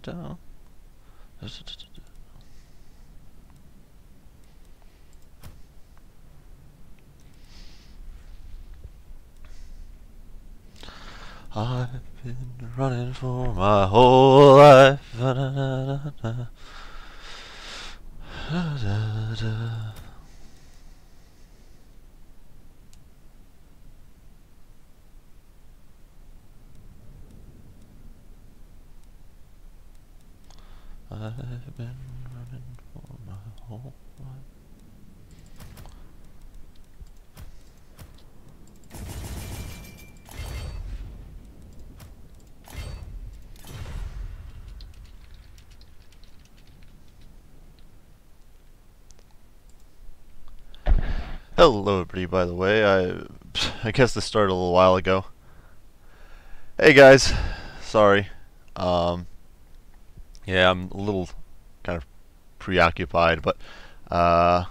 Down. I've been running for my whole life. I've been running for my whole life. Hello everybody, by the way, I guess this started a little while ago. Hey guys, sorry. Yeah, I'm a little kind of preoccupied, but yeah,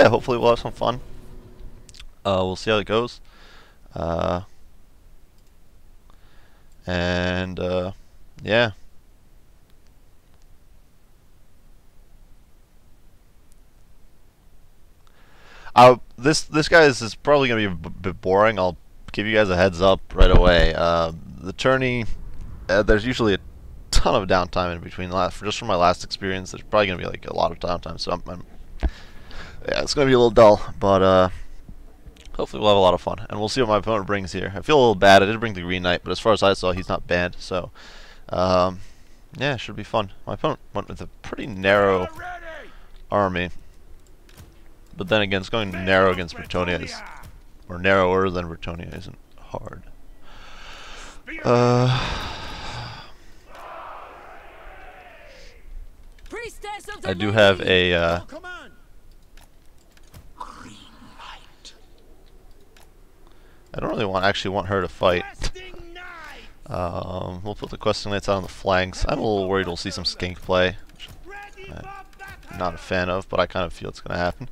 hopefully we'll have some fun. We'll see how it goes. Yeah. This guy is probably gonna be a bit boring. I'll give you guys a heads up right away. The tourney, there's usually a ton of downtime in between. Just from my last experience, there's probably gonna be like a lot of downtime. So yeah, it's gonna be a little dull, but hopefully we'll have a lot of fun, and we'll see what my opponent brings here. I feel a little bad. I did bring the Green Knight, but as far as I saw, he's not banned. So yeah, it should be fun. My opponent went with a pretty narrow army. But then again, it's going narrow against Bretonnia, or narrower than Bretonnia isn't hard. I do have a I don't really actually want her to fight. We'll put the Questing Knights out on the flanks. I'm a little worried we'll see some skink play, which I'm not a fan of, but I kind of feel it's going to happen.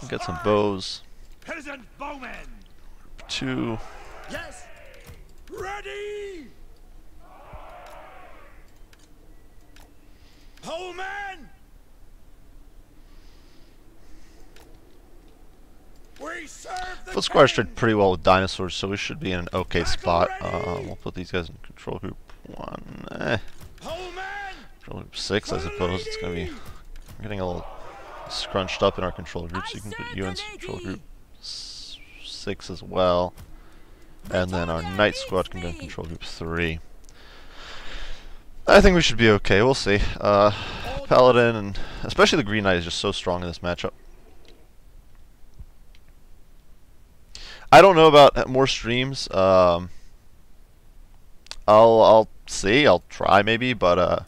Get some bows. 2. Yes. Ready. Whole man. Foot Squires did pretty well with dinosaurs, so we should be in an okay spot. We'll put these guys in control group 1. Control group 6, I suppose. It's gonna be getting a little scrunched up in our control group, so you can put you in control group 6 as well. And then our Knight Squad can go in control group 3. I think we should be okay. We'll see. Paladin, and especially the Green Knight, is just so strong in this matchup. I don't know about more streams. I'll see. I'll try maybe, but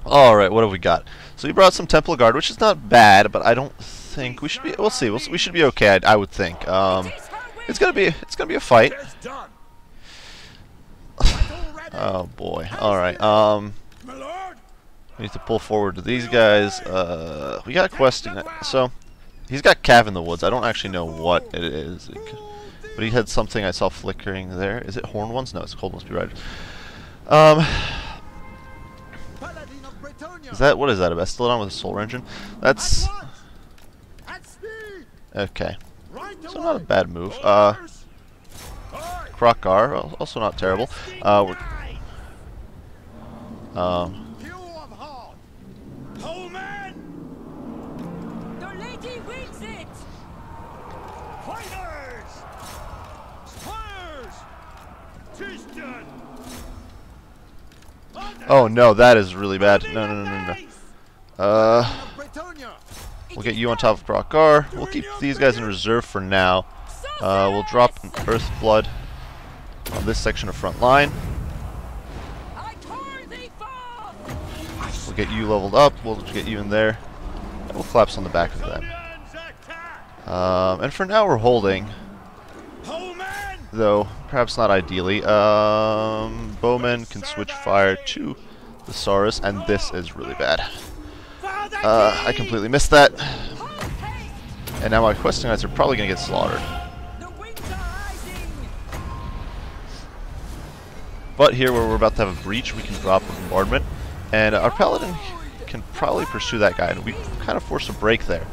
Alright, what have we got? So we brought some Temple Guard, which is not bad, but I don't think we should be. We'll see. We should be okay. I would think. It's gonna be a fight. Oh boy. Alright, My lord. we need to pull forward to these guys. We got questing. So, he's got Cav in the woods. I don't actually know what it is. But he had something I saw flickering there. Is it horned ones? No, it's cold ones. Be right. Paladin of Bretonia. Is that, what is that, a Bastillon with a solar engine? That's, At speed. okay. Right So not a away. bad move. Orders. Aye. Krokgar, also not terrible. We're, Few of heart. Whole man. The lady wins it! Fighters. Squires. 'Tis done. oh no, that is really bad. No, no, no, no, no. Of Bretonia. We'll get you on top of Krokgar. We'll keep these guys in reserve for now. We'll drop an Earth Blood on this section of front line. I tore thee forth! We'll get you leveled up. We'll get you in there. And we'll collapse on the back of them. Scions attack. And for now we're holding, Whole man. though perhaps not ideally. Bowman can switch fire to the Saurus, and this is really bad. Father I completely missed that. Hold haste! And now my questing knights are probably going to get slaughtered. The winds are rising! But here, where we're about to have a breach, we can drop a bombardment. And our paladin can probably pursue that guy, and we kind of force a break there.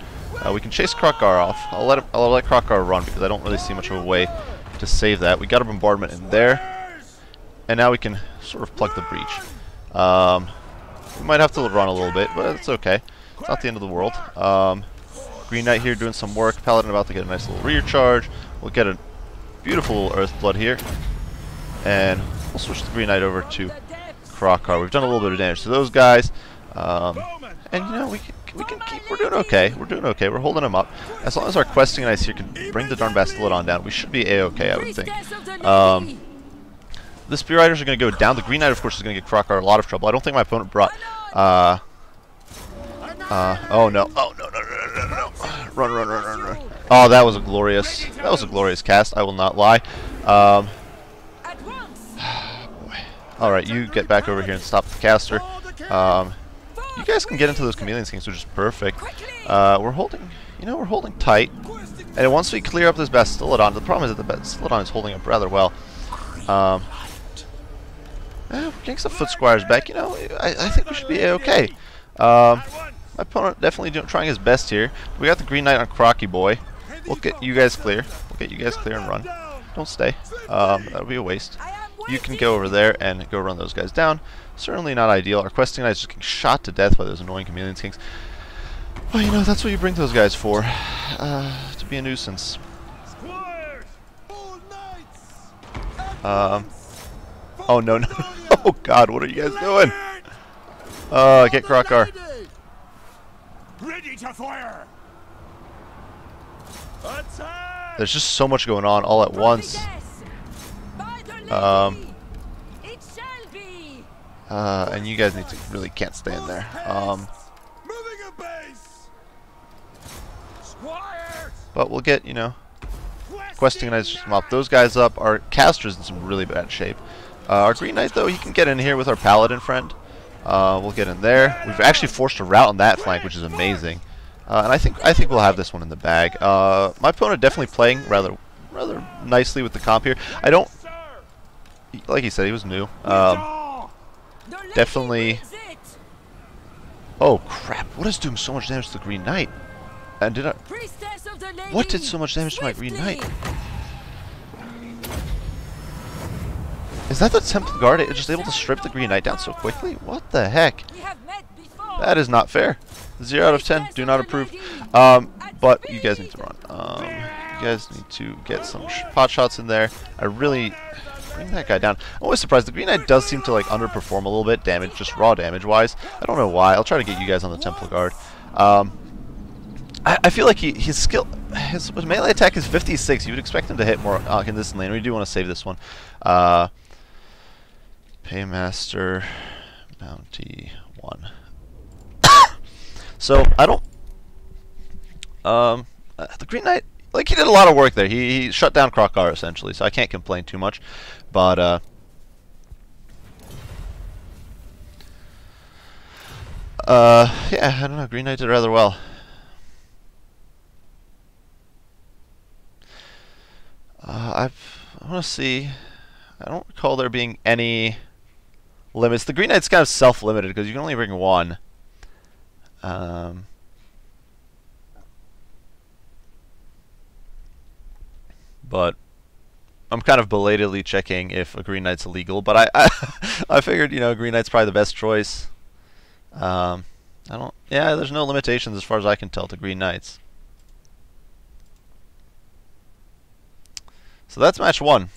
We can chase Krokgar off. I'll let Krokgar run because I don't really see much of a way to save that. We got a bombardment in there, and now we can sort of plug the breach. We might have to run a little bit, but it's okay. It's not the end of the world. Green Knight here doing some work. Paladin about to get a nice little rear charge. We'll get a beautiful Earth Blood here, and we'll switch the Green Knight over to Krokgar. We've done a little bit of damage to those guys, and you know we can keep. We're doing okay. We're doing okay. We're holding them up. As long as our questing knights here can bring the darn Bastillon down, we should be a-okay, I would think. The Spear Riders are going to go down. The Green Knight, of course, is going to get Krokgar a lot of trouble. I don't think my opponent brought. Oh no! Oh no! No! No! No! No! No! Run! Run! Run! Run! Run! Oh, that was a glorious cast. I will not lie. At once! Boy. All right, you get back over here and stop the caster. You guys can get into those Chameleon Kings, which is perfect. We're holding, we're holding tight. And once we clear up this Bastillon, the problem is that the Bastillon is holding up rather well. We're getting some Foot Squires back. I think we should be a-okay. My opponent definitely trying his best here. We got the Green Knight on Crocky Boy. We'll get you guys clear. We'll get you guys clear and run. Don't stay. That'll be a waste. You can go over there and go run those guys down. Certainly not ideal. Our questing knights just getting shot to death by those annoying Chameleon Kings. Well, that's what you bring those guys for. To be a nuisance. Squires. All knights. Oh no, no. Oh god, what are you guys doing? Get Krokgar. Ready to fire. Attack. There's just so much going on all at once. It shall be! And you guys really can't stay in there. Moving a base. Squires. But we'll get, questing knights just mop those guys up. Our caster's in some really bad shape. Our Green Knight, though, he can get in here with our paladin friend. We'll get in there. We've actually forced a rout on that flank, which is amazing. And I think we'll have this one in the bag. My opponent definitely playing rather nicely with the comp here. I don't, like he said, he was new. Definitely. Oh crap! What is doing so much damage to the Green Knight? And did I? What did so much damage to my Green Knight? Is that the Temple Guard just able to strip the Green Knight down so quickly? What the heck? That is not fair. 0 out of 10. Do not approve. But you guys need to run. You guys need to get some pot shots in there. I really bring that guy down. I'm always surprised. The Green Knight does seem to underperform a little bit, damage, just raw damage wise. I don't know why. I'll try to get you guys on the Temple Guard. I feel like his melee attack is 56. You would expect him to hit more in this lane. We do want to save this one. Paymaster Bounty 1. So I don't. The Green Knight, he did a lot of work there. He shut down Krokgar essentially, so I can't complain too much. But Yeah, I don't know. Green Knight did rather well. I want to see. I don't recall there being any limits. The Green Knight's kind of self-limited because you can only bring one. But I'm kind of belatedly checking if a Green Knight's illegal. But I figured, you know, Green Knight's probably the best choice. I don't. Yeah, there's no limitations as far as I can tell to Green Knights. So that's match one.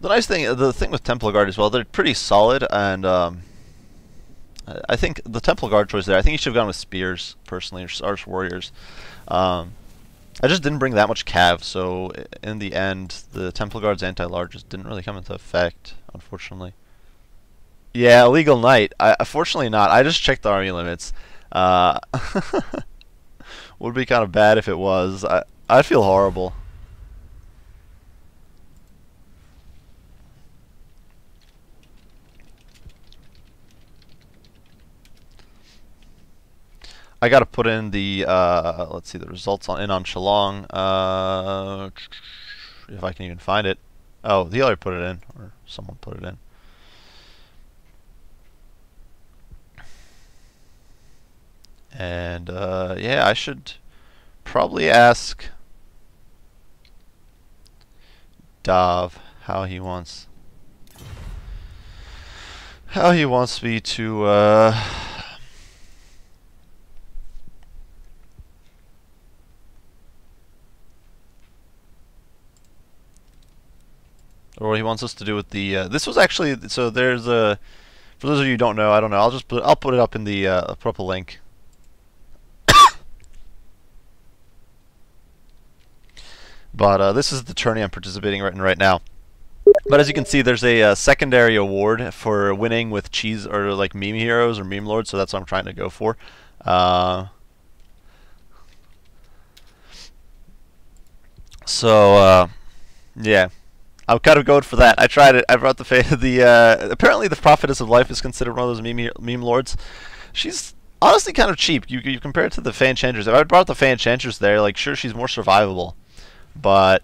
The thing with Temple Guard as well, they're pretty solid, and I think the Temple Guard choice there, I think you should have gone with Spears, personally, or Arch Warriors. I just didn't bring that much cav, so in the end, the Temple Guard's anti-large just didn't really come into effect, unfortunately. Yeah, illegal knight. Unfortunately not. I just checked the army limits. Would be kind of bad if it was. I'd feel horrible. I gotta put in the let's see the results on Shillong. If I can even find it. Oh, the other put it in, or someone put it in. And yeah, I should probably ask Dav how he wants me to or what he wants us to do with the this was actually, so there's a, for those of you who don't know, I don't know, I'll put it up in the put up a link. But this is the tourney I'm participating in right now. But as you can see, there's a secondary award for winning with cheese or like meme heroes or meme lords, so that's what I'm trying to go for. Yeah, I'm kind of going for that. I tried it. I brought the apparently the Prophetess of Life is considered one of those meme lords. She's honestly kind of cheap. You compare it to the Fan Enchantress. If I brought the Fan Enchantress there, like sure she's more survivable, but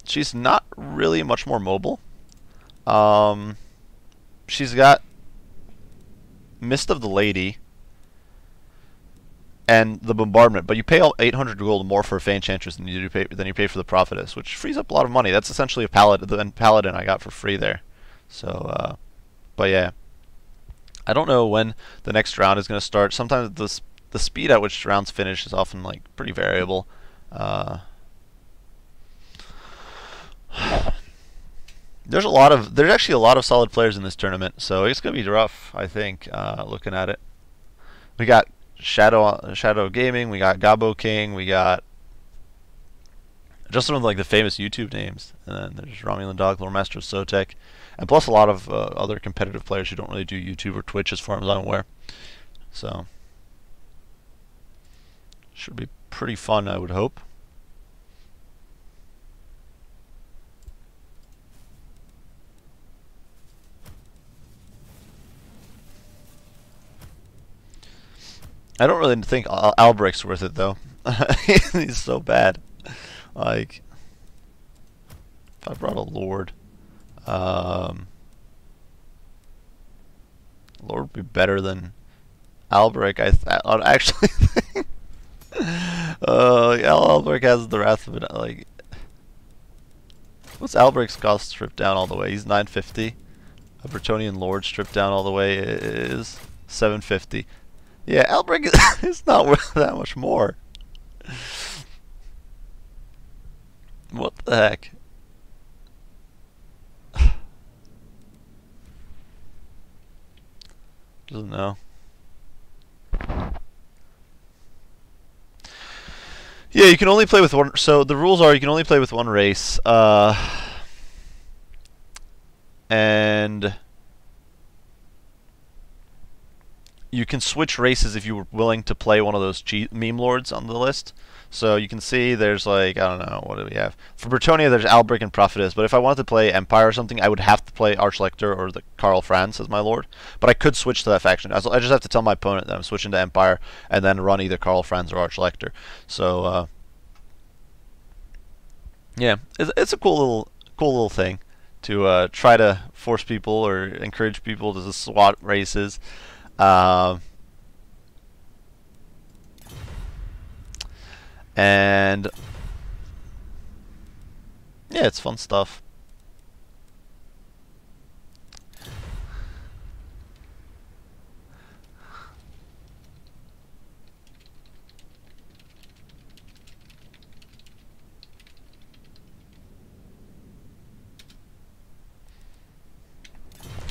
she's not really much more mobile. She's got Mist of the Lady and the Bombardment, but you pay all 800 gold more for a Fan Enchantress than you pay for the Prophetess, which frees up a lot of money. That's essentially a Paladin I got for free there. So, but yeah, I don't know when the next round is going to start. Sometimes the speed at which rounds finish is often like pretty variable. There's actually a lot of solid players in this tournament, so it's gonna be rough, I think. Looking at it, we got Shadow Gaming, we got Gabo King, we got just some of like the famous YouTube names, and then there's Romulan Dog, Lore Master of Sotek, and plus a lot of other competitive players who don't really do YouTube or Twitch, as far as I'm aware. So should be pretty fun, I would hope. I don't really think Albrecht's worth it though. He's so bad. Like, if I brought a Lord, Lord would be better than Albrecht. I'd actually think. Albrecht has the Wrath of it. Like, what's Albrecht's cost stripped down all the way? He's 950. A Bretonnian Lord stripped down all the way is 750. Yeah, Albrecht is not worth that much more. What the heck? No. Yeah, you can only play with one. So the rules are you can only play with one race, and you can switch races if you were willing to play one of those meme lords on the list. So you can see there's like, I don't know, what do we have? For Bretonia, there's Albric and Prophetess, but if I wanted to play Empire or something, I would have to play Archlector or the Karl Franz as my lord. But I could switch to that faction. I just have to tell my opponent that I'm switching to Empire and then run either Karl Franz or Archlector. So, yeah, it's a cool little thing to try to force people or encourage people to swap races. And yeah, it's fun stuff.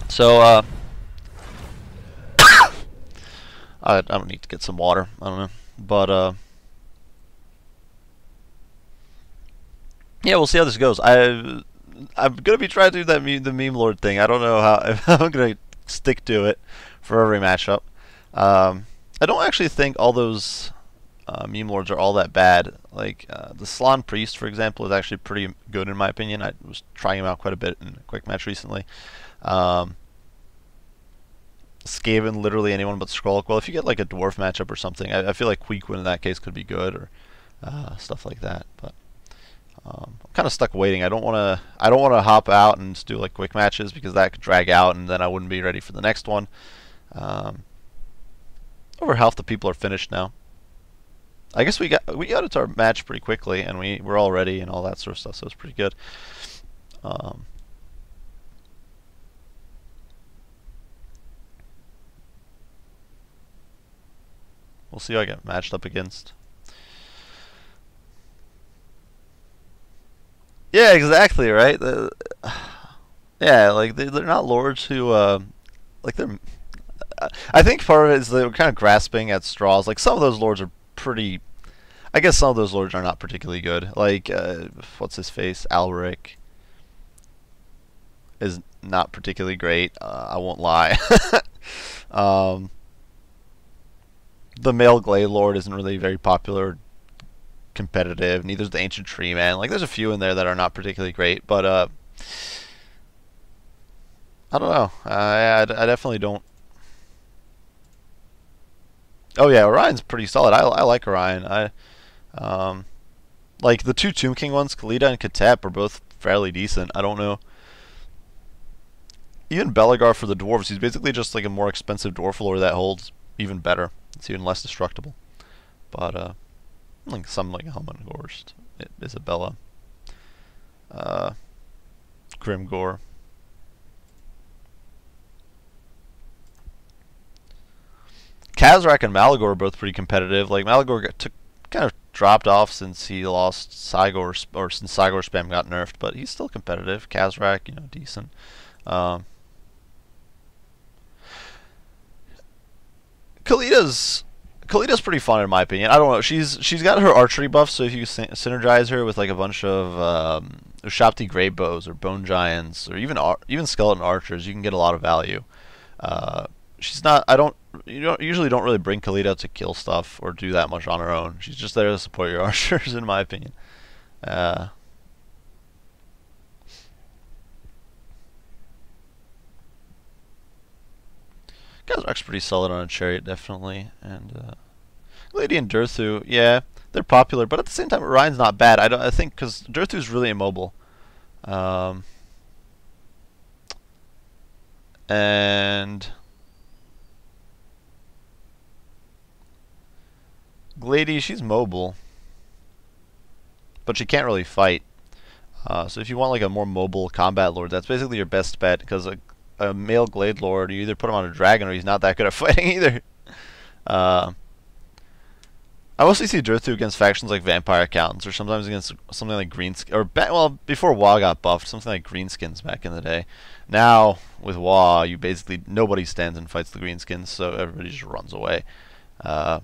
So I don't need to get some water. I don't know, but yeah, we'll see how this goes. I'm gonna be trying to do that the meme lord thing. I don't know how if I'm gonna stick to it for every matchup. I don't actually think all those meme lords are all that bad. Like the Slan Priest, for example, is actually pretty good in my opinion. I was trying him out quite a bit in a quick match recently. Skaven, literally anyone but Skrulk. Well, if you get like a dwarf matchup or something, I feel like Queequeg in that case could be good, or stuff like that. But I'm kind of stuck waiting. I don't want to hop out and just do like quick matches because that could drag out, and then I wouldn't be ready for the next one. Over half the people are finished now. I guess we got into our match pretty quickly, and we're all ready and all that sort of stuff. So it's pretty good. We'll see who I get matched up against. Yeah, exactly, right? Yeah, like they're not lords who like they're. I think part of it is they're kind of grasping at straws. Like some of those lords are pretty. I guess some of those lords are not particularly good. Like what's his face? Alric is not particularly great. I won't lie. The male Glade Lord isn't really very popular, competitive. Neither is the Ancient Tree Man. Like, there's a few in there that are not particularly great, but I don't know. I definitely don't. Oh yeah, Orion's pretty solid. I like Orion. Like the two Tomb King ones, Khalida and Katep, are both fairly decent. I don't know. Even Belagar for the dwarves, he's basically just like a more expensive dwarf lord that holds even better. It's even less destructible. But like some like Helmengorst, Isabella, Grimgor. Kazrak and Malagor are both pretty competitive. Like Malagor kind of dropped off since he lost Cygor, or since Cygor spam got nerfed, but he's still competitive. Kazrak, you know, decent. Khalida's pretty fun in my opinion. I don't know. She's got her archery buff, so if you synergize her with like a bunch of Ushapti Grave Bows or Bone Giants or even Skeleton Archers, you can get a lot of value. She's not. You usually don't really bring Khalida to kill stuff or do that much on her own. She's just there to support your archers, in my opinion. Kazrak's pretty solid on a chariot, definitely, and Lady and Durthu, yeah, they're popular, but at the same time, Orion's not bad. I think because Durthu's really immobile, and Glady, she's mobile, but she can't really fight. So if you want like a more mobile combat lord, that's basically your best bet, because a male Glade Lord, you either put him on a dragon or he's not that good at fighting either. I mostly see Durthu against factions like Vampire Accountants, or sometimes against something like well, before WoW got buffed, something like Greenskins back in the day. Now with WoW, you basically nobody stands and fights the Greenskins, so everybody just runs away. Uh,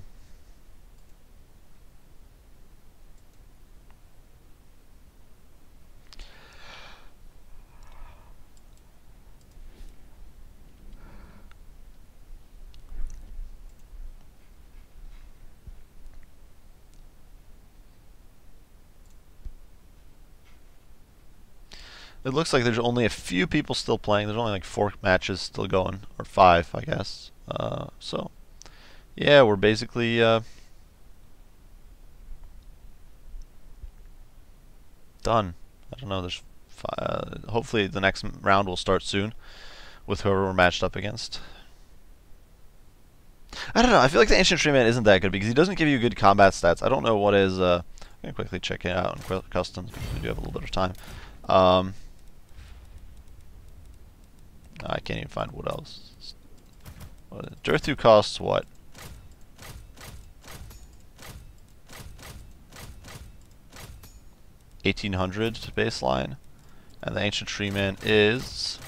It looks like there's only a few people still playing. There's only like 4 matches still going, or 5, I guess. So, yeah, we're basically done. I don't know. Hopefully the next round will start soon with whoever we're matched up against. I don't know. I feel like the Ancient Tree Man isn't that good because he doesn't give you good combat stats. I don't know what is. I'm gonna quickly check it out in customs because we do have a little bit of time. I can't even find what else. Durthu costs what? $1,800 baseline, and the Ancient Tree Man is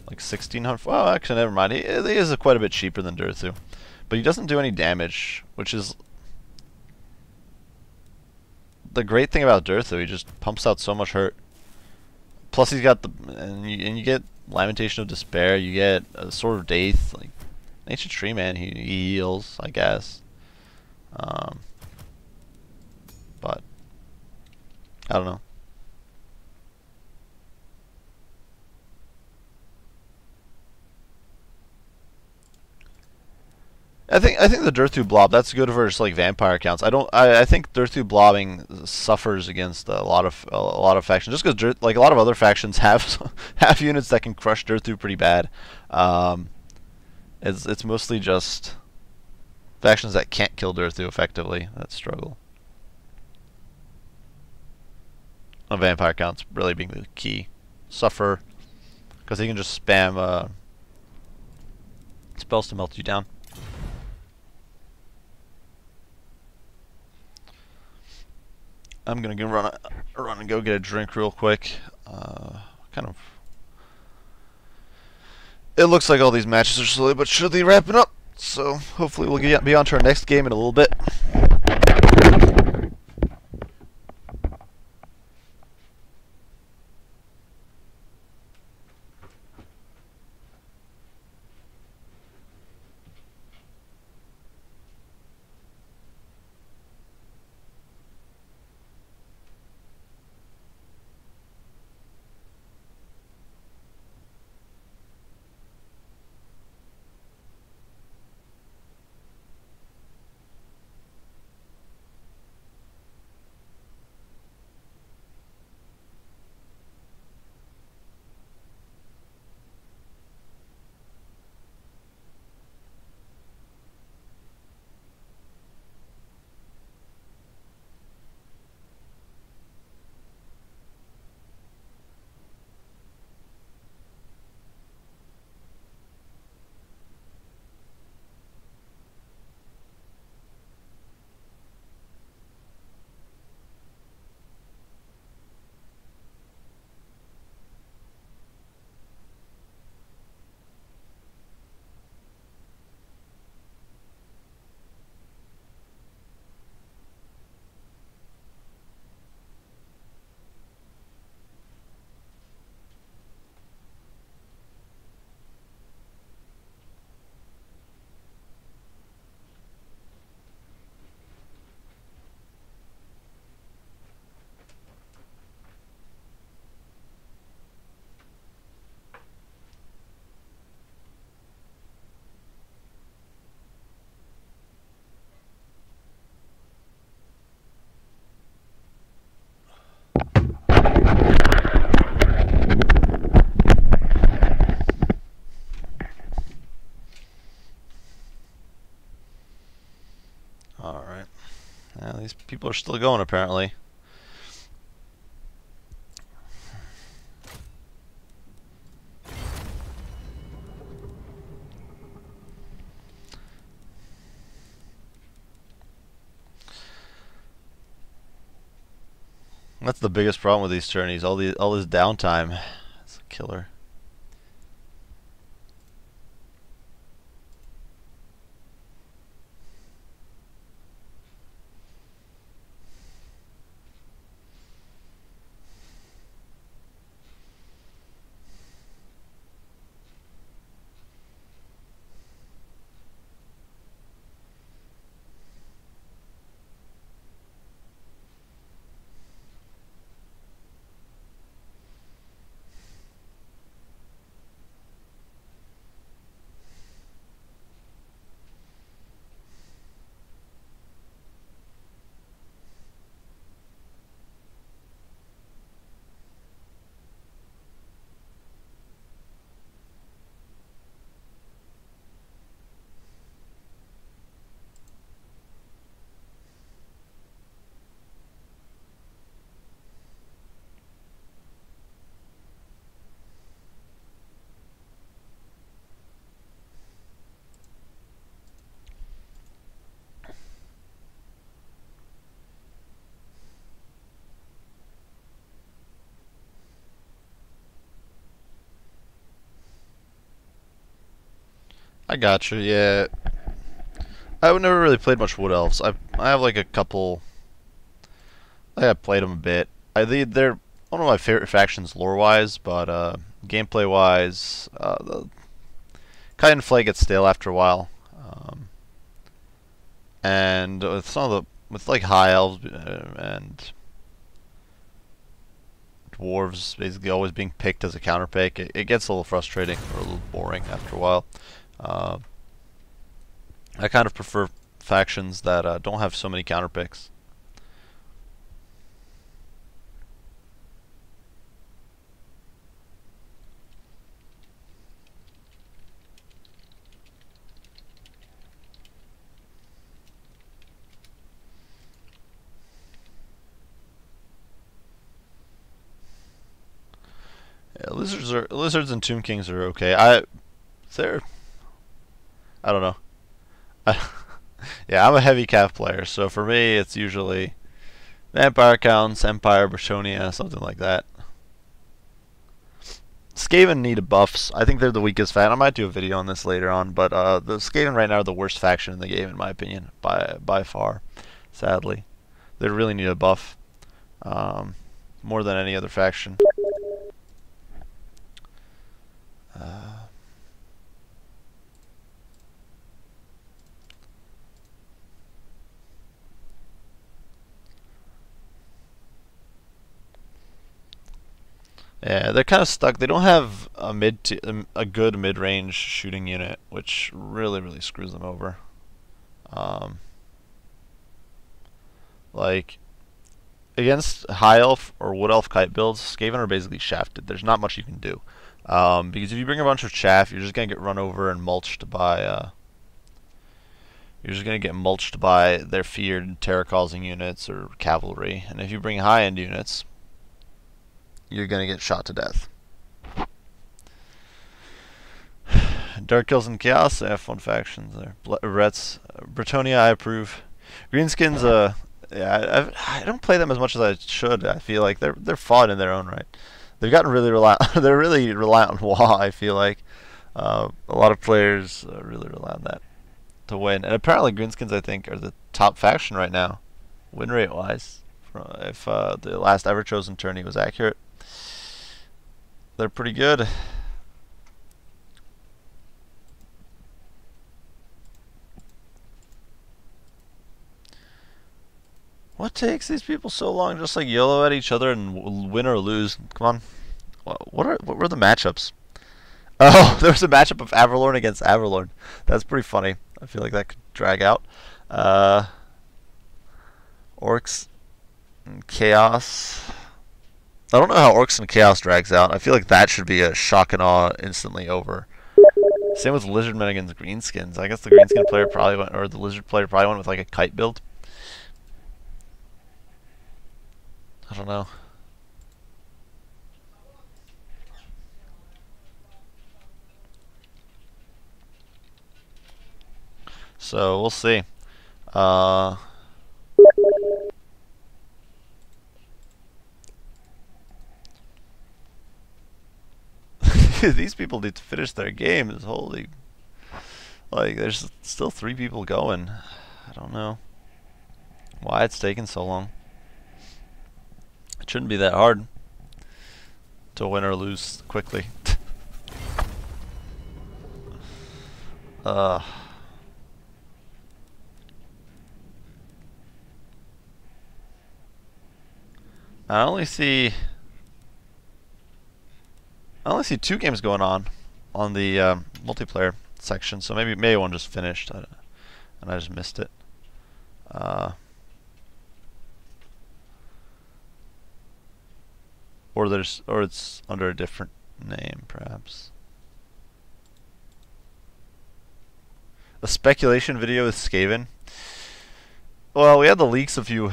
like 1,600. Well, actually, never mind. He is quite a bit cheaper than Durthu, but he doesn't do any damage, which is the great thing about Durthu. He just pumps out so much hurt. Plus, he's got and you get Lamentation of Despair. You get a Sword of Daith. Like Ancient Tree Man, he heals, I guess. But I don't know. I think the Durthu blob, that's good for just like vampire accounts. I think Durthu blobbing suffers against a lot of factions just because like a lot of other factions have have units that can crush Durthu pretty bad. It's mostly just factions that can't kill Durthu effectively that struggle. Vampire accounts really being the key. Suffer because he can just spam spells to melt you down. I'm gonna go run and go get a drink real quick. Kind of. It looks like all these matches are slowly but surely wrapping up. So hopefully we'll be on to our next game in a little bit. Alright. Yeah, these people are still going apparently. That's the biggest problem with these tourneys. All this downtime. It's a killer. I got you. Yeah, I've never really played much Wood Elves. I have like a couple. I've played them a bit. They're one of my favorite factions lore-wise, but gameplay-wise, the Kite and Flay gets stale after a while. And with some of the like High Elves and Dwarves basically always being picked as a counterpick, it gets a little frustrating or a little boring after a while. I kind of prefer factions that don't have so many counterpicks. Yeah, lizards and Tomb Kings are okay. They're I don't know. Yeah, I'm a heavy cav player, so for me it's usually Vampire Counts, Empire, Bretonnia, something like that. Skaven need buffs. I think they're the weakest faction. I might do a video on this later on, but the Skaven right now are the worst faction in the game, in my opinion, by far. Sadly, they really need a buff more than any other faction. Yeah, they're kind of stuck. They don't have a good mid-range shooting unit, which really screws them over. Like against High Elf or Wood Elf kite builds, Skaven are basically shafted. There's not much you can do because if you bring a bunch of chaff, you're just gonna get run over and mulched by. You're just gonna get mulched by their feared terror-causing units or cavalry, and if you bring high-end units, you're gonna get shot to death. Dark Kills and Chaos, they have fun factions there. Bretonnia, I approve. Greenskins, yeah, I don't play them as much as I should. I feel like they're fun in their own right. They've gotten really they're really reliant on WoW. I feel like a lot of players really rely on that to win. And apparently, Greenskins, I think, are the top faction right now, win rate wise. If the last ever chosen tourney was accurate. They're pretty good. What takes these people so long? Just like YOLO at each other and win or lose. Come on. What were the matchups? Oh, there was a matchup of Averlorn against Averlorn. That's pretty funny. I feel like that could drag out. Orcs and Chaos. I don't know how Orcs and Chaos drags out. I feel like that should be a shock and awe instantly over. Same with Lizardmen against Greenskins. I guess the Greenskin player probably went, or the Lizard player probably went with like a kite build. I don't know. So we'll see. these people need to finish their games. Holy, like there's still 3 people going. I don't know why it's taking so long. It shouldn't be that hard to win or lose quickly. I only see 2 games going on the multiplayer section, so maybe one just finished and I just missed it. Or it's under a different name, perhaps. A speculation video with Skaven. Well, we had the leaks a few.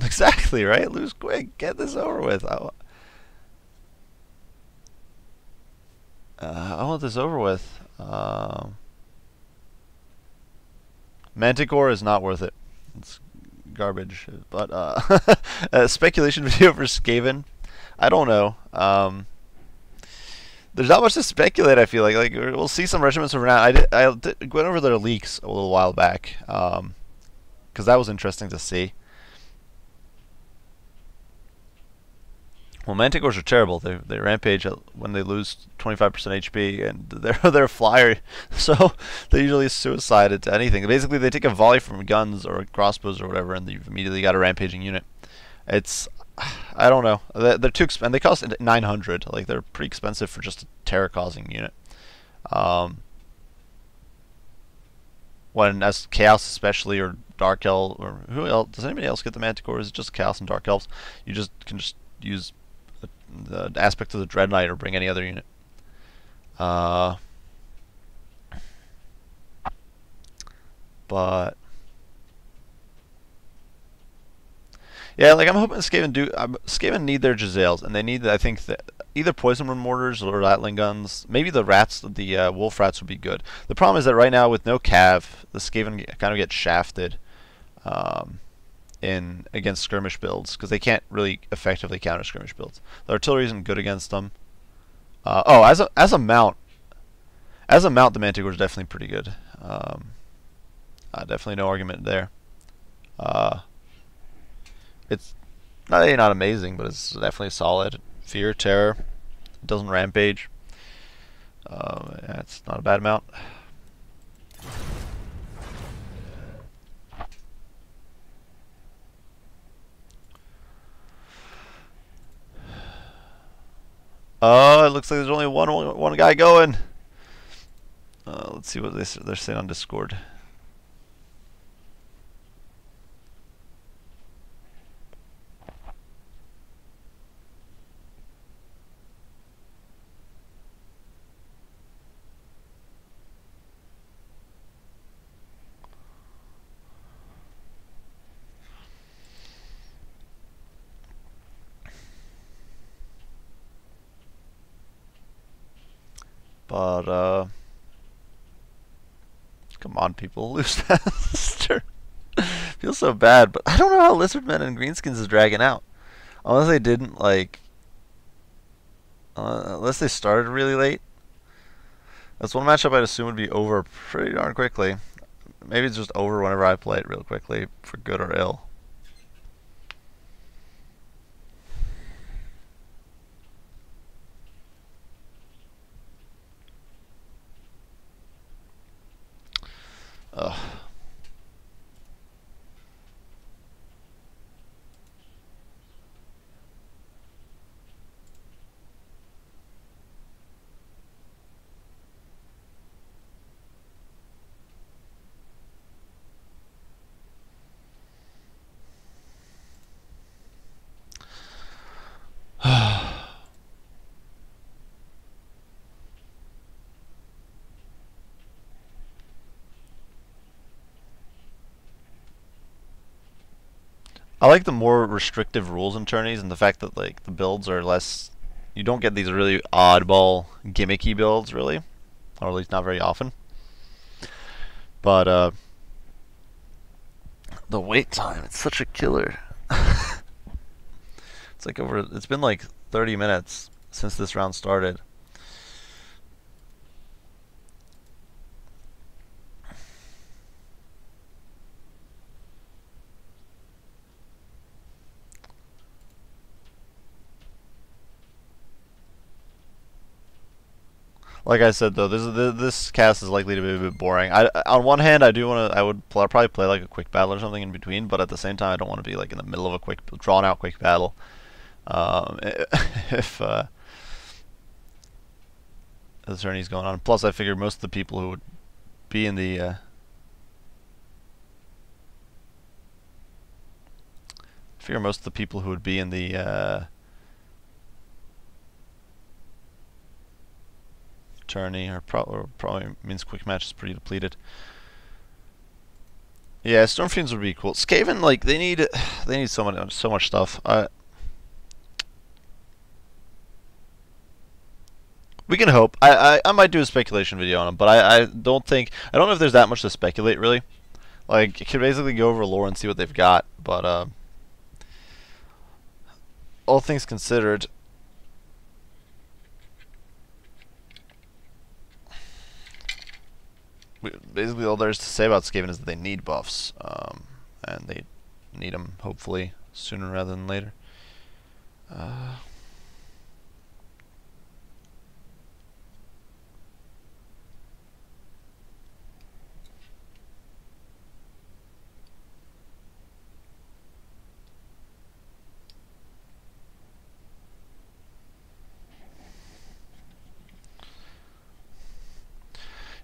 Exactly, right? Lose quick, get this over with. I want this over with. Manticore is not worth it. It's garbage. But a speculation video for Skaven. I don't know. There's not much to speculate. I feel like we'll see some regiments around. I went over their leaks a little while back because that was interesting to see. Well, Manticores are terrible. They rampage when they lose 25% HP, and they're a flyer, so they usually suicide it to anything. Basically, they take a volley from guns or crossbows or whatever, and you've immediately got a rampaging unit. I don't know. They're too expensive, and they cost 900. Like they're pretty expensive for just a terror-causing unit. When as Chaos especially, or Dark Elf, or who else? Does anybody else get the Manticore? Is it just Chaos and Dark Elves? You can just use the aspect of the Dread Knight or bring any other unit. But yeah, like I'm hoping Skaven need their Giselles, and they need, I think, either poison rune mortars or Ratling guns. Maybe the rats, the wolf rats would be good. The problem is that right now with no cav, the Skaven kind of get shafted against skirmish builds because they can't really effectively counter skirmish builds. The artillery isn't good against them. As a mount, the Manticore is definitely pretty good. Definitely no argument there. It's not amazing, but it's definitely solid. Fear, terror, it doesn't rampage. Yeah, it's not a bad mount. Oh, it looks like there's only one guy going. Let's see what they're saying on Discord. But come on, people, lose faster. Feels so bad, but I don't know how Lizardmen and Greenskins is dragging out. Unless they didn't unless they started really late. That's one matchup I'd assume would be over pretty darn quickly. Maybe it's just over whenever I play it real quickly, for good or ill. Ugh. I like the more restrictive rules in tourneys, and the fact that like the builds are less. You don't get these really oddball, gimmicky builds, really, or at least not very often. But the wait time, it's such a killer. It's been like 30 minutes, since this round started. Like I said, though, this cast is likely to be a bit boring. On one hand, I would probably play like a quick battle or something in between, but at the same time, I don't want to be like in the middle of a drawn out quick battle. If the tourney's going on. Plus, I figure most of the people who would be in the tourney or probably means quick match is pretty depleted. Yeah, Stormfiends would be cool. Skaven, like they need so much stuff. We can hope. I might do a speculation video on them, but I don't know if there's that much to speculate really. Like you can basically go over lore and see what they've got, but all things considered, basically all there is to say about Skaven is that they need buffs, and they need them hopefully sooner rather than later.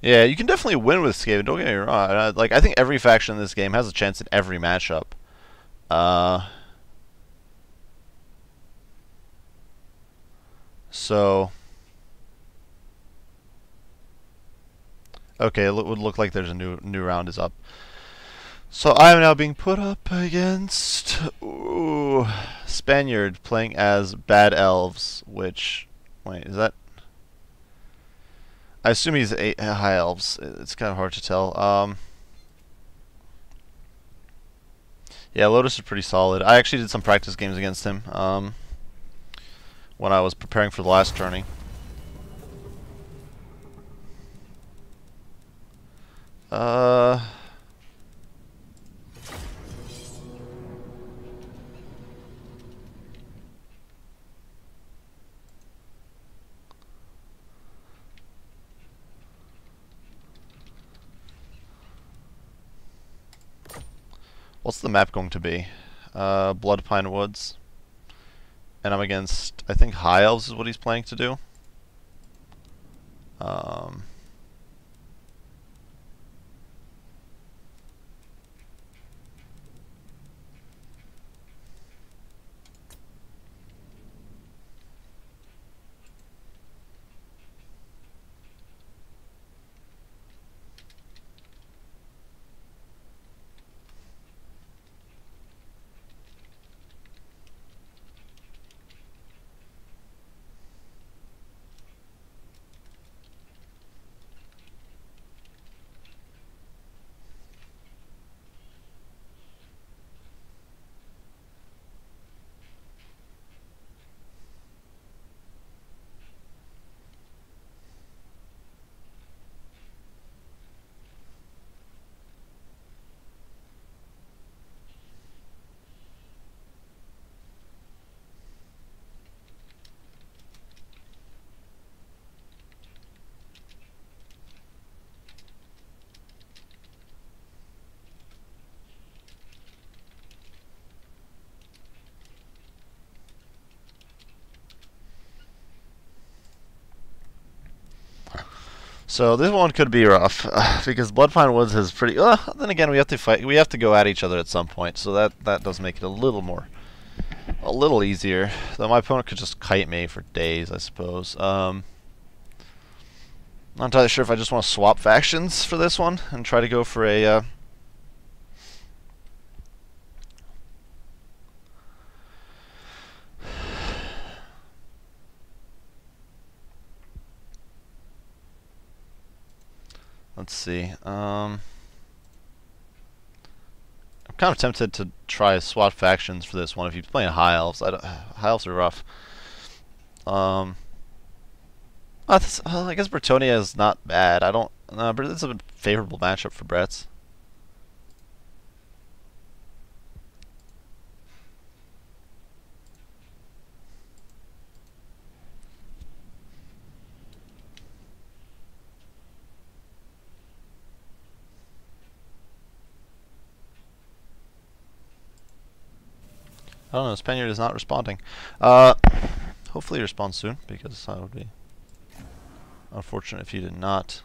Yeah, you can definitely win with Skaven, don't get me wrong. I think every faction in this game has a chance in every matchup. So okay, it would look like there's a new round is up. So I am now being put up against Spaniard playing as Bad Elves, which wait, is that? I assume he's high elves. It's kind of hard to tell. Yeah, Lotus is pretty solid. I actually did some practice games against him when I was preparing for the last tourney. What's the map going to be? Bloodpine Woods. And I'm against, I think High Elves is what he's planning to do. So this one could be rough because Bloodpine Woods is pretty. Then again, we have to fight. We have to go at each other at some point, so that does make it a little easier. Though my opponent could just kite me for days, I suppose. Not entirely sure if I just want to swap factions for this one and try to go for a. Let's see. I'm kind of tempted to try swap factions for this one. If you're playing High Elves, High Elves are rough. I guess Bretonia is not bad. I don't. But it's a favorable matchup for Bretts. I don't know. Spaniard is not responding. Hopefully he responds soon, because that would be unfortunate if he did not.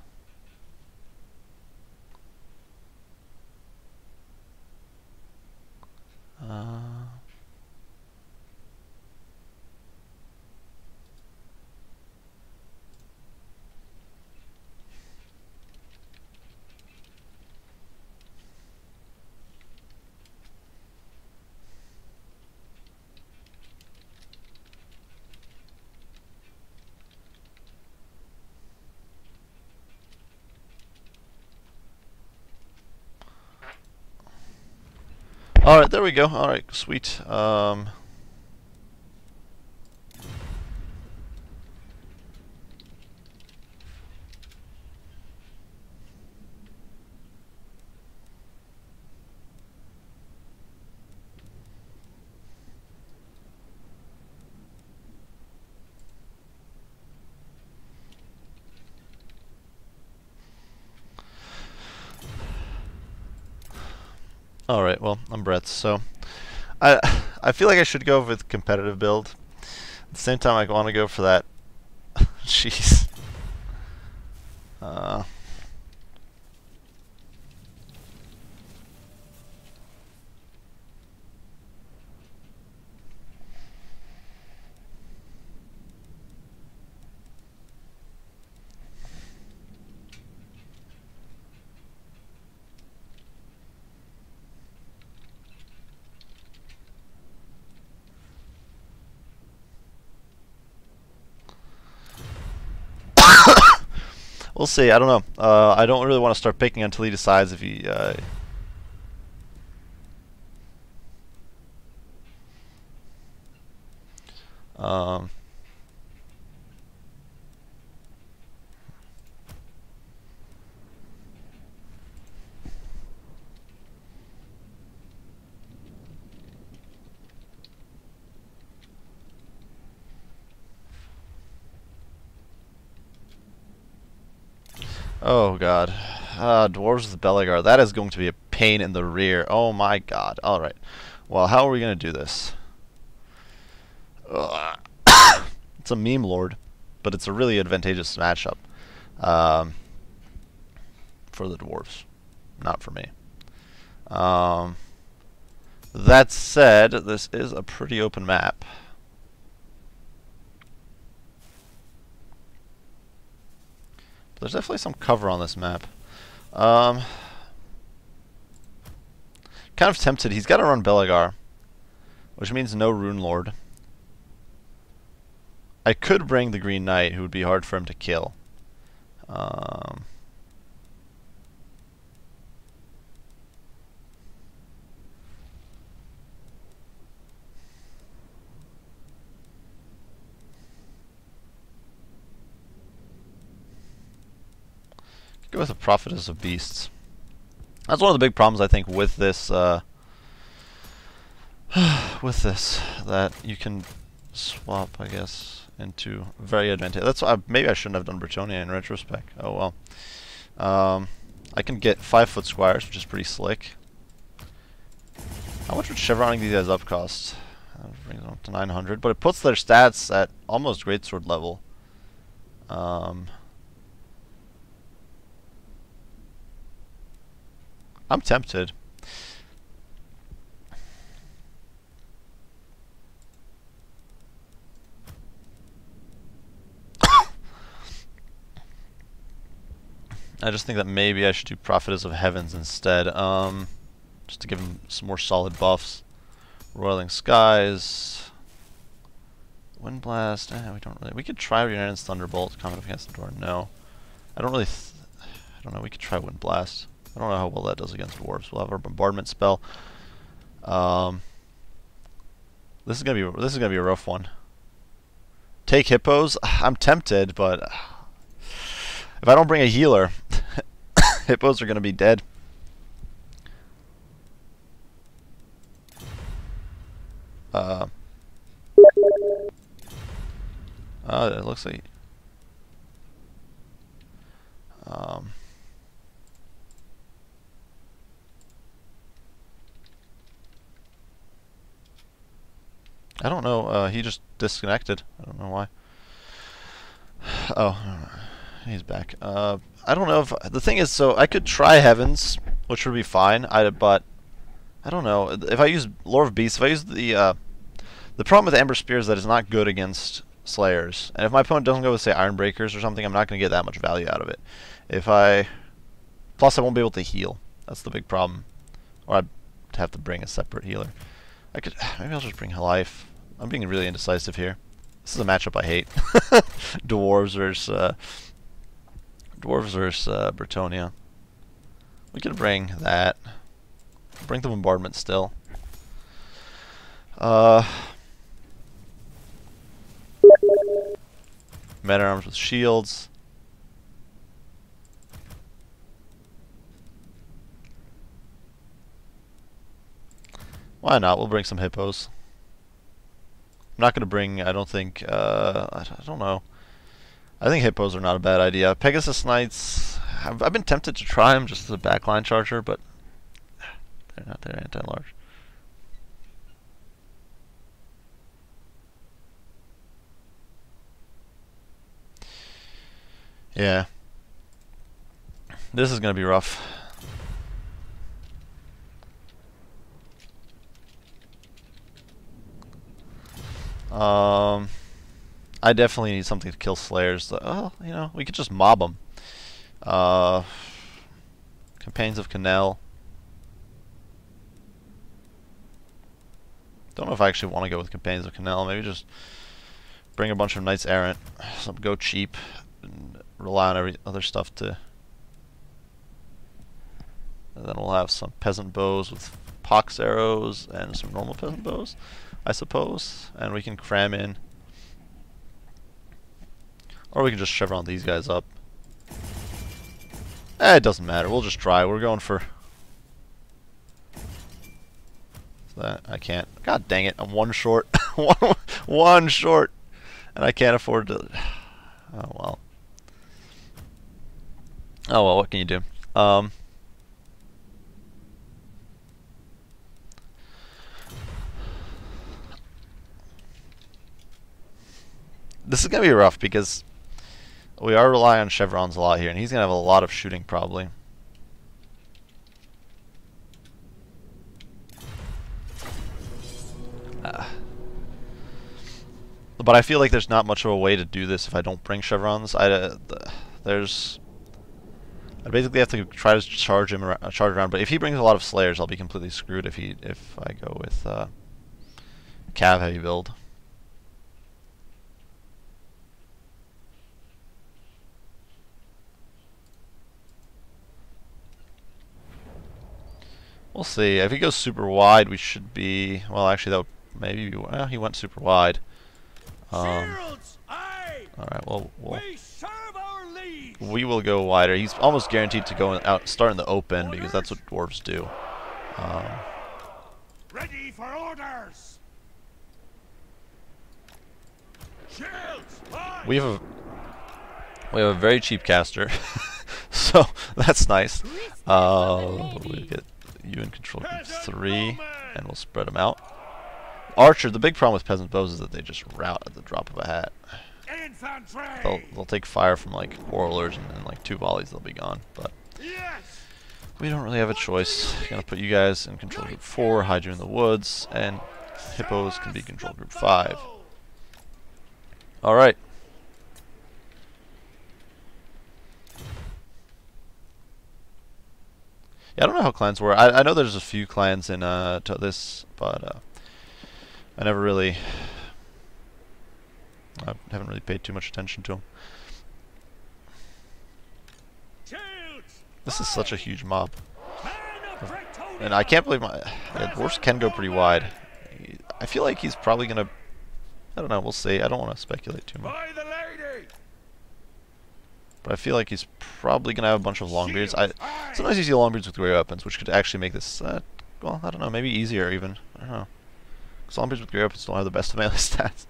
Alright, there we go. Alright, sweet. Alright, well, I'm Brett's, so I feel like I should go with competitive build. At the same time, I want to go for that. Jeez. We'll see. I don't know. I don't really want to start picking until he decides if he. Oh god. Dwarves with Belegar. That is going to be a pain in the rear. Oh my god. Alright. Well, how are we going to do this? It's a meme lord, but it's a really advantageous matchup for the dwarves, not for me. That said, this is a pretty open map. There's definitely some cover on this map. Kind of tempted. He's got to run Belegar, which means no Rune Lord. I could bring the Green Knight, who would be hard for him to kill. Go with a Prophetess of Beasts. That's one of the big problems I think with this. That you can swap, I guess, into very advantageous. That's why maybe I shouldn't have done Bretonia in retrospect. Oh well. I can get 5-foot squires, which is pretty slick. How much would chevroning these guys up cost? That brings them up to 900, but it puts their stats at almost greatsword level. I'm tempted. I just think that maybe I should do Prophetess of Heavens instead, just to give him some more solid buffs. Roiling Skies, Wind Blast. We don't really. We could try United's Thunderbolt. Coming up against the door. No, I don't really. I don't know. We could try Wind Blast. I don't know how well that does against dwarves. We'll have our bombardment spell. This is gonna be a rough one. take hippos? I'm tempted, but if I don't bring a healer, hippos are going to be dead. It looks like... I don't know, he just disconnected. I don't know why. Oh, he's back. I don't know if... The thing is, so I could try Heavens, which would be fine, but I don't know. If I use Lore of Beasts, if I use the problem with Ember Spear is that it's not good against Slayers. And if my opponent doesn't go with, say, Iron Breakers or something, I'm not going to get that much value out of it. Plus, I won't be able to heal. That's the big problem. Or I'd have to bring a separate healer. Maybe I'll just bring Life. I'm being really indecisive here. This is a matchup I hate. Dwarves versus Bretonia. We could bring that. Bring the Bombardment still. Men-at-Arms with shields. Why not? We'll bring some hippos. I'm not going to bring, I don't think, I don't know. I think hippos are not a bad idea. Pegasus Knights, I've been tempted to try them just as a backline charger, but they're anti-large. Yeah. This is going to be rough. I definitely need something to kill Slayers. Oh, you know, we could just mob them. Companions of Canal. Don't know if I actually want to go with Companions of Canal. Maybe just bring a bunch of Knights Errant. Go cheap and rely on every other stuff to... And then we'll have some Peasant Bows with Pox Arrows and some normal Peasant Bows, I suppose. And we can cram in. Or we can just chevron these guys up. It doesn't matter. We'll just try. We're going for... That I can't. God dang it! I'm one short. one short, and I can't afford to. Oh well. Oh well. What can you do? This is gonna be rough because we are relying on chevrons a lot here, and he's gonna have a lot of shooting probably. But I feel like there's not much of a way to do this if I don't bring chevrons. I basically have to try to charge around. But if he brings a lot of Slayers, I'll be completely screwed if I go with Cav heavy build. We'll see. If he goes super wide, we should be... Well, actually, that would maybe be... Well, he went super wide. Alright, well, we will go wider. He's almost guaranteed to go start in the open because that's what dwarves do. Ready for orders. We have a very cheap caster, so that's nice. We get you in control group 3, and we'll spread them out. Archer, the big problem with Peasant Bows is that they just rout at the drop of a hat. They'll take fire from like Quarrelers, and in like 2 volleys they'll be gone. But we don't really have a choice. Gonna put you guys in control group 4, hide you in the woods, and hippos can be control group 5. Alright. Yeah, I don't know how clans work. I know there's a few clans in to this, but I never really... I haven't really paid too much attention to them. This is such a huge mob. And I can't believe my... Yeah, dwarves can go pretty wide. I feel like he's probably going to I don't know. We'll see. I don't want to speculate too much. By the lady! But I feel like he's probably going to have a bunch of longbeards. Sometimes you see longbeards with great weapons, which could actually make this, well, I don't know, maybe easier even. I don't know. Because longbeards with great weapons don't have the best of melee stats.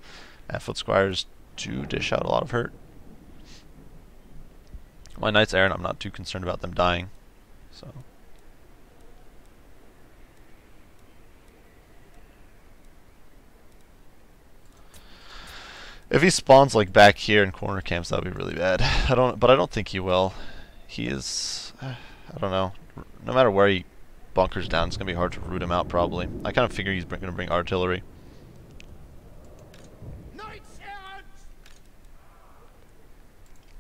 And foot squires do dish out a lot of hurt. My knights errant, I'm not too concerned about them dying. So. If he spawns like back here in corner camps, that would be really bad. But I don't think he will. He is, I don't know. No matter where he bunkers down, it's gonna be hard to root him out. Probably. I kind of figure he's gonna bring artillery.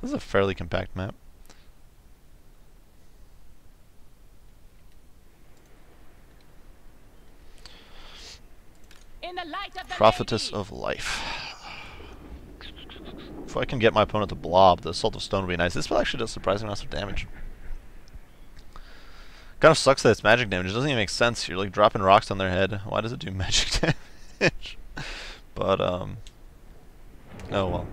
This is a fairly compact map. In the light of the Prophetess lady. of Life. If I can get my opponent to blob, the Assault of Stone would be nice. This will actually does surprising amounts of damage. Kind of sucks that it's magic damage. It doesn't even make sense. You're like dropping rocks on their head. Why does it do magic damage? But oh well.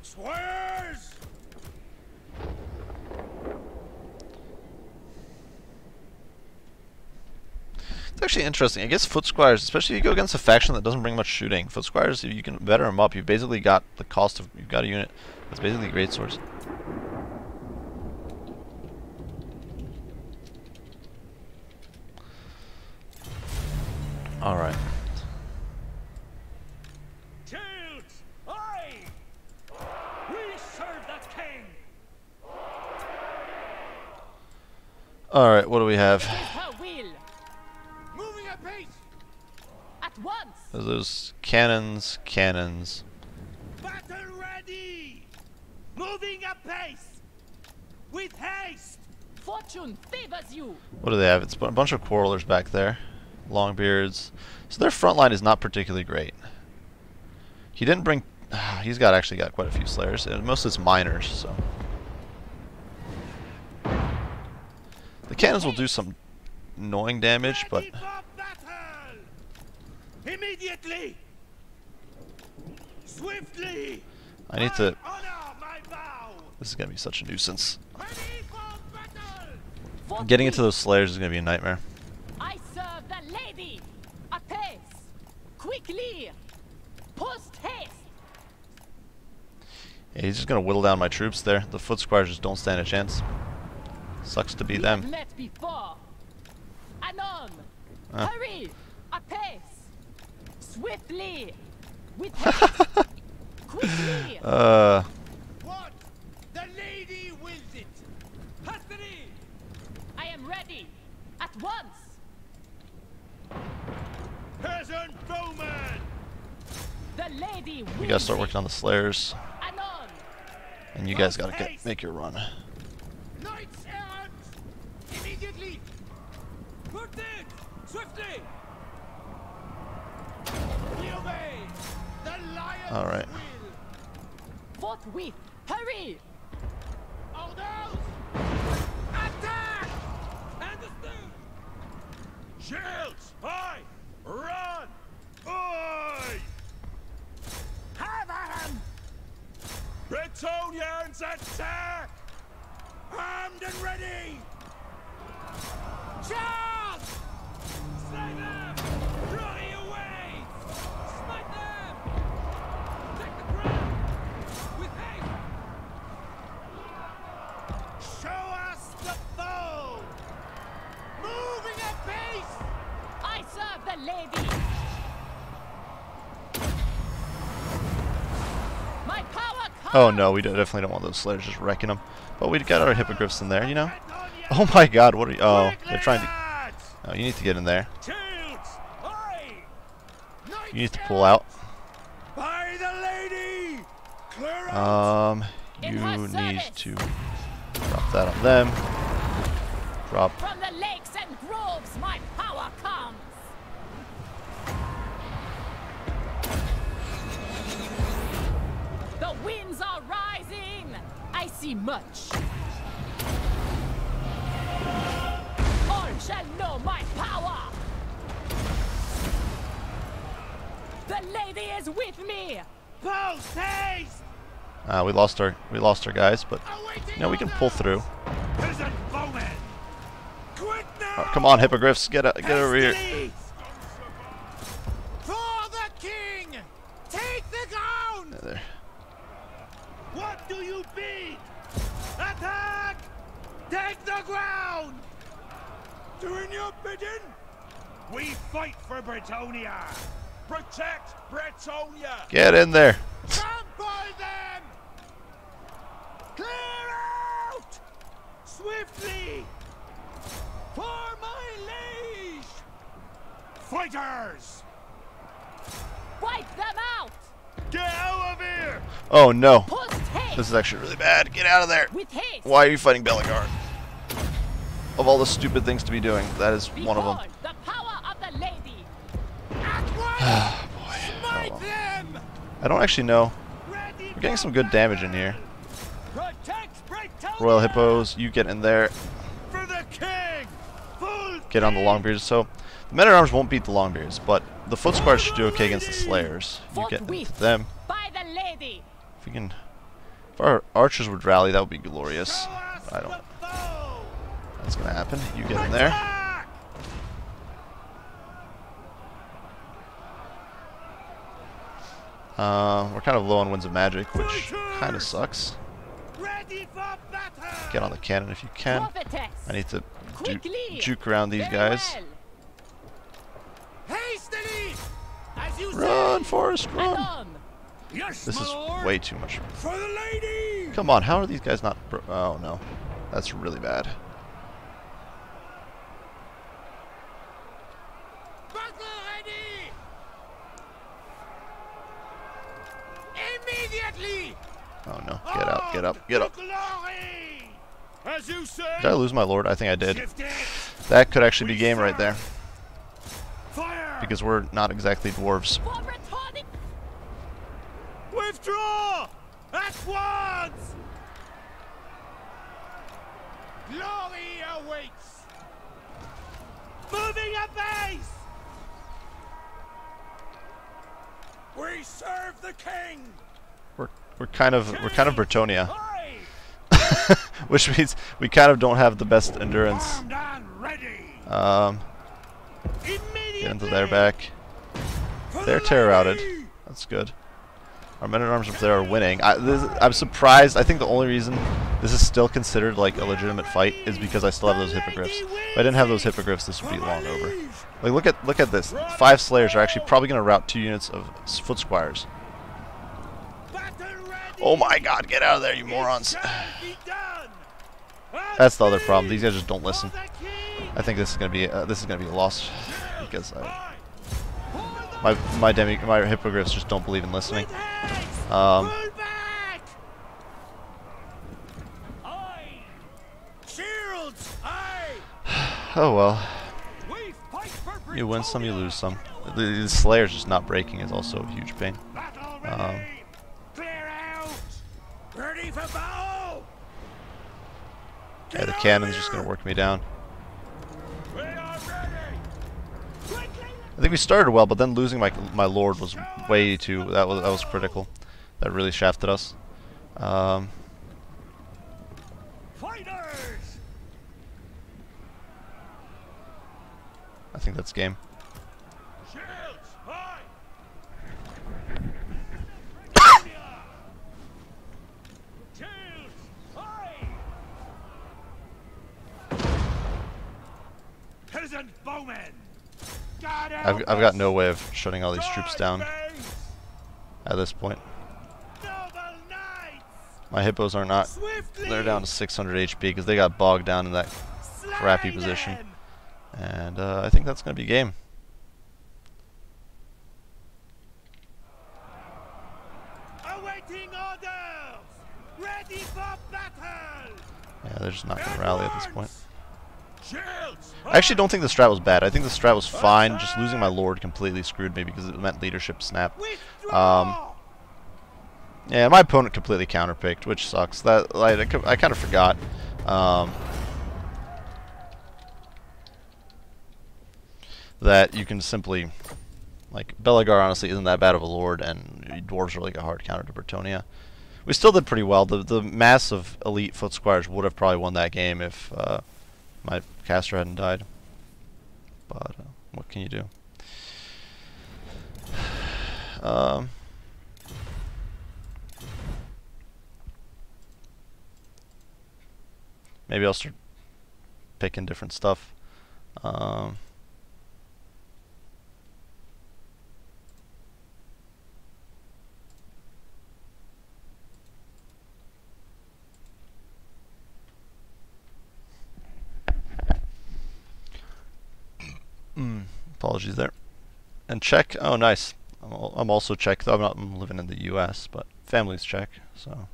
Squires! It's actually interesting. I guess foot squires, especially if you go against a faction that doesn't bring much shooting. Foot squires, if you can better them up, you've basically got the cost of, you've got a unit that's basically great swords. Alright. Shields! Aye! We serve the king! Alright, what do we have? It is her will. Moving apace! At once. There's cannons, cannons. Battle ready! Moving apace! With haste! Fortune favors you. What do they have? It's a bunch of quarrelers back there. Longbeards. So their front line is not particularly great. He didn't bring... he's actually got quite a few slayers. Most of it's miners, so... The cannons will do some annoying damage, but... Ready for battle! Immediately! Swiftly! I need to... Honor my vow! This is going to be such a nuisance. Ready for battle! Forth Getting we- into those slayers is going to be a nightmare. I serve the lady. Apace. Quickly. Post haste. Yeah, he's just going to whittle down my troops there. The foot squires just don't stand a chance. Sucks to be We have them. met before. Anon. Ah. Hurry. Apace. Swiftly. With haste. Quickly. What? The lady wills it! Hastily! I am ready. At once. Peasant bowman! The lady will. We got to start working on the slayers. Anon. And you guys got to make your run. Knights errant! Immediately! Put it! Swiftly! We obey! The lion's Alright. will! Forthwith. Hurry. Orders! Attack! Understood! Shields! Aye! Run! Aye! Have him. Bretonians attack! Armed and ready! Charge! Slay them! Fly away! Smite them! Take the ground! With haste! Show us the foe! Moving apace! I serve the lady. My power comes. Oh no, we definitely don't want those slayers just wrecking them. But we got our hippogriffs in there, you know? Oh my god, what are you... Oh, they're trying to... Oh, you need to get in there. Shields! Aye! You need to pull out. By the lady! Clear out! In her You need service. to drop that on them. Drop. From the lakes and groves, my power comes. The The winds are rising. I see much. All shall know my power. The lady is with me. Post haste! We lost our guys, but you know we can pull through. Peasant bowmen! Quick now! Come on, hippogriffs, get over here. Hastily! For the king! Take the ground! There. What do you beat? Attack! Take the ground! Doing your bidding? We fight for Bretonia! Protect Bretonia! Get in there. Trample them! Clear out! Swiftly! For my liege! Fighters! Wipe them out. Get out of here! Oh no, Post haste. this is actually really bad. Get out of there. With haste. Why are you fighting Bellegarde? Of all the stupid things to be doing, that is one of them. Behold the power of the lady. At once! Boy, Smite oh well. them! I don't actually know. Ready We're getting for some good damage in here. Protect Bretonia! Royal hippos, you get in there. For the king! Full Get on the longbeards. So the men-at-arms won't beat the longbeards, but the foot squires should do okay against the slayers. You get into them. By the lady. If we can, if our archers would rally, that would be glorious. Show us I don't. the foe! That's gonna happen. You get in there. Attack! We're kind of low on winds of magic, which kind of sucks. Ready for battle! Get on the cannon if you can. Prophetess. I need to Quickly. juke around these Very guys. well. Hastily! As you Run, say! Forrest, And run! on. Yes, This my is lord! way too much. For the lady! Come on, how are these guys not? Oh no, that's really bad. Battle ready! Immediately! Oh no, get out, get up, get To up. glory! As you say! Did I lose my lord? I think I did. Shift it! That could actually be game right there, Fire! because we're not exactly dwarves. For returning. Withdraw! At once! Glory awaits! Moving a base! We serve the king! We're kind of Bretonia, Aye! which means we kind of don't have the best endurance. Armed and ready! Get into Immediately! their back. For They're the terror routed. lady! That's good. Our men-at-arms up there are winning. I'm surprised. I think the only reason this is still considered like a legitimate fight is because I still have those hippogriffs. If I didn't have those hippogriffs, this would be long over. Like look at this. 5 slayers are actually probably going to rout 2 units of foot squires. Battle ready! Oh my God! Get out of there, you It morons! shall be done! That's the other problem. These guys just don't listen. For the king! I think this is going to be a loss because Aye! For the my hippogriffs just don't believe in listening. with haste! Um, Pull back! Aye! Shields! Aye! Oh well. We fight for You win some, you Bretonia! lose some. The slayers just not breaking is also a huge pain. Battle ready! Clear out! Ready for battle! Yeah, Get the out cannon's here! just gonna work me down. We are ready! Quickly! I think we started well, but then losing my lord was way too. That was critical. That really shafted us. Fighters! I think that's game. Shields! Aye! Shields! Aye! Peasant bowmen! God I've help got us! no way of shutting all these troops down Guard base! at this point. Noble knights! My hippos are not. Swiftly! They're down to 600 HP because they got bogged down in that crappy Slay position. them! And I think that's gonna be game. Awaiting orders! Ready for battle! Yeah, they're just not gonna rally at this point. Shields! I actually don't think the strat was bad. I think the strat was fine. Just losing my lord completely screwed me because it meant leadership snap. Withdraw! Yeah, my opponent completely counterpicked, which sucks. That like I kind of forgot. That you can simply, like, Belagar honestly isn't that bad of a lord, and dwarves really got hard counter to Bretonia. We still did pretty well. The mass of elite foot squires would have probably won that game if my caster hadn't died. But what can you do? Maybe I'll start picking different stuff. Apologies there. And Czech. Oh, nice. I'm also Czech, though I'm living in the U.S., but family's Czech, so.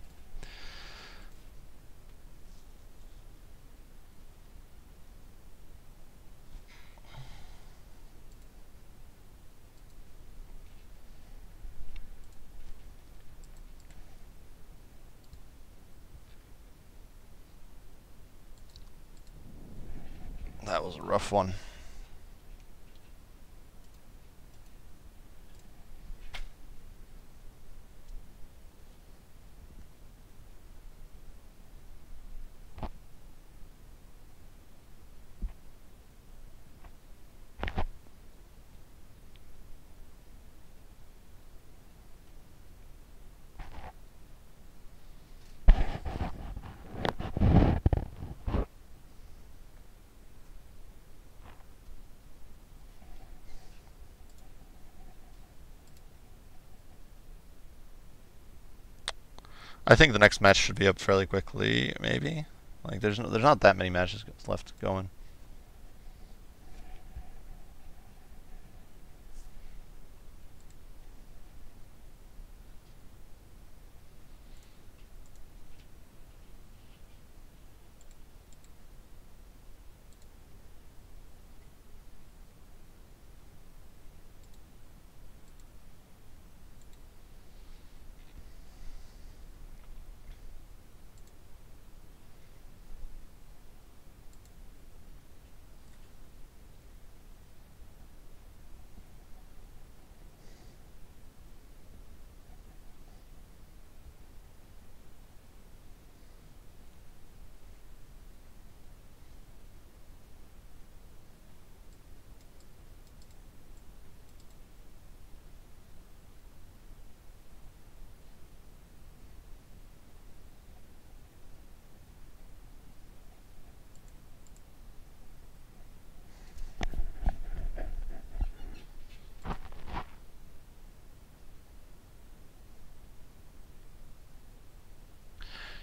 That was a rough one. I think the next match should be up fairly quickly, maybe. Like there's not that many matches left going.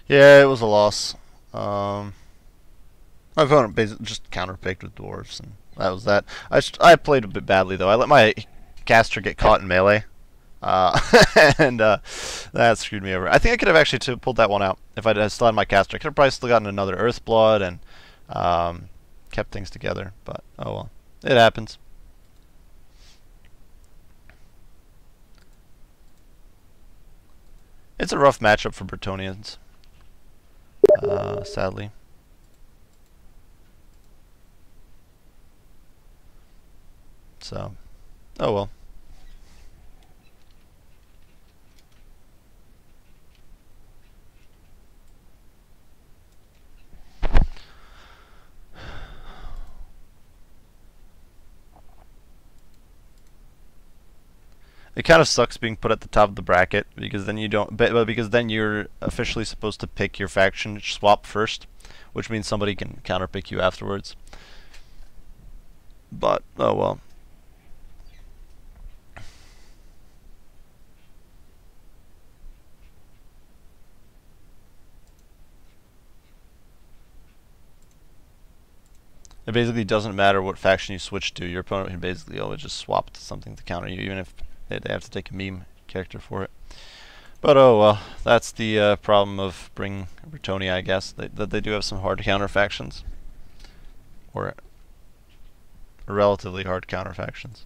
Yeah, it was a loss. My opponent basically just counterpicked with dwarves, and that was that. I played a bit badly though. I let my caster get caught in melee, and that screwed me over. I think I could have actually pulled that one out if I had still had my caster. I could have probably still gotten another Earthblood and kept things together. But oh well, it happens. It's a rough matchup for Bretonians. Sadly. So, oh well. It kind of sucks being put at the top of the bracket because then you don't. But because then you're officially supposed to pick your faction swap first, which means somebody can counterpick you afterwards. But oh well. It basically doesn't matter what faction you switch to. Your opponent can basically always just swap to something to counter you, even if they have to take a meme character for it. But oh well, that's the problem of bringing Bretonia, I guess. That they do have some hard counter factions, or relatively hard counter factions.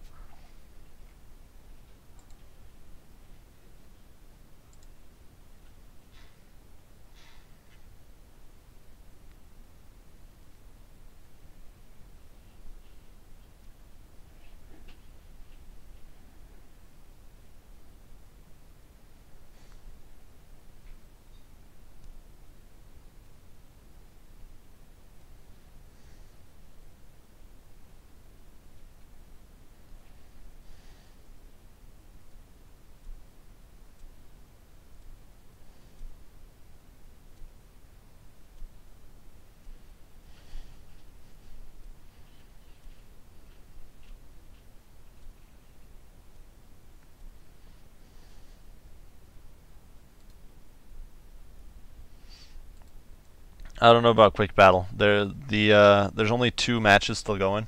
I don't know about quick battle. There's only 2 matches still going.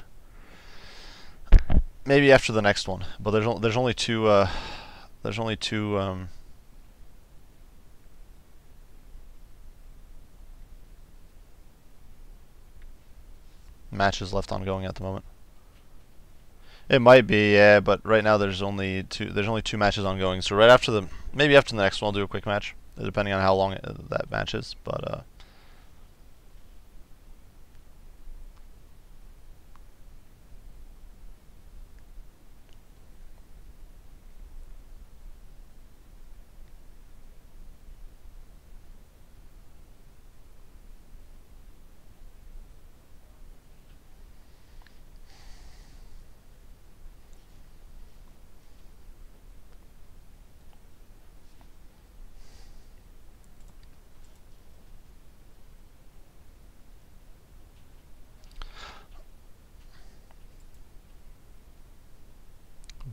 Maybe after the next one, but there's only two there's only two matches left ongoing at the moment. It might be, yeah, but right now there's only two matches ongoing. So right after maybe after the next one, I'll do a quick match, depending on how long that match is. But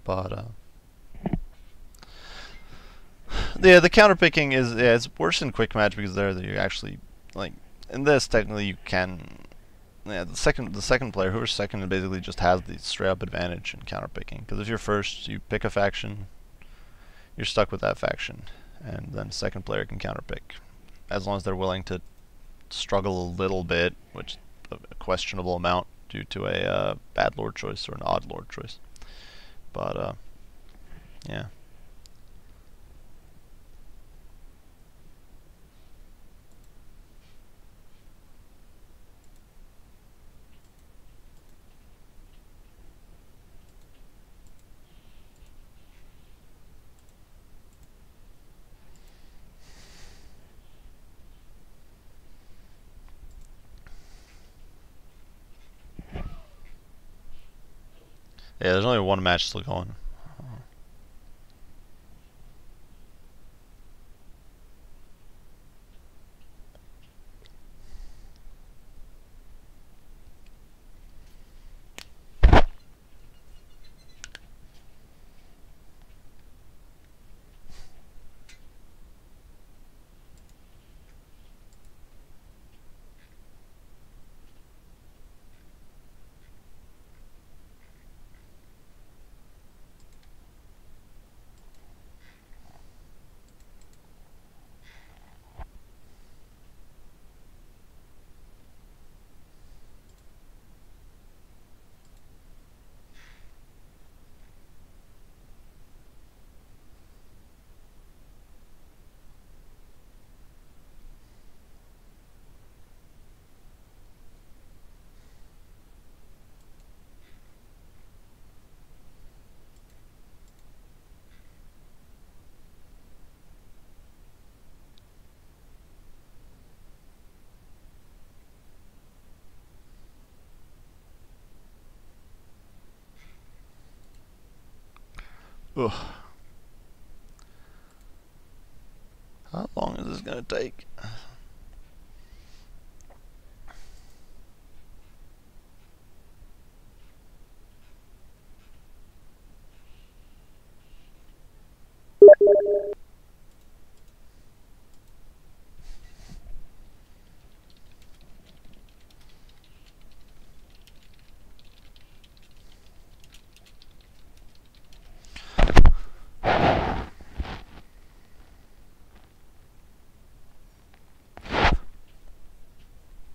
but yeah, the counter picking is, yeah, it's worse in quick match because there you actually, like, in this technically you can, yeah, the second player, whoever's second, basically just has the straight up advantage in counter picking, because if you're first, you pick a faction, you're stuck with that faction, and then second player can counter pick as long as they're willing to struggle a little bit, which a questionable amount due to a bad lord choice or an odd lord choice. But yeah. Yeah, there's only one match still going. Ugh. How long is this gonna take?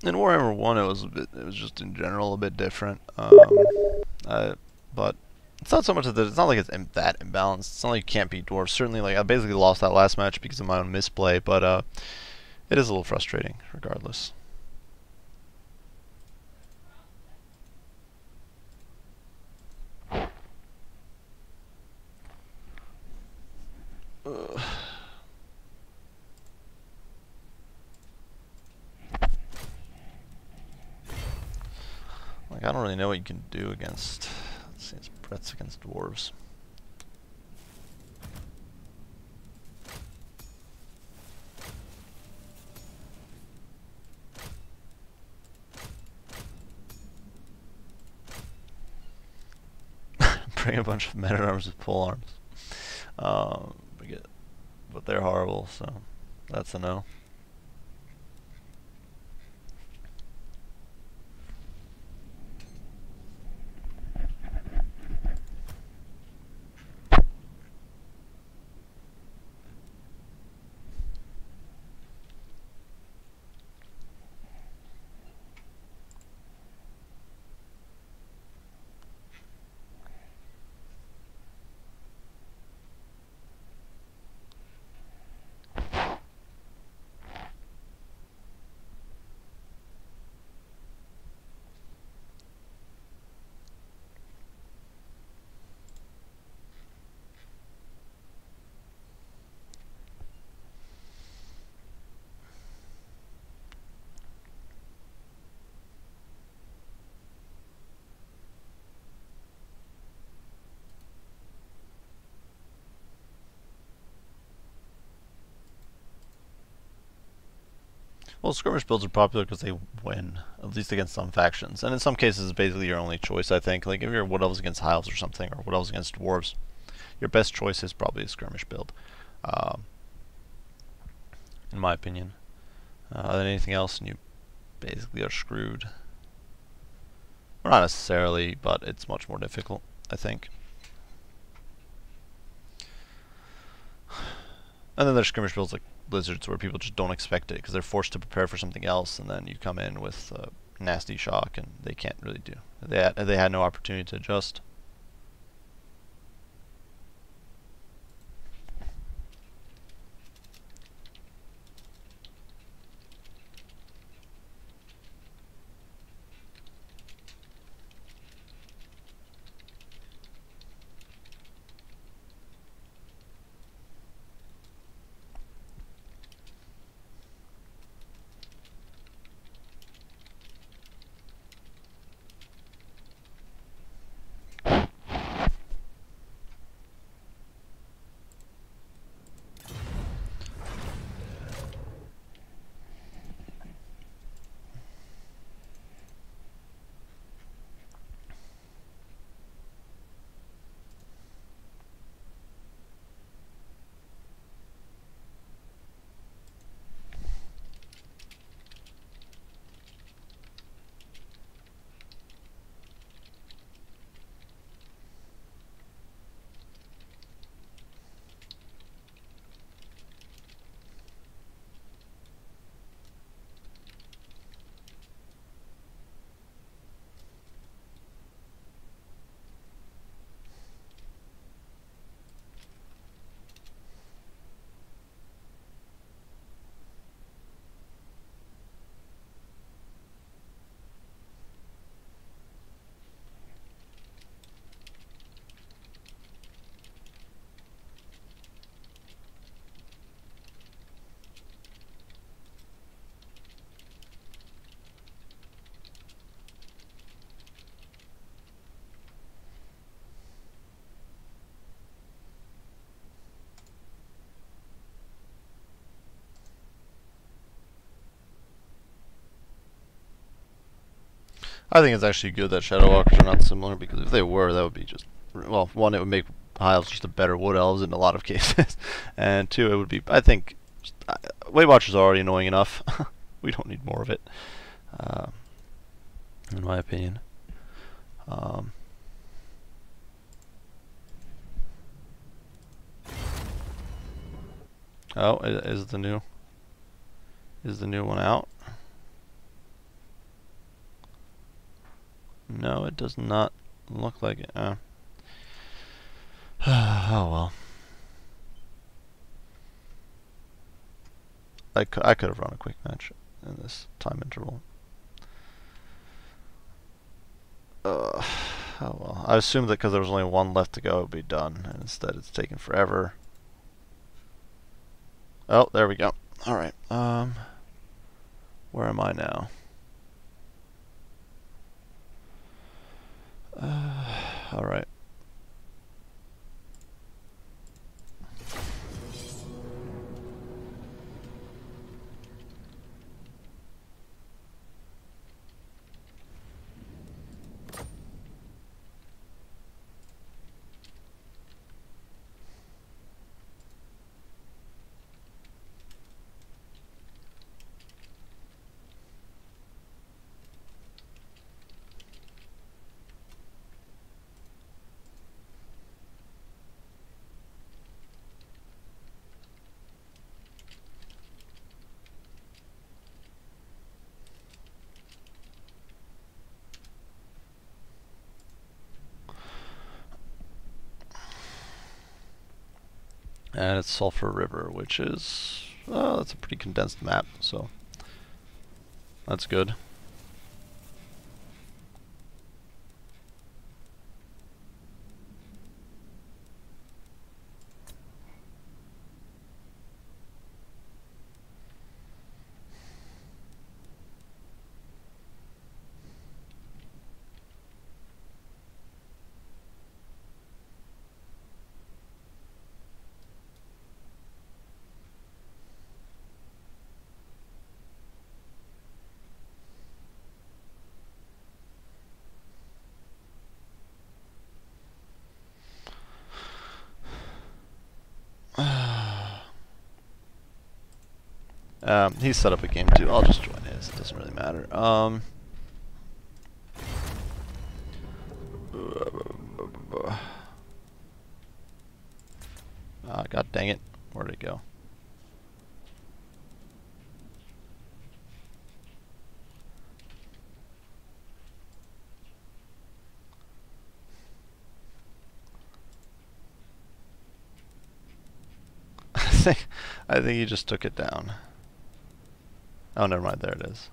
In Warhammer 1, it was just in general a bit different. But it's not so much that it's not like it's that imbalanced. It's not like you can't beat dwarves. Certainly, like I basically lost that last match because of my own misplay, but it is a little frustrating, regardless. Ugh. Like, I don't really know what you can do against, let's see, it's Brett's against dwarves. Bring a bunch of men-at-arms with pole arms. But they're horrible, so that's a no. Well, skirmish builds are popular because they win, at least against some factions, and in some cases, it's basically your only choice. I think, like if you're wood elves against high elves or something, or wood elves against dwarves, your best choice is probably a skirmish build, in my opinion. Than anything else, and you basically are screwed. Well, not necessarily, but it's much more difficult, I think. And then there's skirmish builds like Blizzards where people just don't expect it because they're forced to prepare for something else, and then you come in with nasty shock and they can't really do. They had no opportunity to adjust. I think it's actually good that Shadow Walkers are not similar, because if they were, that would be just, well, one, it would make high elves just a better wood elves in a lot of cases, and two, it would be, I think, Weight Watchers are already annoying enough. We don't need more of it, in my opinion. Oh, is the new one out? No, it does not look like it. Oh well. I could have run a quick match in this time interval. Oh well. I assumed that because there was only one left to go, it would be done, and instead it's taken forever. Oh, there we go. Alright, where am I now? Alright. And it's Sulphur River, which is, that's a pretty condensed map, so that's good. He's set up a game too. I'll just join his. It doesn't really matter. God dang it. Where'd it go? I think he just took it down. Oh, never mind. There it is.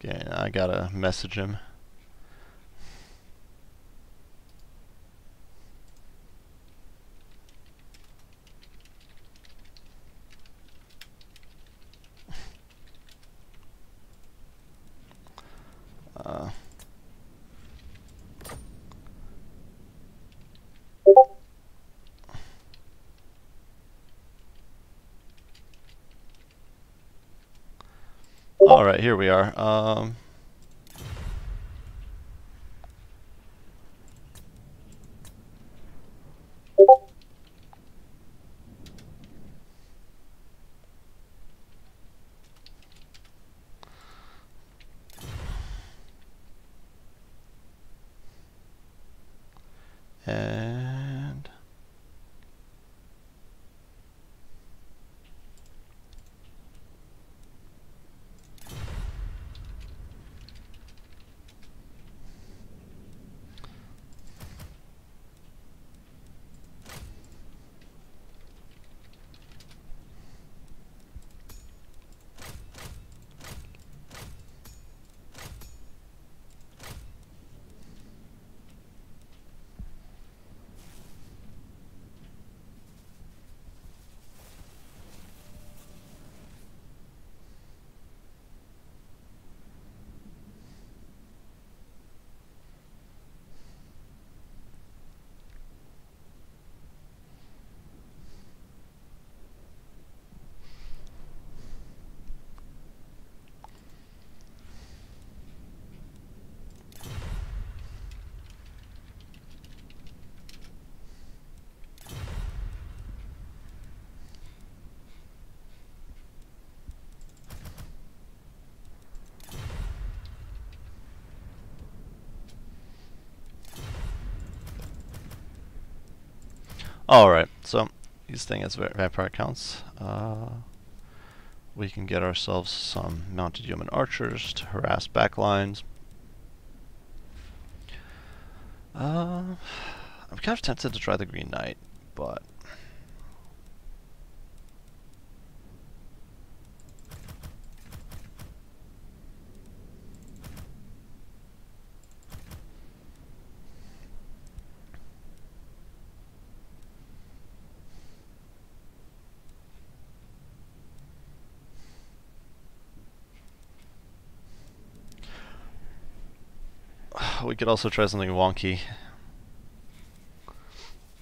Okay, I gotta message him. All right, here we are. And alright, so these things as vampire accounts. We can get ourselves some mounted human archers to harass backlines. I'm kind of tempted to try the Green Knight, but we could also try something wonky,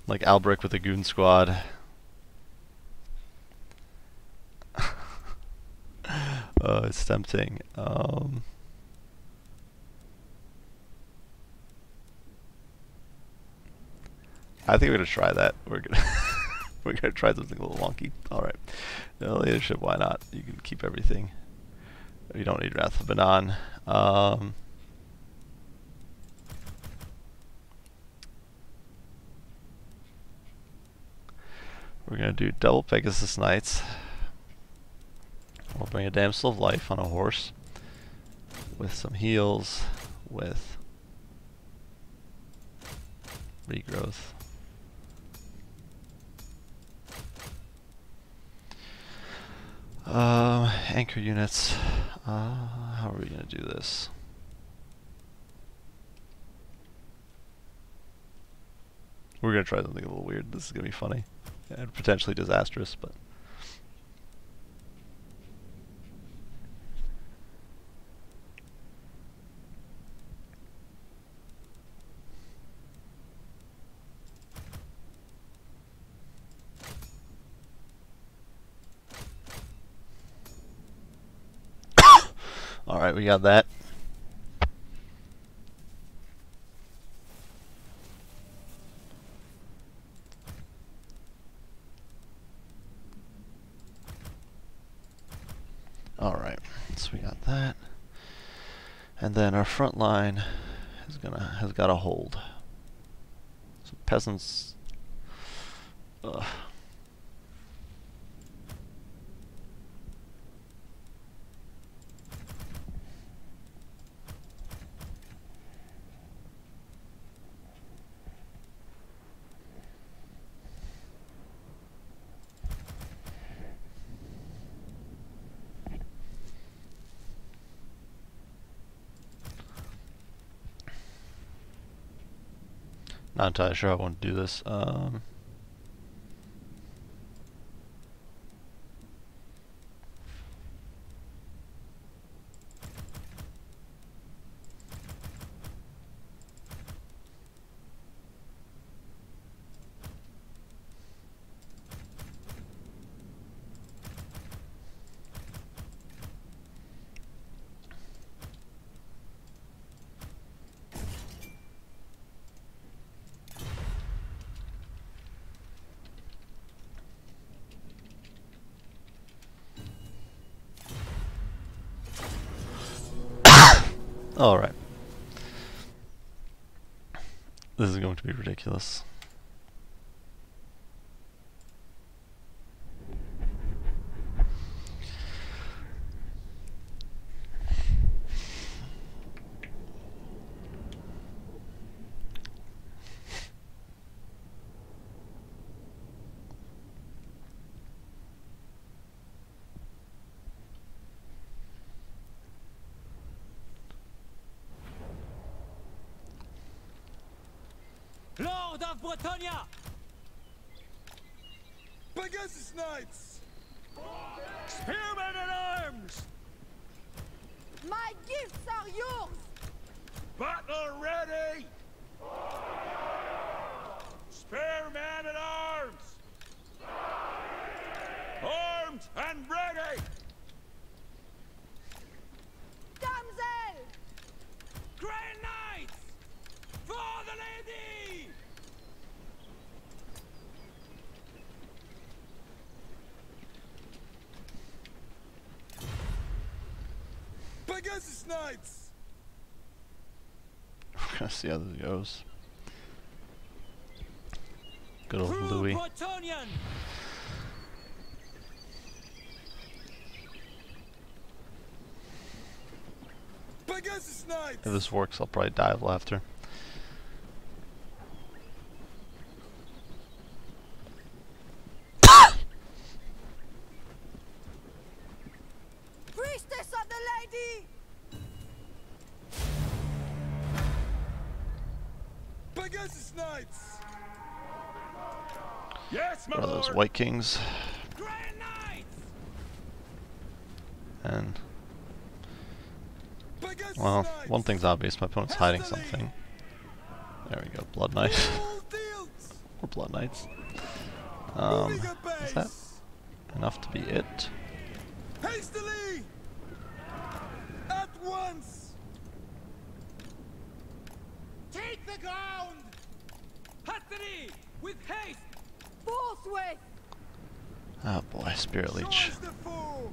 like Albrecht with a goon squad. It's tempting. I think we're gonna try that. We're gonna we're gonna try something a little wonky. All right, no leadership. Why not? You can keep everything. You don't need Wrath of Banan. We're gonna do double Pegasus Knights. We'll bring a Damsel of Life on a horse with some heals, with regrowth. Anchor units. How are we gonna do this? We're gonna try something a little weird. This is gonna be funny and potentially disastrous, but. Alright, we got that. Alright, so we got that. And then our front line has got to hold. So peasants. Ugh. Not entirely sure how I want to do this. Alright. This is going to be ridiculous. Lord of Bretonia! Pegasus Knights! Spearmen at arms! My gifts are yours! Battle ready! Spearmen at arms! Armed and ready! Damsel! Grey Knights! For the lady! Pegasus Knights! We're gonna see how this goes. Good old True Louis. Bretonian! Pegasus Knights! If this works, I'll probably die of laughter. Priestess of the lady! Pegasus Knights! Yes, my What are those lord! White Kings? Grey Knights! And Pegasus well, Knights! one thing's obvious: my opponent's hiding something. There we go, Blood Knight. Full tilt! Or Blood Knights. Moving Is that apace! enough to be it? Hastily! At once! Take the ground! Hastily! With haste! Forthwith! Oh boy, Spirit Leech. Charge the foe!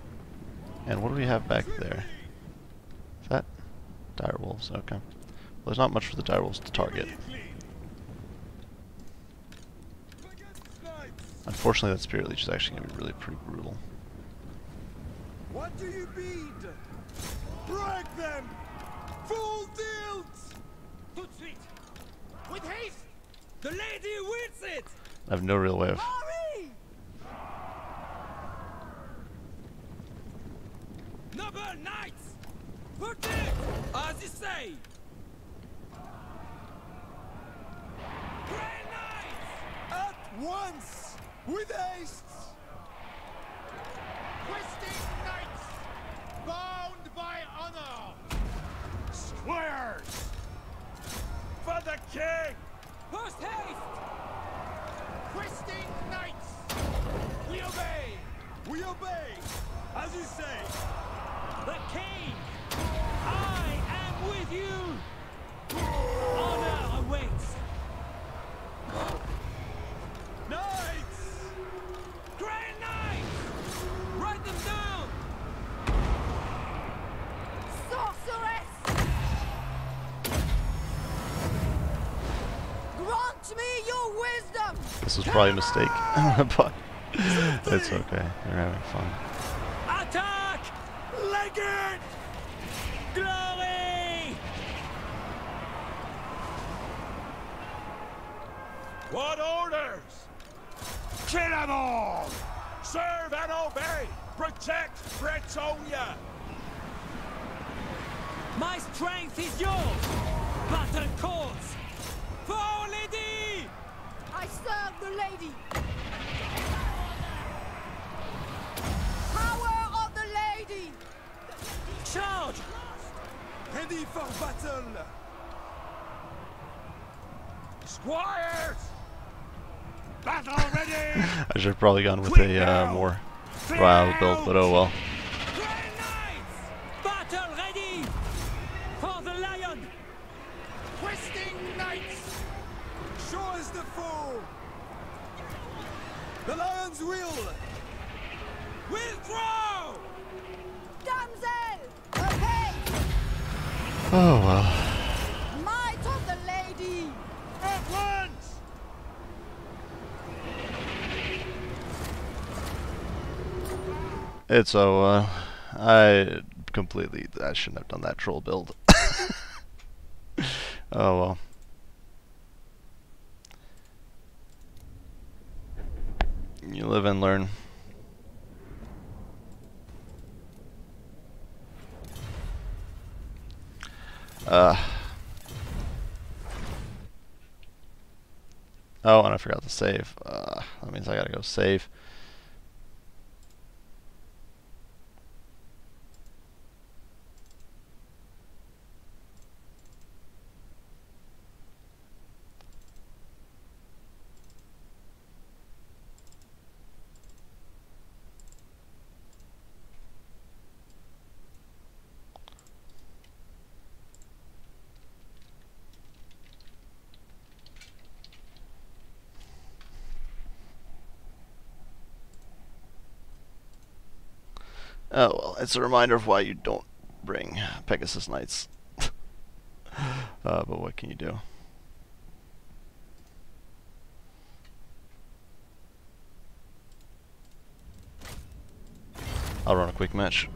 And what do we have back there? Is that direwolves? Okay. Well, there's not much for the direwolves to target. Pegasus Knights! Unfortunately, that Spirit Leech is actually going to be really pretty brutal. What do you bid? Break them! Full tilt! Tout de suite! With haste! The lady wills it! I have no real way of... Hurry! Noble knights! Protect! As you say! Grey Knights! At once! With haste! Questing knights! Bound by honor! Squares! For the king! Post haste! Questing knights! We obey! We obey! As you say! The king! This was probably a mistake, but it's okay. They're having fun. Attack! Leg it! Glory! What orders? Kill them all! Serve and obey! Protect Bretonia! My strength is yours! Battle calls! For our lady! I serve the lady! Power of the lady! Charge! Ready for battle! Squires! Battle ready! I should have probably gone with a more riled build, but oh well. Grey Knights! Battle ready! For the lion! Questing knights! Show us the foe! The lion's will! Withdraw! Damsel! Okay! Oh well. Might of the lady! At once! It's so I shouldn't have done that troll build. Oh well. You live and learn. Oh, and I forgot to save. That means I gotta go save. Oh well, it's a reminder of why you don't bring Pegasus Knights. But what can you do? I'll run a quick match.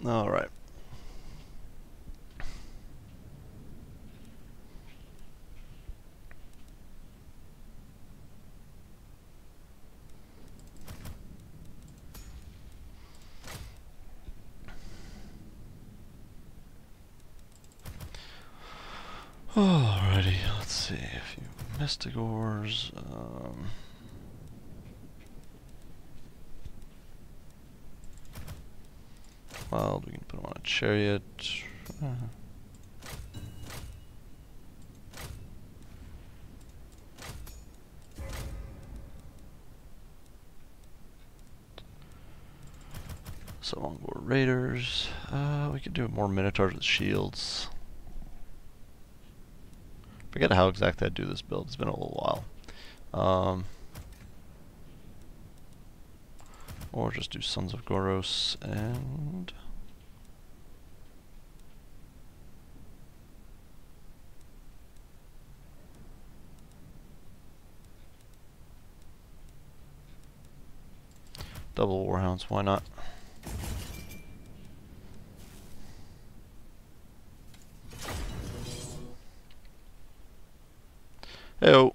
All right. Alrighty, let's see, a few Mystigores, Wild, we can put him on a chariot. So Mongol Raiders, we could do more Minotaurs with shields. Forget how exactly I do this build. It's been a little while. Or just do Sons of Goros and double Warhounds. Why not? Heyo.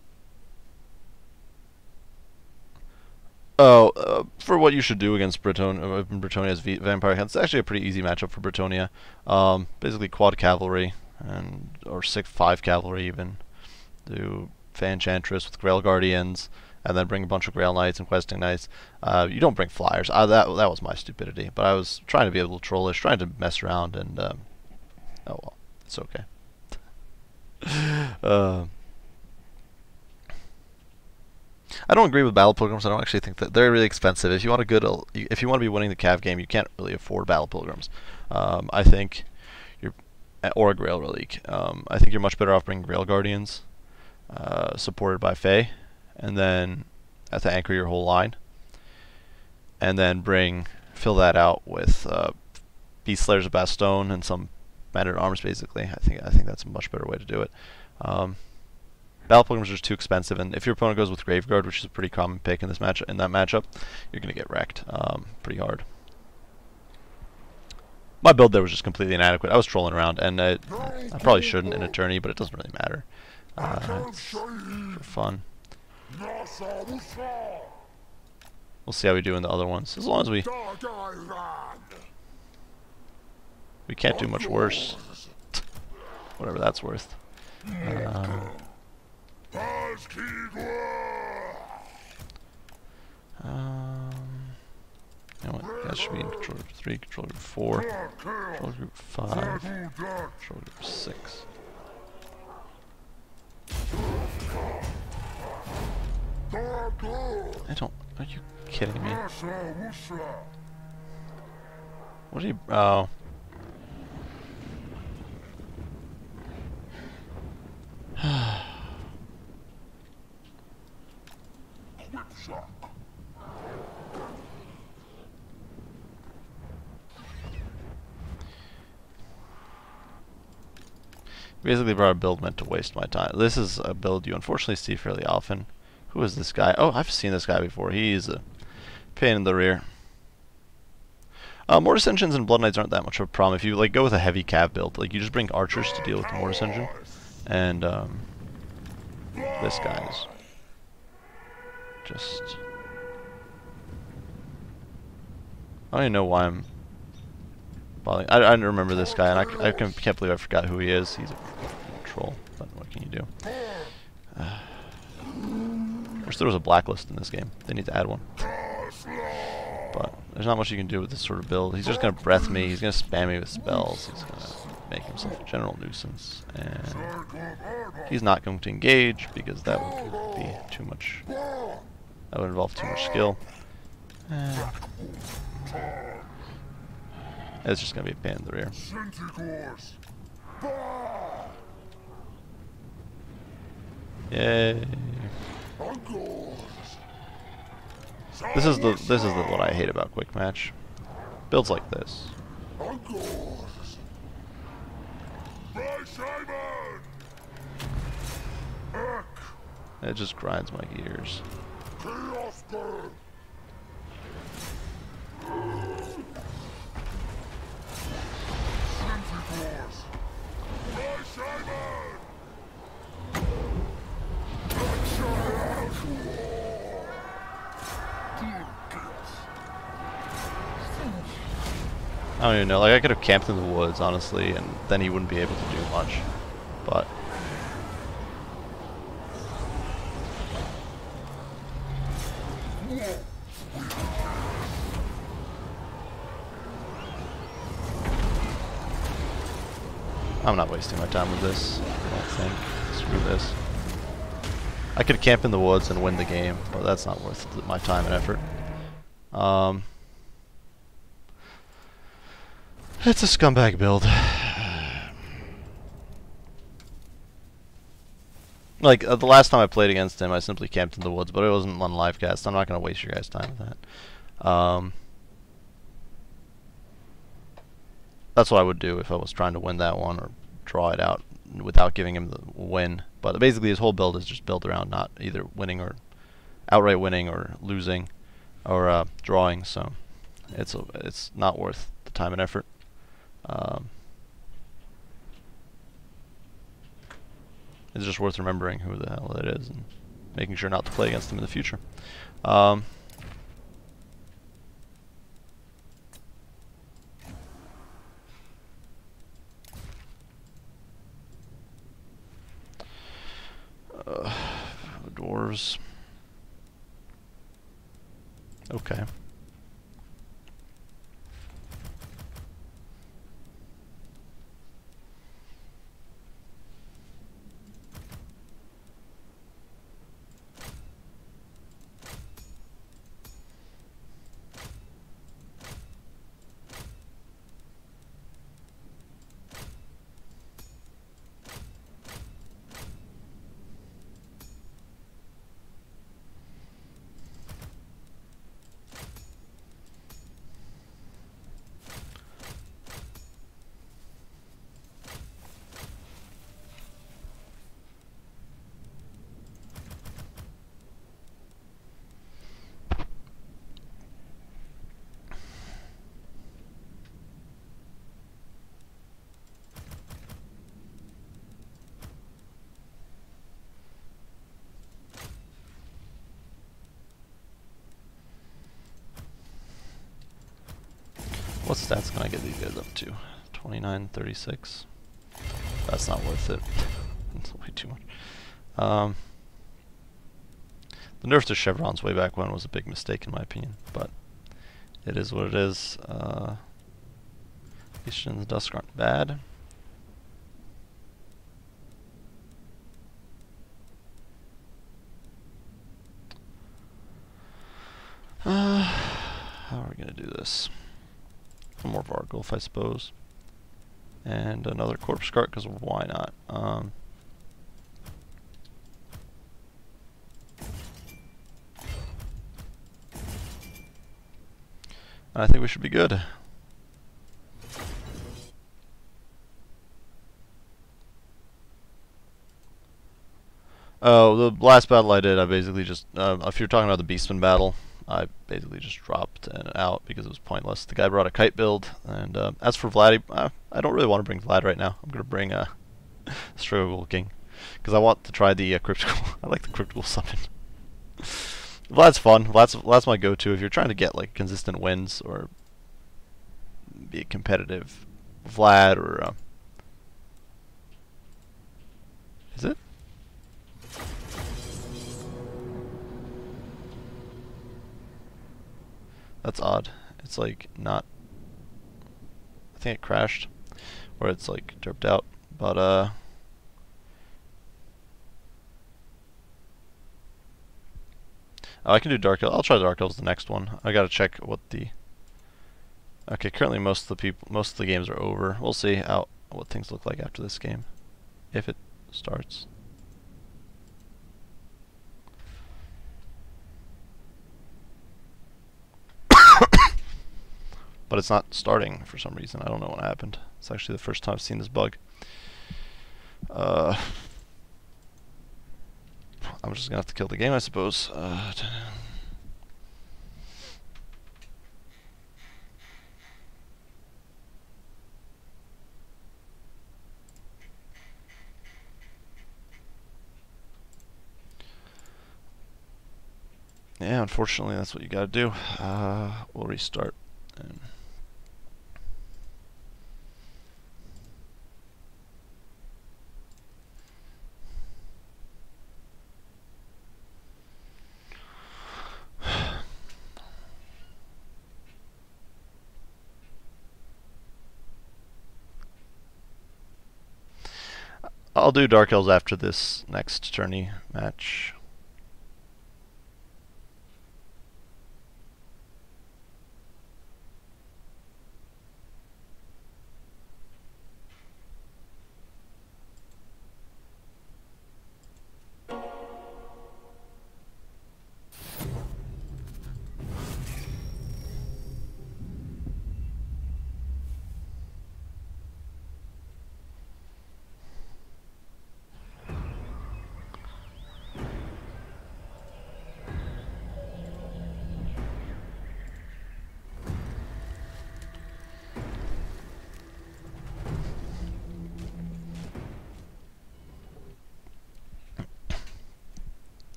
Oh, for what you should do against Bretonia's Vampire Hounds, it's actually a pretty easy matchup for Bretonia. Basically quad cavalry, or 5 cavalry even. Do Fan Enchantress with Grail Guardians, and then bring a bunch of Grail Knights and Questing Knights. You don't bring Flyers. That was my stupidity. But I was trying to be a little trollish, trying to mess around, and oh well, it's okay. I don't agree with Battle Pilgrims. I don't actually think that they're really expensive. If you want if you want to be winning the Cav game, you can't really afford Battle Pilgrims. I think or a Grail Relic. I think you're much better off bringing Grail Guardians, supported by Fae, and then have to anchor your whole line, and then fill that out with Beast Slayers of Bastogne and some Man-at-Arms. Basically, I think that's a much better way to do it. Battle Pilgrims are just too expensive, and if your opponent goes with Graveguard, which is a pretty common pick in that matchup, you're gonna get wrecked pretty hard. My build there was just completely inadequate. I was trolling around, and I probably shouldn't in a tourney, but it doesn't really matter. It's for fun. We'll see how we do in the other ones. As long as we can't do much worse. Whatever that's worth. You know what? That should be in Control Group 3, Control Group 4, Control Group 5, Control Group 6. Are you kidding me? What are you, oh. Basically brought a build meant to waste my time. This is a build you unfortunately see fairly often. Who is this guy? Oh, I've seen this guy before. He's a pain in the rear. Mortis Engines and Blood Knights aren't that much of a problem. If you like go with a heavy cav build, like you just bring archers to deal with the Mortis Engine, and this guy's just... I don't even know why I'm bothering. I don't remember this guy, and I can't believe I forgot who he is. He's a troll, but what can you do? I wish there was a blacklist in this game. They need to add one. But there's not much you can do with this sort of build. He's just going to breath me. He's going to spam me with spells. He's going to make himself a general nuisance. And he's not going to engage because that would be too much. That would involve too much skill. It's just going to be a pain in the rear. Yay. This is what I hate about quick match. Builds like this. It just grinds my gears. I don't even know, like I could have camped in the woods, honestly, and then he wouldn't be able to do much, but... I'm not wasting my time with this, I don't think. Screw this. I could camp in the woods and win the game, but that's not worth my time and effort. It's a scumbag build. Like, the last time I played against him, I simply camped in the woods, but it wasn't on livecast. I'm not going to waste your guys' time with that. That's what I would do if I was trying to win that one, or draw it out without giving him the win. But basically his whole build is just built around not either winning or outright winning or losing or drawing, so it's not worth the time and effort. It's just worth remembering who the hell it is and making sure not to play against him in the future. Dwarves. Okay. What stats can I get these guys up to? 29, 36. That's not worth it. That's way too much. The nerf to chevrons way back when was a big mistake in my opinion, but it is what it is. Eastern's Dusk aren't bad. How are we gonna do this? One more Vargulf, I suppose, and another Corpse Cart, because why not? I think we should be good. Oh, the last battle I did, I basically just, if you're talking about the Beastman battle, I basically just dropped and out because it was pointless. The guy brought a kite build, and as for Vlad, I don't really want to bring Vlad right now. I'm going to bring Struggle King, because I want to try the Cryptical. I like the Cryptical summon. Vlad's fun. Vlad's my go-to if you're trying to get like consistent wins or be a competitive Vlad or is it? That's odd. It's like not. I think it crashed, or it's like derped out. But oh, I can do Dark Elves. I'll try Dark Elves the next one. I gotta check what the. Okay, currently most of the games are over. We'll see what things look like after this game, if it starts. But it's not starting for some reason. I don't know what happened. It's actually the first time I've seen this bug. I'm just gonna have to kill the game, I suppose. Yeah, unfortunately, that's what you gotta do. We'll restart. And I'll do Dark Elves after this next tourney match.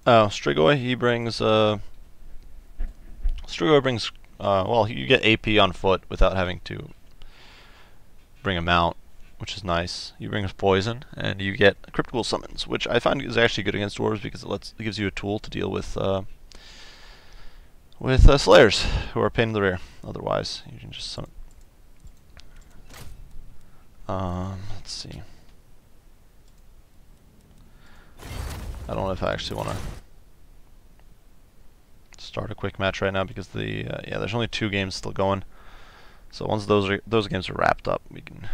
Oh, Strigoi, he brings, Strigoi brings, well, you get AP on foot without having to bring a mount, which is nice. You bring us poison, and you get cryptical summons, which I find is actually good against dwarves because it gives you a tool to deal with slayers who are a pain in the rear. Otherwise, you can just summon. Let's see. I don't know if I actually want to start a quick match right now because yeah, there's only 2 games still going. So once those games are wrapped up, we can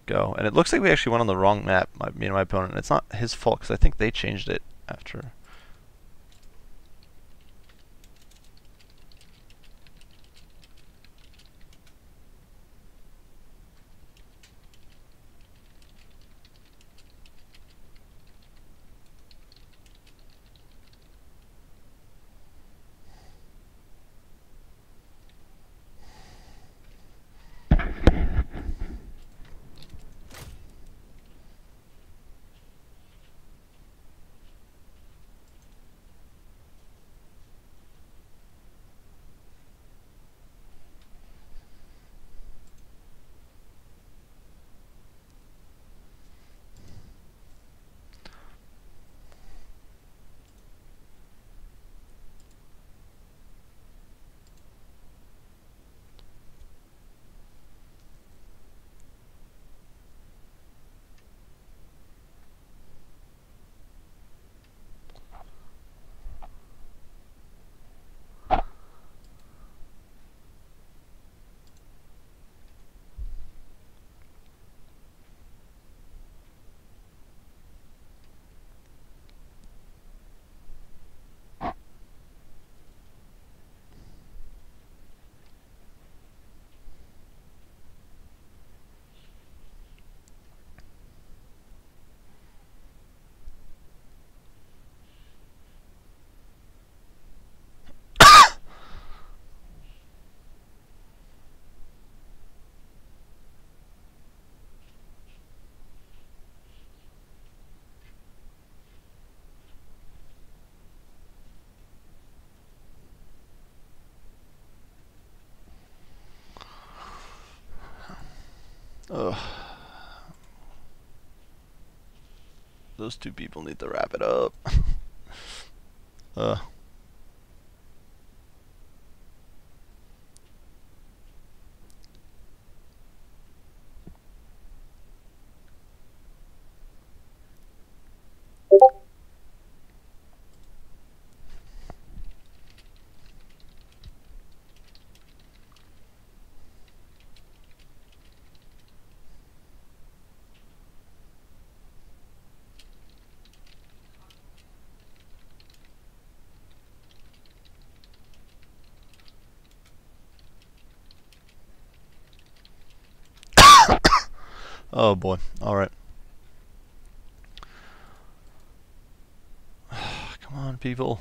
go. And it looks like we actually went on the wrong map, me and my opponent. And it's not his fault because I think they changed it after. Ugh. Those 2 people need to wrap it up. Oh boy. Alright. Come on, people.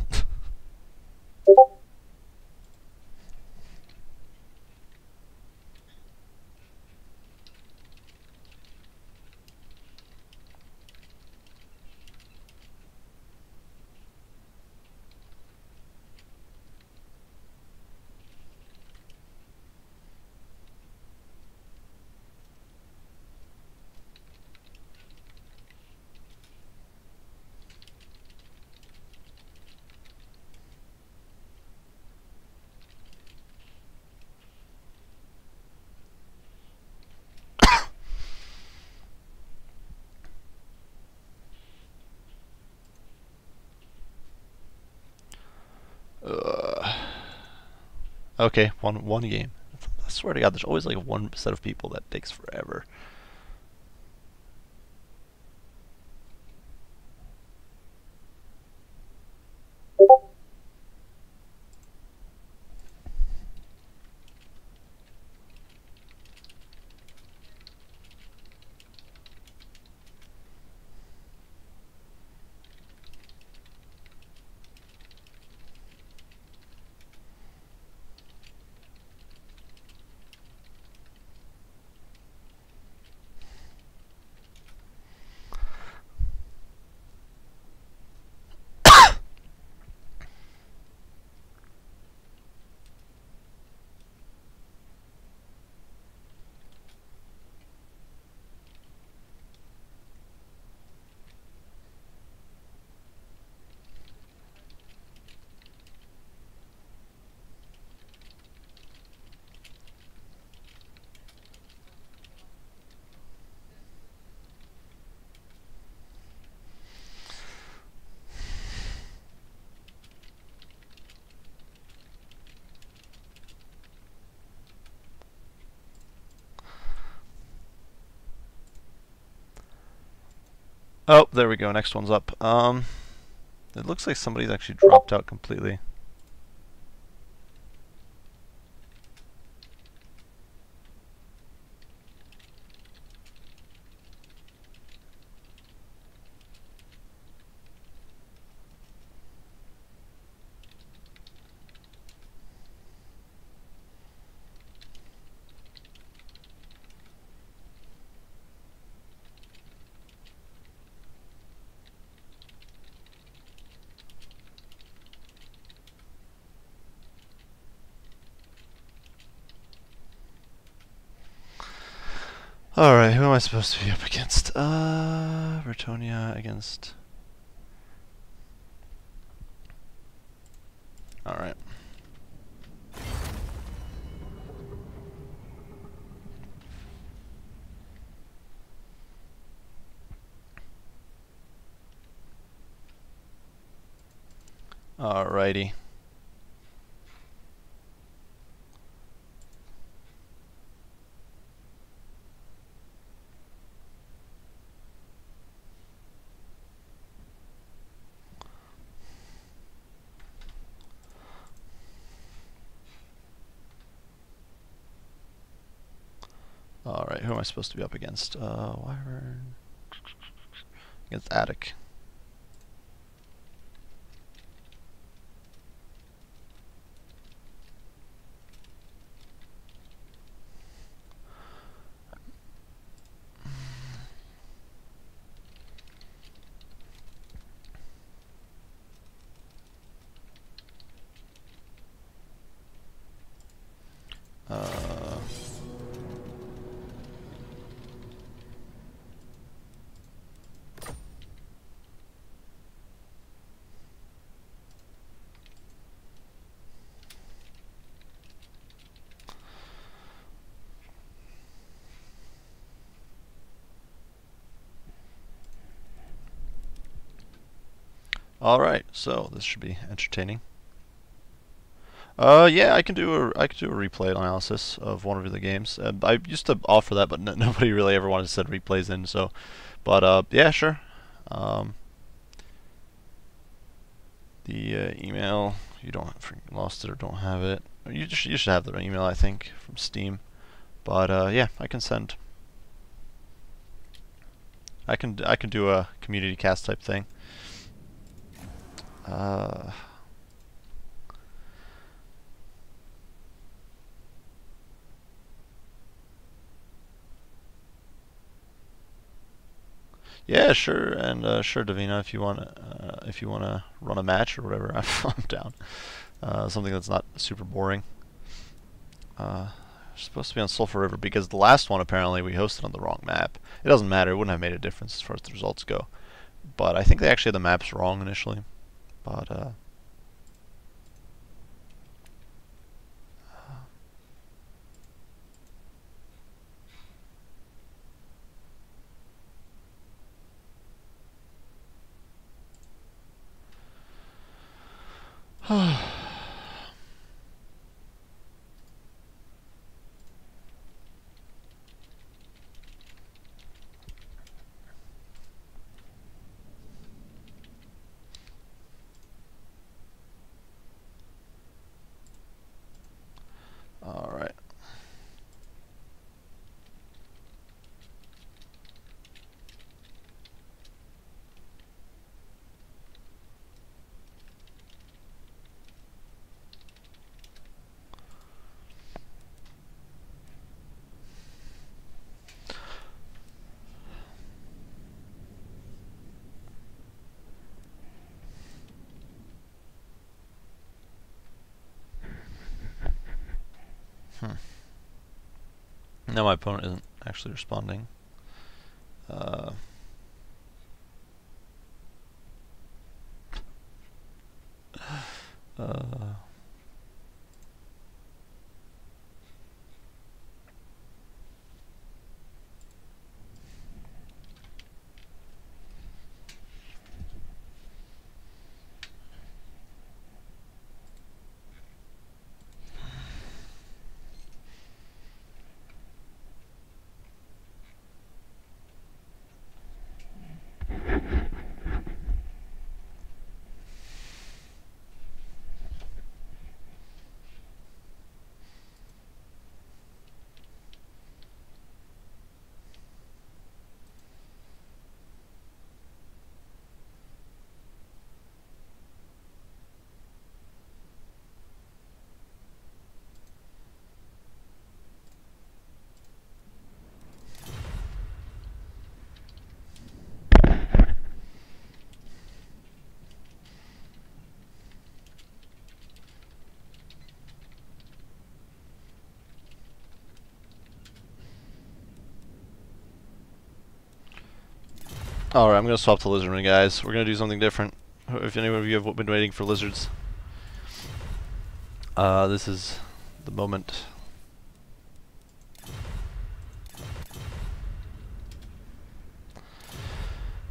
Okay, one game. I swear to God, there's always like one set of people that takes forever. Oh, there we go. Next one's up. It looks like somebody's actually dropped out completely. Alright, who am I supposed to be up against? Bretonia against... Alright. Alrighty. Alright, who am I supposed to be up against? Wyvern against Attic. Alright, so this should be entertaining. Yeah, I can do a replay analysis of one of the games. I used to offer that, but nobody really ever wanted to send replays in. So, but yeah, sure. The email, you don't lost it or don't have it. You should have the email, I think, from Steam. But yeah, I can send. I can do a community cast type thing. Yeah, sure, and sure, Davina, if you wanna run a match or whatever, I'm down. Something that's not super boring. Supposed to be on Sulphur River because the last one apparently we hosted on the wrong map. It doesn't matter; it wouldn't have made a difference as far as the results go. But I think they actually had the maps wrong initially. But all right. No, my opponent isn't actually responding. Uh, uh, Alright, I'm gonna swap to lizardmen, guys. We're gonna do something different. If any of you have been waiting for lizards, this is the moment.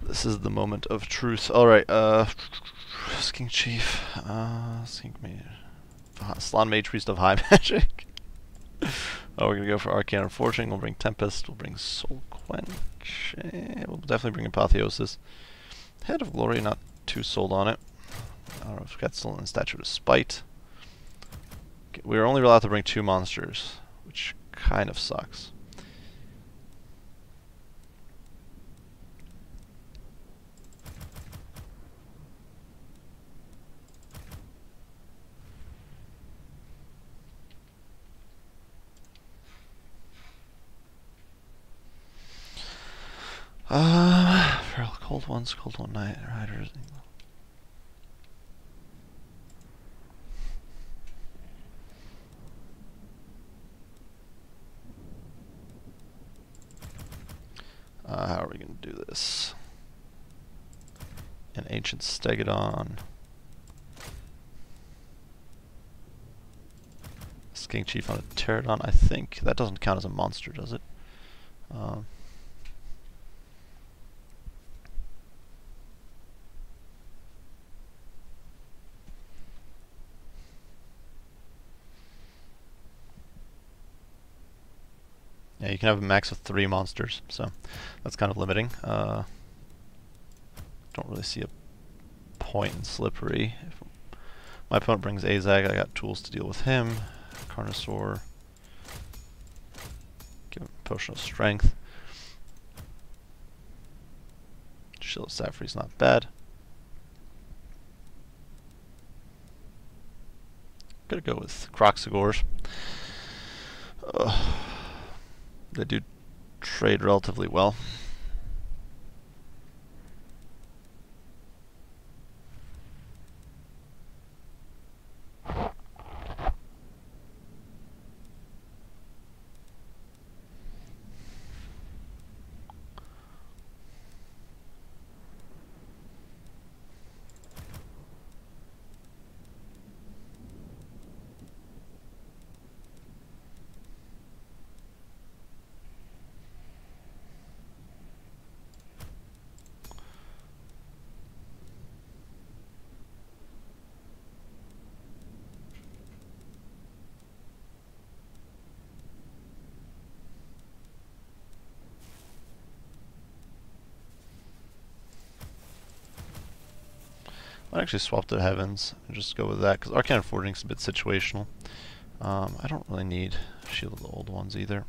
This is the moment of truth. Alright, Skink Chief, Skink Mage, Slon Mage, Priest of High Magic. Oh, we're gonna go for Arcane Forging. We'll bring Tempest. We'll bring Soul Quench. We'll definitely bring Apotheosis. Head of Glory, not too sold on it. I don't know if we've got still in Statue of Spite. We're only allowed to bring 2 monsters, which kind of sucks. Feral Cold Ones, Cold One Night Riders. How are we going to do this? An Ancient Stegodon. Skink Chief on a Pterodon. I think that doesn't count as a monster, does it? Yeah, you can have a max of 3 monsters, so that's kind of limiting. Don't really see a point in Slippery. If my opponent brings Azag, I got tools to deal with him. Carnosaur. Give him Potion of Strength. Shield of Saffrey's not bad. Gonna go with Croxagores. They do trade relatively well. I'd actually swap to Heavens and just go with that, because Arcane Forging is a bit situational. I don't really need Shield of the Old Ones either.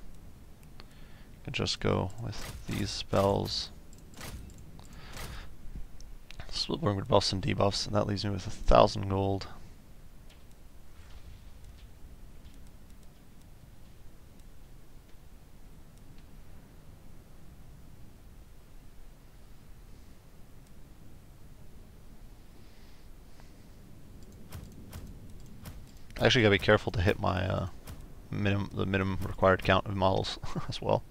I can just go with these spells. Splitborn with buffs and debuffs, and that leaves me with 1,000 gold. I actually gotta be careful to hit my the minimum required count of models as well.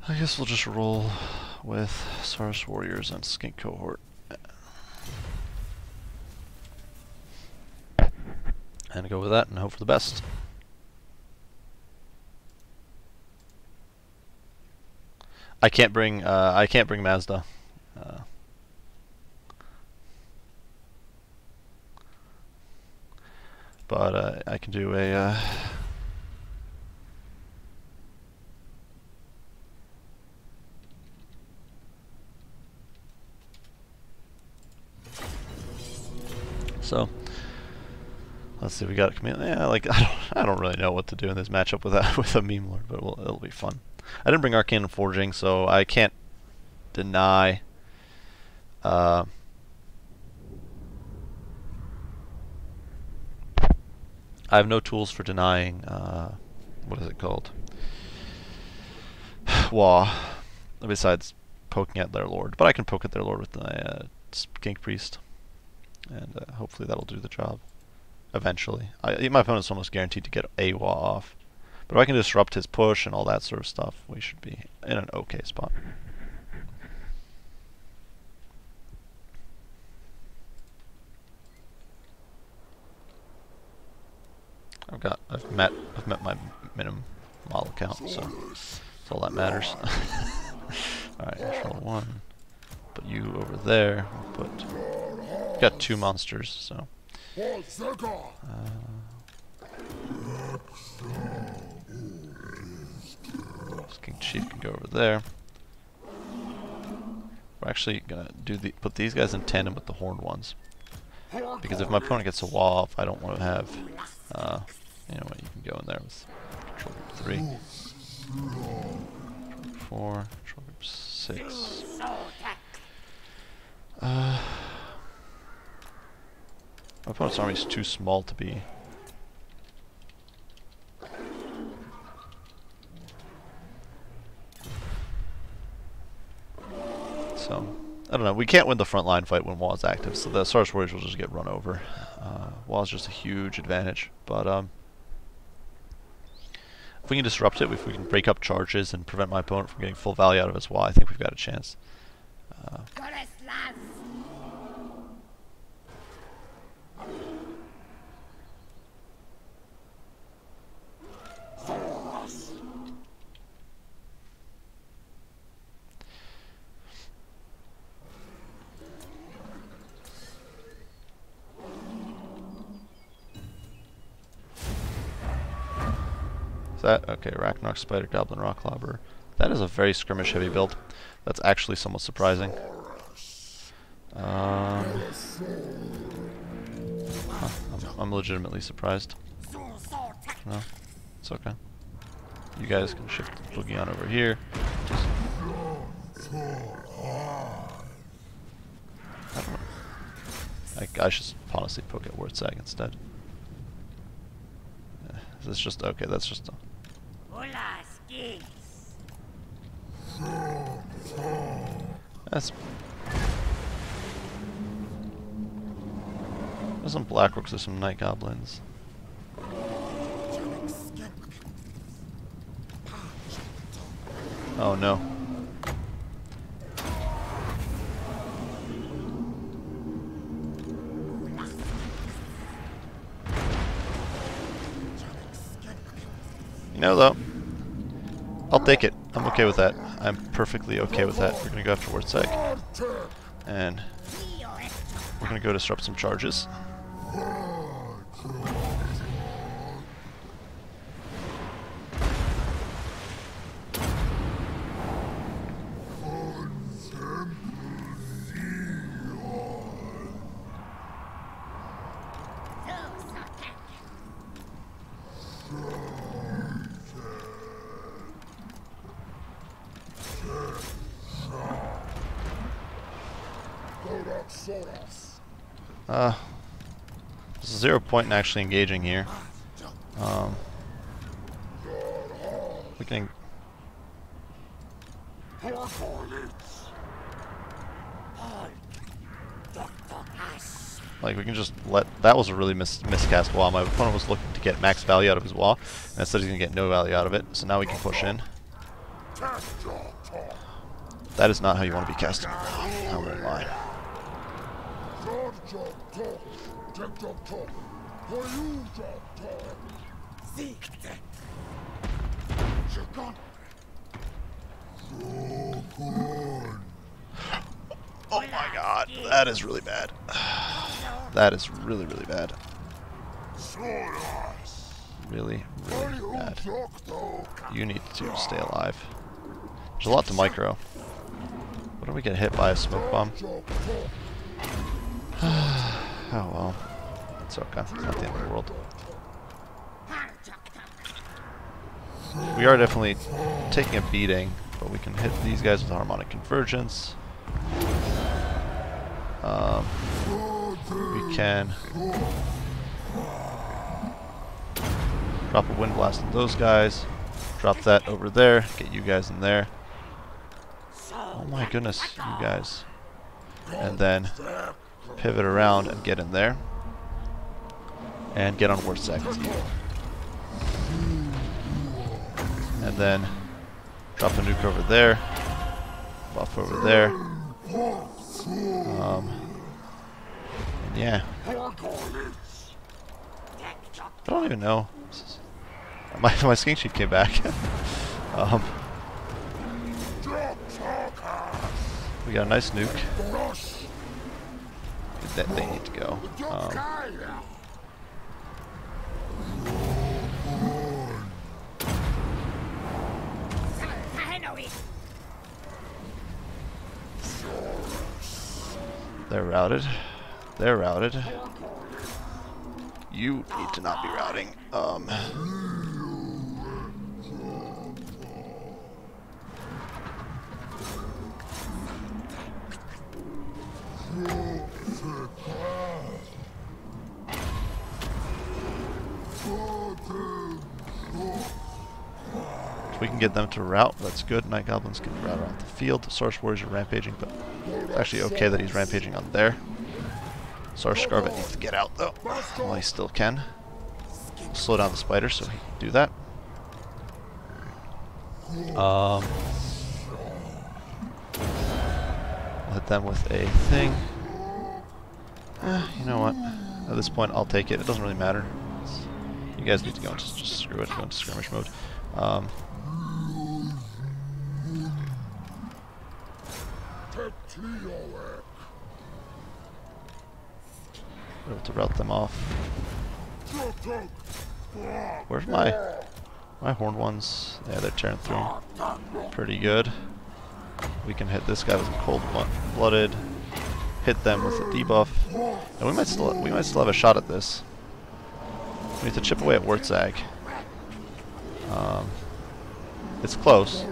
I guess we'll just roll with Saurus Warriors and Skink Cohort. And go with that and hope for the best. I can't bring Mazda. But I can do a so Let's see, we got a chameleon. Yeah, like I don't really know what to do in this matchup with with a meme lord, but it'll be fun. I didn't bring arcane forging, so I can't deny. I have no tools for denying. What is it called? Wah. Besides poking at their lord, but I can poke at their lord with my skink priest, and hopefully that'll do the job. Eventually, my opponent's almost guaranteed to get a wah off, but if I can disrupt his push and all that sort of stuff, we should be in an okay spot. I've met my minimum model count, so that's all that matters. Alright, control 1. Put you over there. We'll put. Got 2 monsters, so. King Chief can go over there. We're actually gonna put these guys in tandem with the horned ones, because if my opponent gets a wall off, I don't want to have. You know what? You can go in there with control group 3, control group 4, control group 6. My opponent's army is too small to be. So, I don't know. We can't win the front line fight when Wall is active, so the Sarge Warriors will just get run over. Wall is just a huge advantage, but if we can disrupt it, if we can break up charges and prevent my opponent from getting full value out of his wall, I think we've got a chance. That okay? Arachnarch, Spider, Goblin, Rocklobber. That is a very skirmish heavy build. That's actually somewhat surprising. I'm legitimately surprised. No, it's okay. You guys can shift Boogie on over here. I don't know. I should honestly poke at Wartsag instead. That's just okay. That's just a. That's. There's some black rooks. There's some night goblins. Oh no. You know though, I'll take it. I'm okay with that. I'm perfectly okay with that. We're gonna go after Wartsag, and we're gonna go disrupt some charges. There's 0 point in actually engaging here. We can. Like, we can just let. That was a really miscast wall. My opponent was looking to get max value out of his wall, and instead he's gonna get no value out of it. So now we can push in. That is not how you want to be casting. I won't lie. Oh my god, that is really bad. That is really, really bad. Really, really bad. You need to stay alive. There's a lot to micro. What do we get hit by? A smoke bomb? Oh well. It's okay. It's not the end of the world. We are definitely taking a beating, but we can hit these guys with harmonic convergence. We can drop a wind blast on those guys. Drop that over there. Get you guys in there. Oh my goodness, you guys. And then pivot around and get in there. And get on Warsack with you. And then drop a nuke over there. Buff over there. And yeah. I don't even know. My skink sheet came back. We got a nice nuke. They need to go. They're routed. They're routed. You need to not be routing. If we can get them to rout, that's good. Night Goblins can rout around the field. The Source Warriors are rampaging, but it's actually okay that he's rampaging on there. Source Scarvet needs to get out though, while he still can. Slow down the spider so he can do that. I'll hit them with a thing. You know what? At this point, I'll take it. It doesn't really matter. You guys need to go into just screw it. Go into skirmish mode. Able to route them off. Where's my horned ones? Yeah, they're tearing through. Pretty good. We can hit this guy with a cold-blooded. Hit them with a debuff, and we might still have a shot at this. We need to chip away at Wartzag. It's close.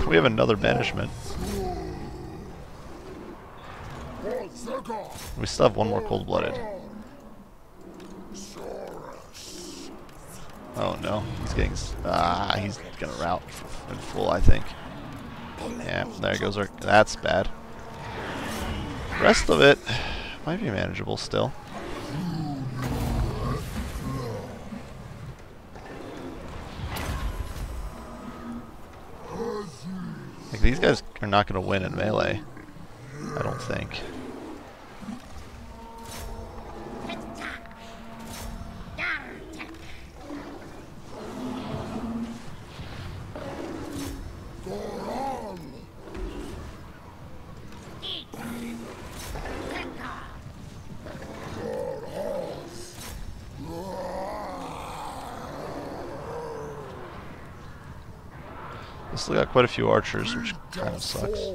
We have another banishment. We still have one more cold-blooded. Oh no, he's getting... he's gonna rout in full, I think. Yeah, there goes our... That's bad. The rest of it might be manageable still. Like, these guys are not going to win in melee, I don't think. They still got quite a few archers, which kind of sucks.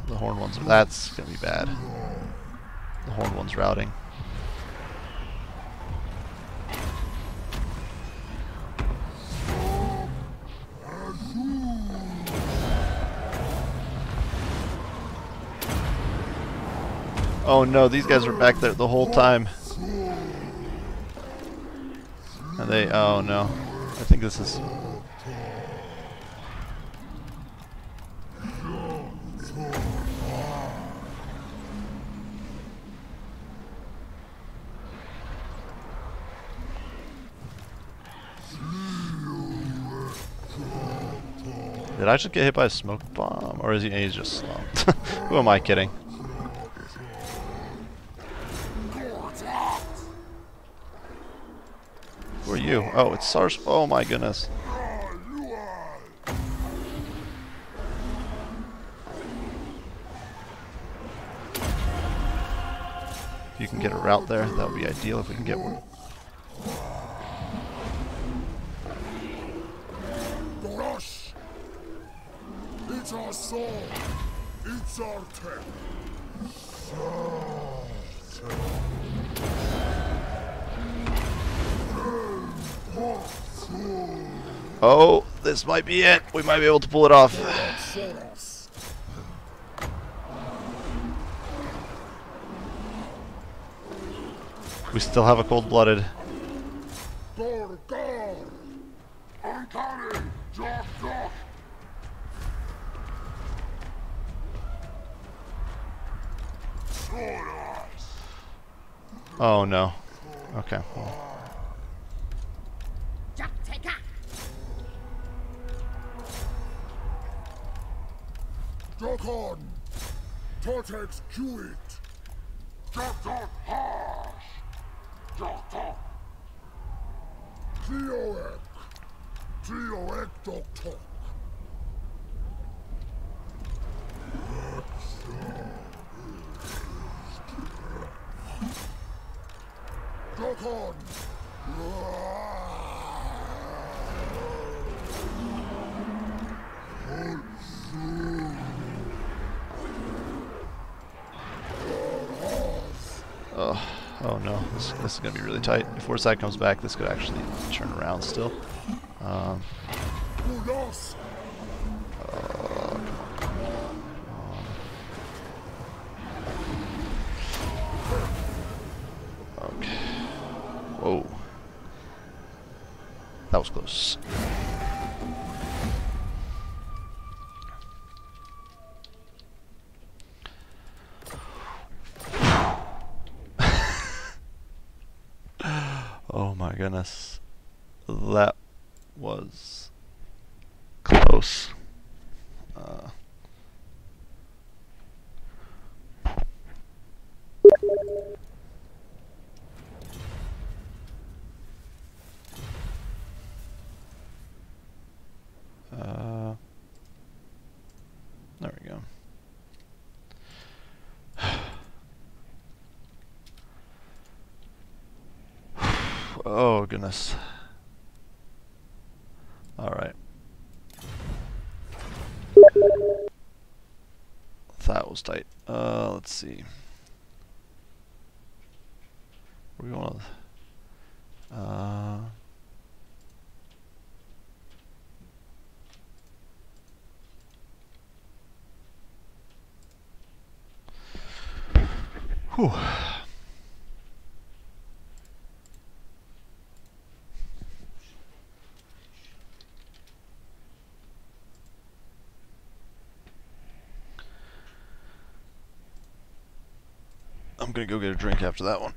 The horned ones, that's gonna be bad. The horned one's routing. Oh no, these guys were back there the whole time. And they, oh no. I think this is... Did I just get hit by a smoke bomb? Or is he's just slumped? Who am I kidding? Who are you? Oh, it's Sars. Oh my goodness. If you can get a route there, that would be ideal if we can get one. It's our soul. It's our tech. Oh, this might be it. We might be able to pull it off. We still have a cold-blooded. Oh no. Okay. Jock on! Tortex cue it! Jock harsh! Jock! Trioek! Trioek Jock! Jock on! Oh no, this is gonna be really tight. If Warside comes back, this could actually turn around still. Come on. Okay. Whoa. That was close. Oh my goodness. That was close. There we go. Oh goodness. All right. That was tight. Let's see. We're going. Whew. I'm gonna go get a drink after that one.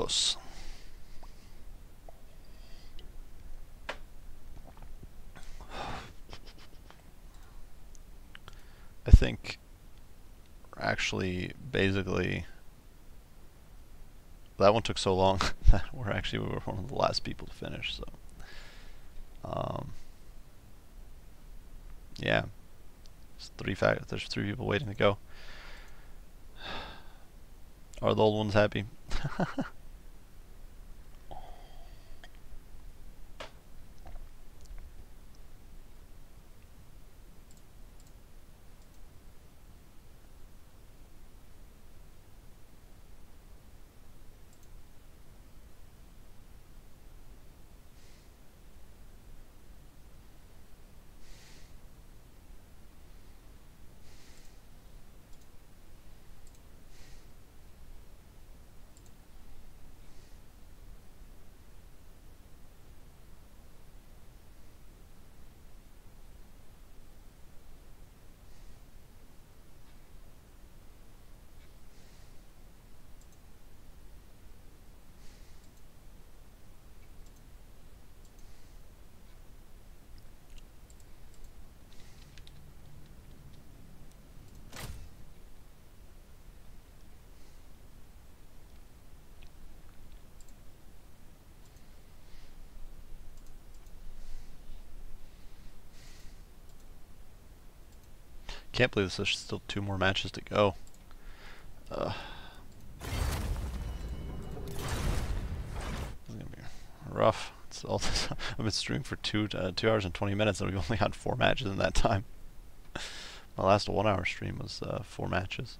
close. I think actually basically that one took so long that we were one of the last people to finish, so yeah. There's three people waiting to go. Are the old ones happy? Can't believe there's still 2 more matches to go. This is gonna be rough. It's all this, I've been streaming for 2 hours and 20 minutes, and we've only had 4 matches in that time. My last 1-hour stream was 4 matches.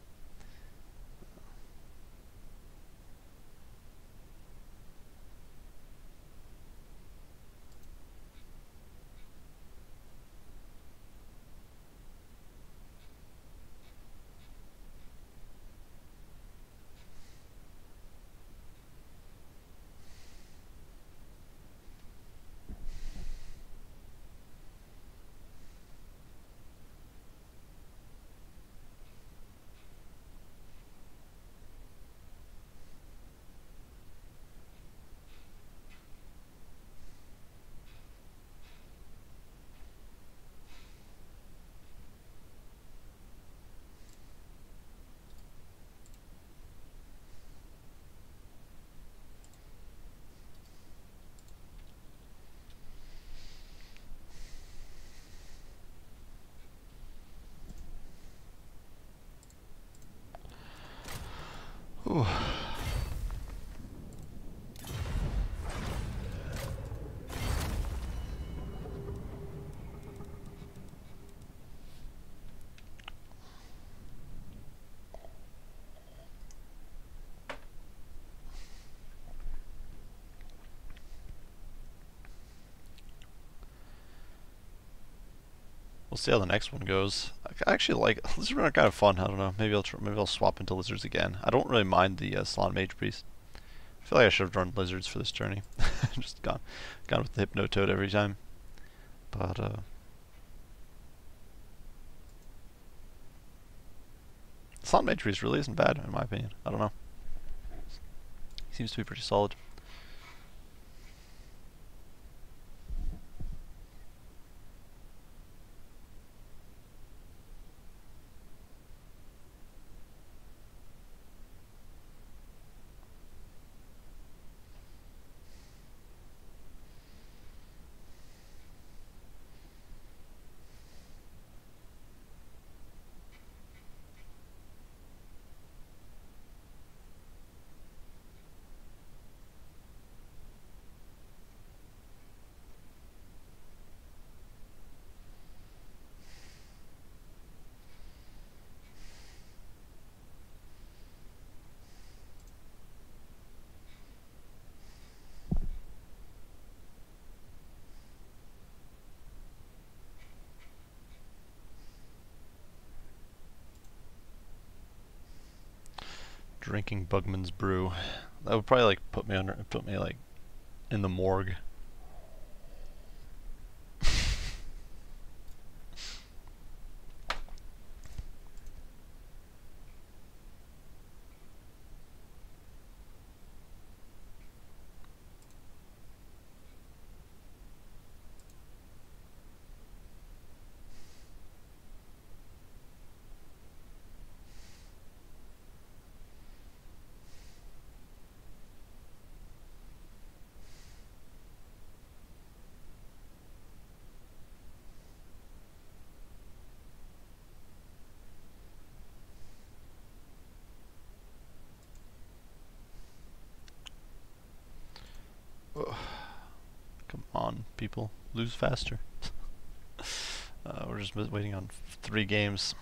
Ooh. We'll see how the next one goes. I actually like lizards are kind of fun. I don't know. Maybe I'll swap into lizards again. I don't really mind the Salon Mage Priest. I feel like I should have run lizards for this journey. Just gone with the Hypno Toad every time. But Salon Mage Priest really isn't bad in my opinion. I don't know. He seems to be pretty solid. Drinking Bugman's brew. That would probably like put me like in the morgue. on, people. Lose faster. We're just waiting on 3 games.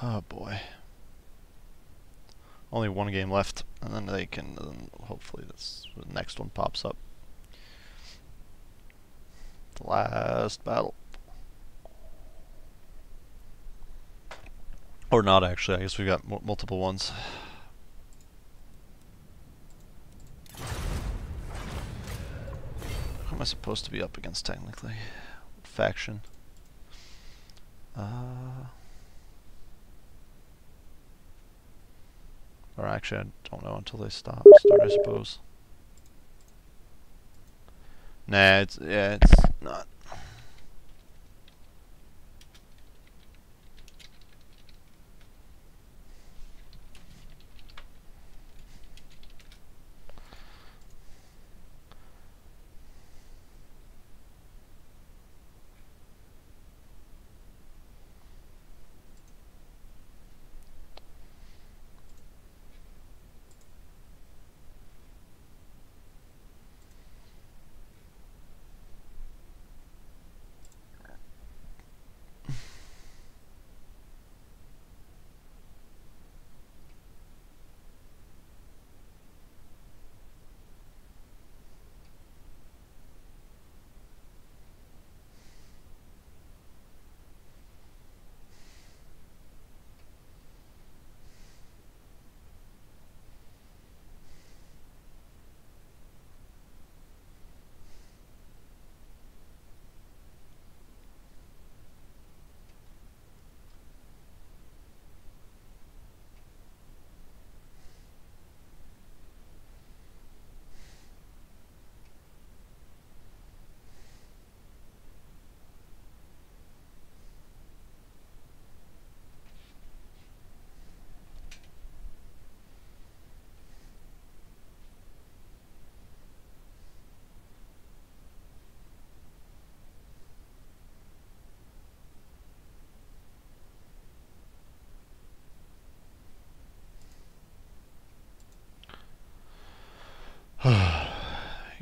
Oh boy. Only 1 game left, and then they can, hopefully the next one pops up. The last battle. Or not, actually. I guess we got multiple ones. Who am I supposed to be up against, technically? What faction? Or actually, I don't know until they start, I suppose. Nah, it's not.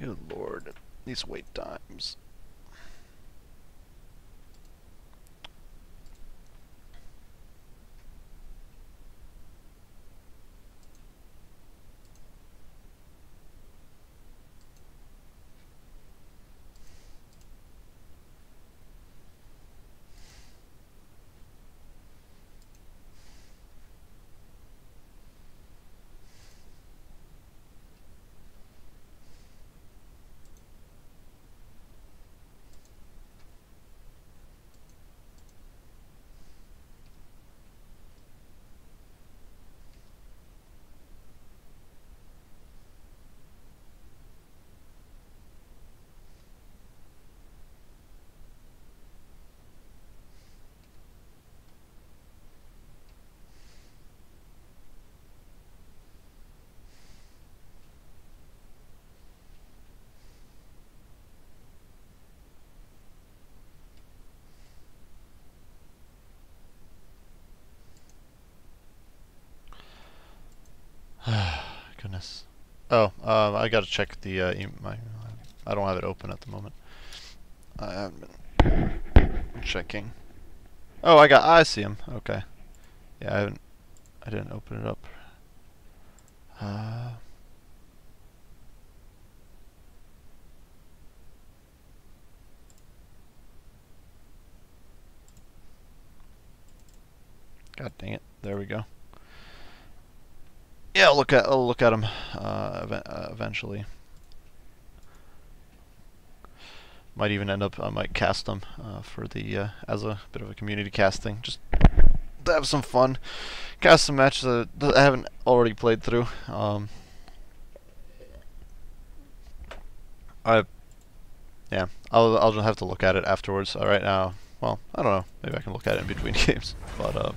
Good lord, these wait times. Goodness. Oh, I gotta check the my. I don't have it open at the moment. I haven't been checking. Oh, I see him. Okay. Yeah, I didn't open it up. God dang it! There we go. Yeah, I'll look at him eventually. Might even end up I might cast him for the as a bit of a community casting, just to have some fun. Cast some matches that I haven't already played through. Yeah, I'll just have to look at it afterwards. Right now, well, I don't know. Maybe I can look at it in between games, but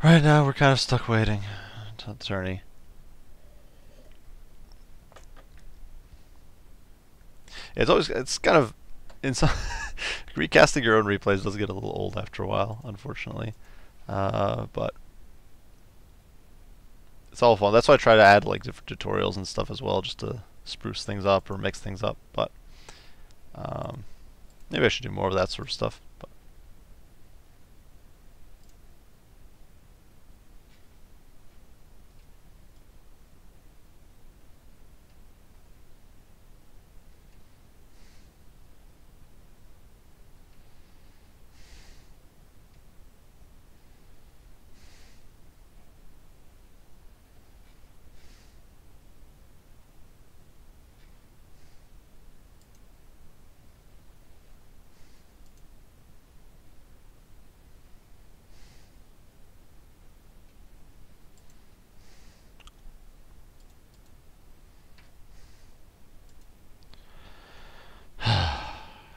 right now we're kind of stuck waiting until the tourney. It's kind of in some recasting your own replays does get a little old after a while, unfortunately. But it's all fun. That's why I try to add like different tutorials and stuff as well, just to spruce things up or mix things up. But maybe I should do more of that sort of stuff. But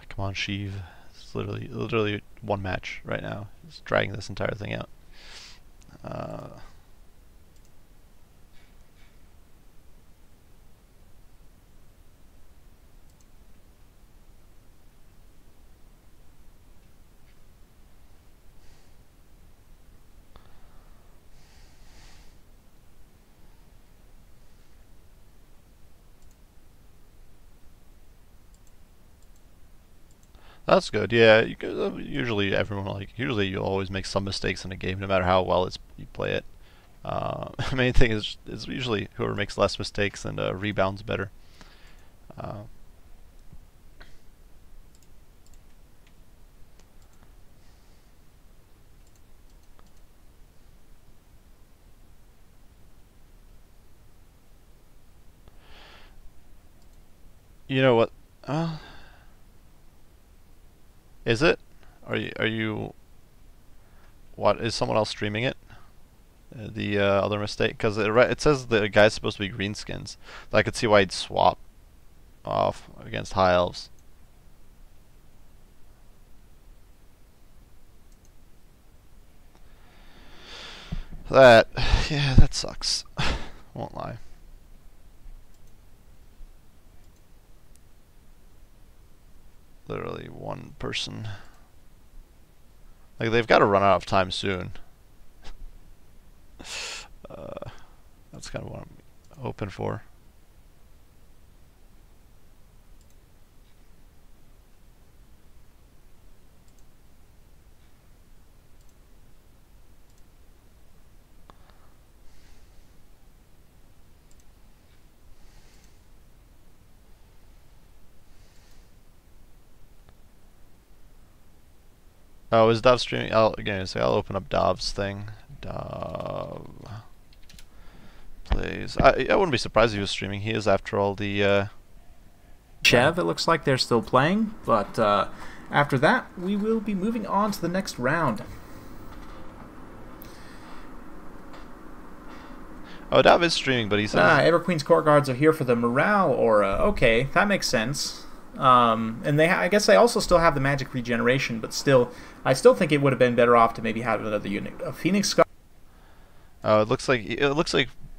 come on, Sheev. It's literally one match right now. It's dragging this entire thing out. That's good. Yeah, usually usually you'll always make some mistakes in a game, no matter how well you play it. The main thing is usually whoever makes less mistakes and rebounds better. Uh, you know what? Is it? Are you? What is someone else streaming it? The other mistake, because it says the guy's supposed to be greenskins. So I could see why he'd swap off against high elves. That, yeah, that sucks. Won't lie. Literally one person. Like, they've got to run out of time soon. That's kind of what I'm hoping for. Oh, is Dov streaming? I'll open up Dov's thing. Dov plays. I wouldn't be surprised if he was streaming. He is, after all, the Chev, it looks like they're still playing, but after that, we will be moving on to the next round. Oh, Dov is streaming, but he says Everqueen's Court Guards are here for the morale aura. Okay, that makes sense. And I guess they also still have the magic regeneration, but still, I still think it would have been better off to maybe have another unit. A Phoenix Guard. Oh, it looks like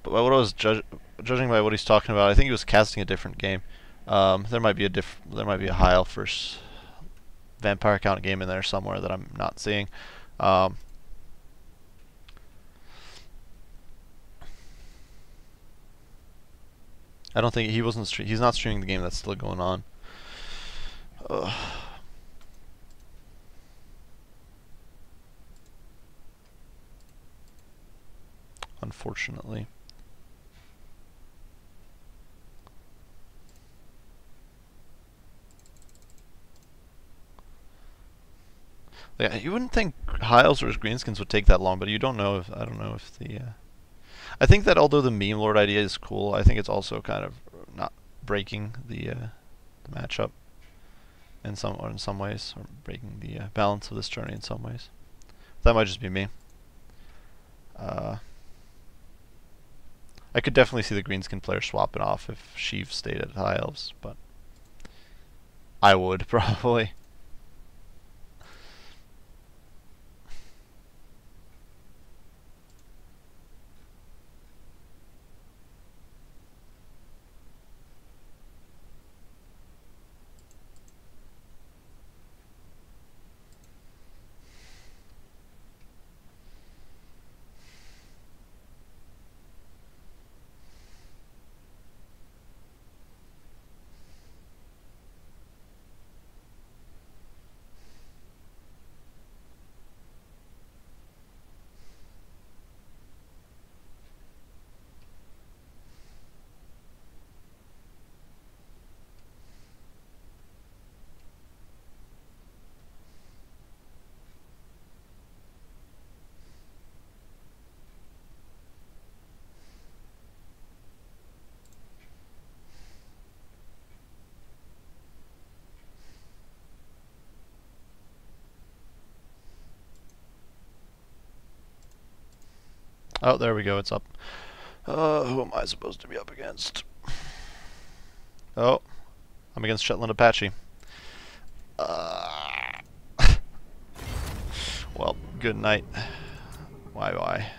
what I was judging by what he's talking about. I think he was casting a different game. There might be a high elf versus vampire count game in there somewhere that I'm not seeing. I don't think he's not streaming the game that's still going on. Ugh. Unfortunately. Yeah, you wouldn't think high elves or greenskins would take that long, but you don't know if I don't know if the. I think that although the meme lord idea is cool, I think it's also kind of not breaking the matchup in some ways, or breaking the balance of this journey in some ways. That might just be me. I could definitely see the greenskin player swapping off if Sheev stayed at high elves, but I would probably. Oh, there we go, it's up. Who am I supposed to be up against? Oh, I'm against Shetland Apache. Well, good night. Why?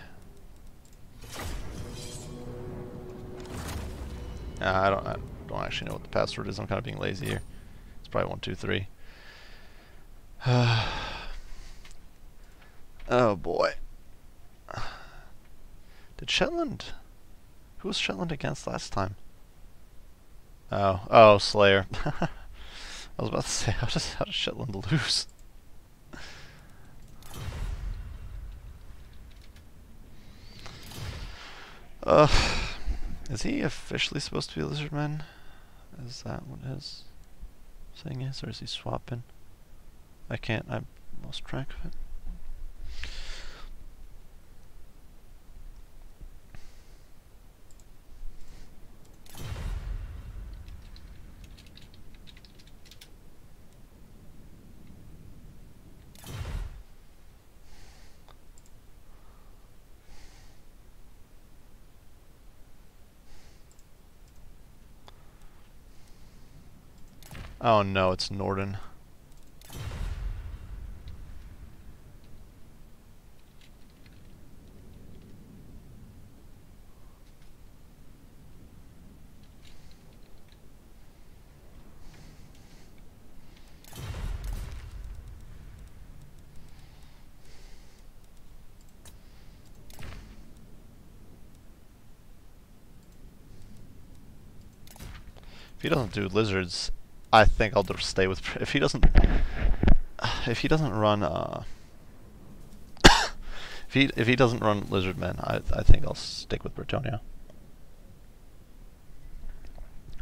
I don't actually know what the password is. I'm kind of being lazy here. It's probably 123. Oh boy. Did Shetland? Who was Shetland against last time? Oh, Slayer. I was about to say, how does Shetland lose? Is he officially supposed to be a Lizardman? Is that what his thing is, or is he swapping? I lost track of it. Oh no, it's Norden. If he doesn't do lizards, I think I'll just stay with. If he doesn't run if he doesn't run Lizardmen, I think I'll stick with Bretonnia.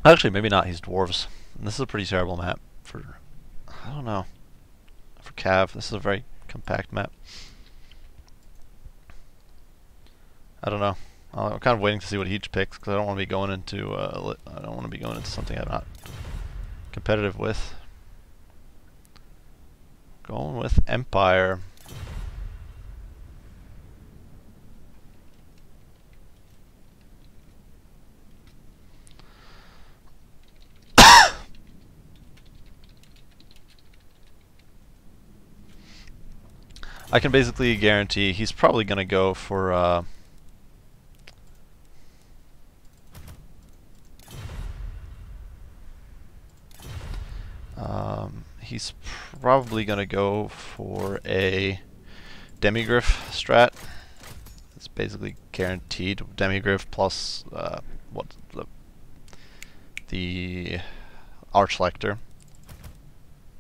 Actually, maybe not. He's dwarves. And this is a pretty terrible map for. I don't know. For Cav, this is a very compact map. I don't know. I'm kind of waiting to see what he picks because I don't want to be going into. I don't want to be going into something I'm not competitive with. Going with Empire. I can basically guarantee he's probably going to go for he's probably going to go for a Demigriff strat. It's basically guaranteed Demigriff plus what the the Arch Lector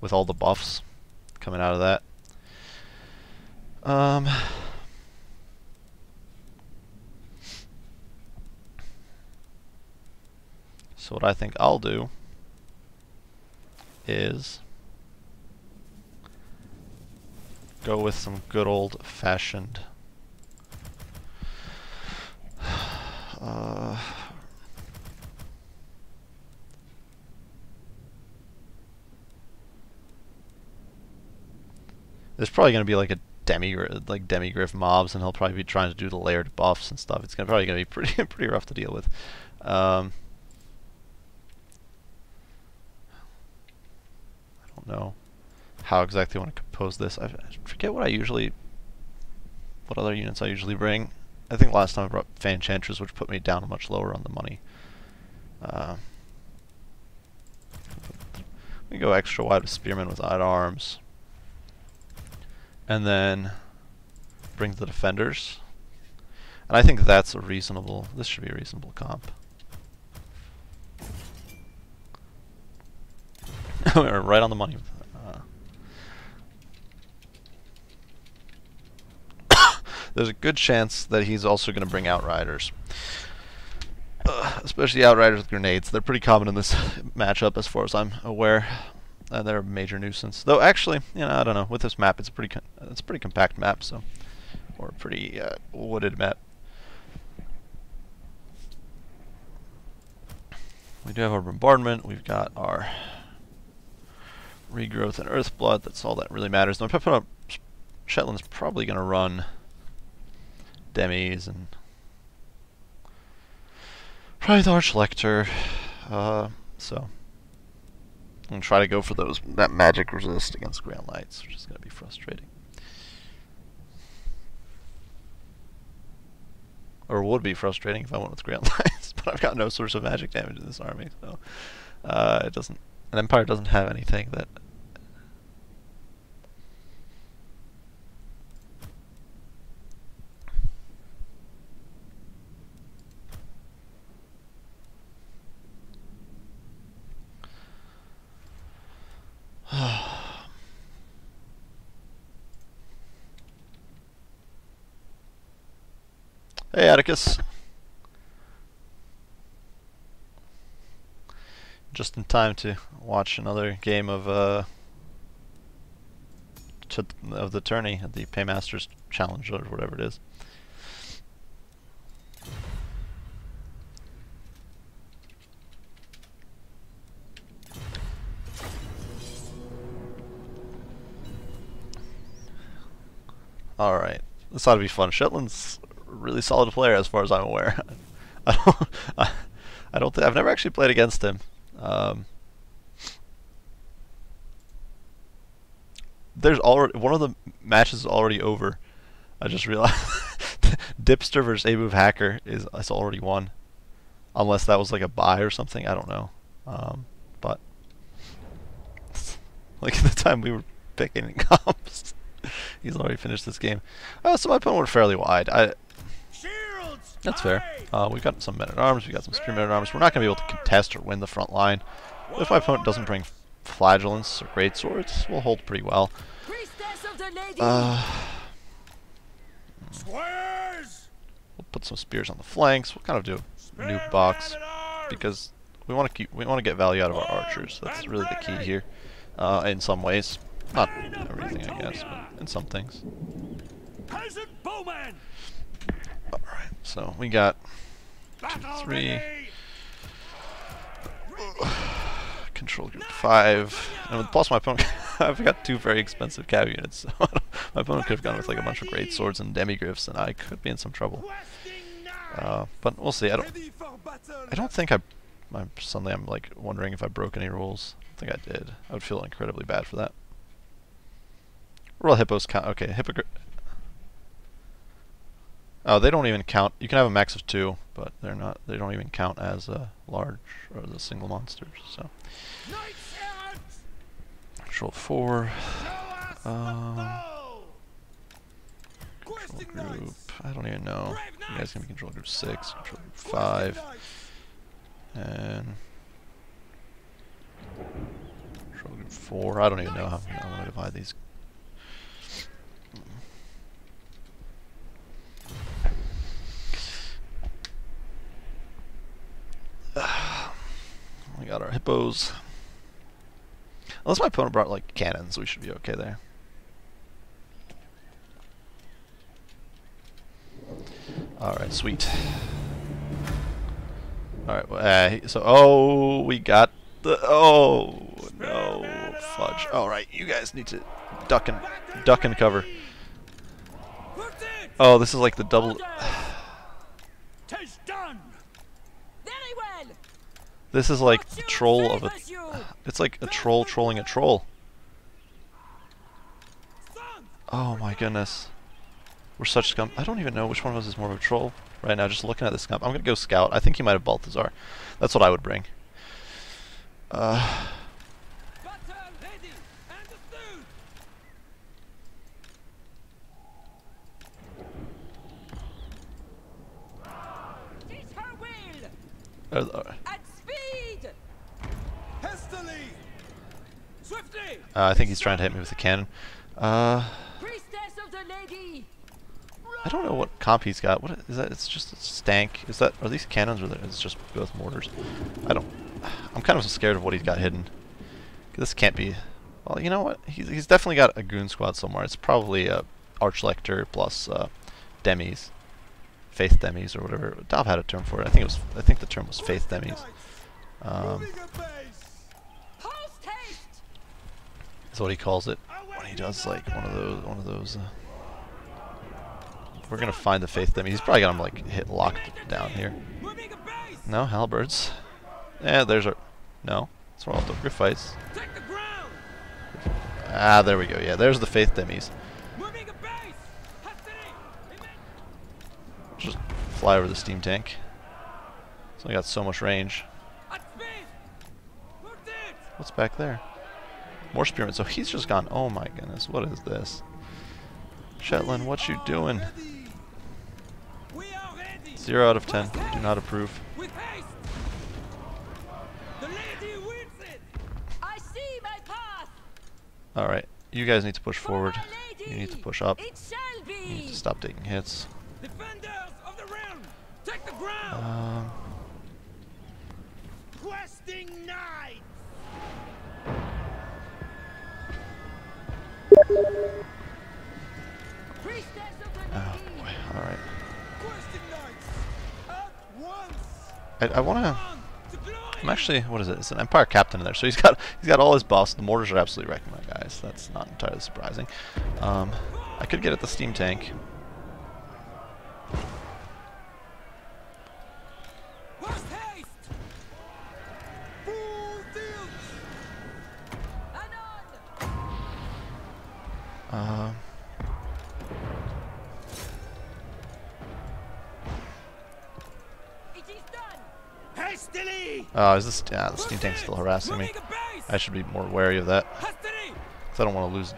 with all the buffs coming out of that. So what I think I'll do is go with some good old-fashioned there's probably going to be like a demigriff mobs, and he'll probably be trying to do the layered buffs and stuff. It's probably going to be pretty rough to deal with. I don't know how exactly I want to compose this. I forget what other units I usually bring. I think last time I brought Fan Enchantress, which put me down much lower on the money. We go extra wide with Spearmen with odd arms. And then bring the Defenders. And I think that's a reasonable, this should be a reasonable comp. We're right on the money. There's a good chance that he's also going to bring Outriders. Especially Outriders with grenades. They're pretty common in this matchup as far as I'm aware. They're a major nuisance. Though actually, you know, I don't know. With this map, it's a pretty compact map, so, or a pretty wooded map. We do have our bombardment. We've got our regrowth and earthblood. That's all that really matters. Now, if I put up Shetland's probably going to run demis and probably the Arch Lector. So I'm gonna try to go for that magic resist against Grand Knights, which is gonna be frustrating. Or would be frustrating if I went with Grand Knights, but I've got no source of magic damage in this army, so it doesn't. An Empire doesn't have anything that. Hey, Atticus. Just in time to watch another game of the tourney at the Paymasters Challenge or whatever it is. All right, this ought to be fun. Shetland's a really solid player as far as I'm aware. I don't think I've never actually played against him. There's already one of the matches is already over. I just realized Dipster versus A-Move Hacker is already won, unless that was like a buy or something. I don't know, but like at the time we were picking comps. He's already finished this game. So my opponent went fairly wide. That's fair. We've got some men-at-arms, we've got some spear men-at-arms. We're not going to be able to contest or win the front line. But if my opponent doesn't bring flagellants or great swords, we'll hold pretty well. We'll put some spears on the flanks. We'll kind of do a nuke box because we want to get value out of our archers. That's really the key here. In some ways. Not everything, I guess, but in some things. Alright, so we got 2, 3. Control group 5. And plus my opponent, I've got 2 very expensive cav units, so my opponent could have gone with like a bunch of great swords and demigriffs, and I could be in some trouble. But we'll see. I don't think suddenly I'm like wondering if I broke any rules. I think I did. I would feel incredibly bad for that. Royal Hippos count. Okay, oh, they don't even count. You can have a max of 2, but they're not. They don't even count as large or the single monsters. So. Control 4. Control group. I don't even know. You guys can be control group 6, control group 5, and Patrol group 4. I don't even know how I want to divide these. We got our hippos. Unless my opponent brought like cannons, we should be okay there. Alright, sweet. Alright, so, oh, we got the, oh, no, fudge. Alright, you guys need to duck and cover. Oh, this is like the double. Tis done. Very well. This is like the troll of a, it's like a troll trolling a troll. Oh my goodness. We're such scum. I don't even know which one of us is more of a troll right now, just looking at this scum. I'm gonna go scout. I think he might have Balthazar. That's what I would bring. At speed. Hastily. Swiftly. I think he's trying to hit me with a cannon. Priestess of the lady. I don't know what comp he's got. What is that? It's just a stank. Is that? Are these cannons or it's just both mortars? I don't. I'm kind of scared of what he's got hidden. This can't be. Well, you know what? He's definitely got a goon squad somewhere. It's probably a Archlector plus demis, faith demis or whatever. Dav had a term for it. I think the term was faith demis. That's what he calls it when he does like one of those. We're gonna find the faith demi. He's probably got him like locked down here. No halberds. Yeah, there's our. No, that's where all the Griffites. Ah, there we go. Yeah, there's the faith demis. Just fly over the steam tank. It's only got so much range. What's back there? More spearmen. So he's just gone. Oh my goodness, what is this? Shetland, what you doing? 0 out of 10. Do not approve. Alright, you guys need to push forward. You need to push up. You need to stop taking hits. Questing knights. Oh boy, alright. I wanna. I'm actually, what is it? It's an Empire Captain in there, so he's got all his buffs. The mortars are absolutely wrecking my guys. That's not entirely surprising. I could get at the steam tank. Is this? Yeah, the steam tank's still harassing me. I should be more wary of that. Cause I don't want to lose.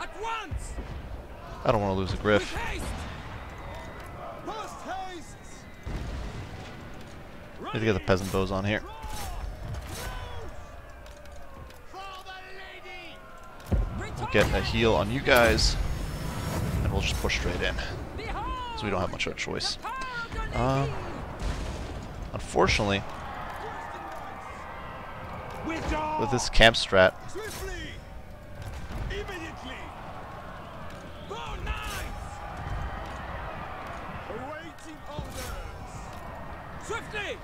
I don't want to lose a Griff. Need to get the peasant bows on here. We'll get a heal on you guys, and we'll just push straight in. So we don't have much of a choice. Unfortunately, with this camp strat, Swiftly!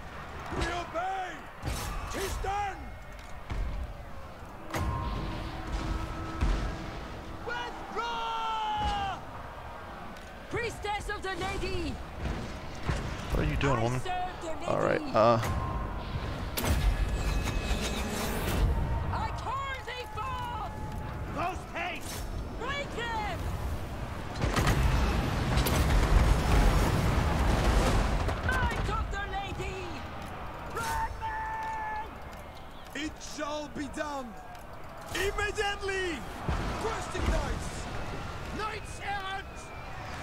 We obey! 'Tis done! Withdraw! Priestess of the lady! what are you doing, woman? Alright, I turn thee forth! Post haste! Break them! Knight of the lady! Redman! It shall be done! Immediately! Questing knights! Knights errant!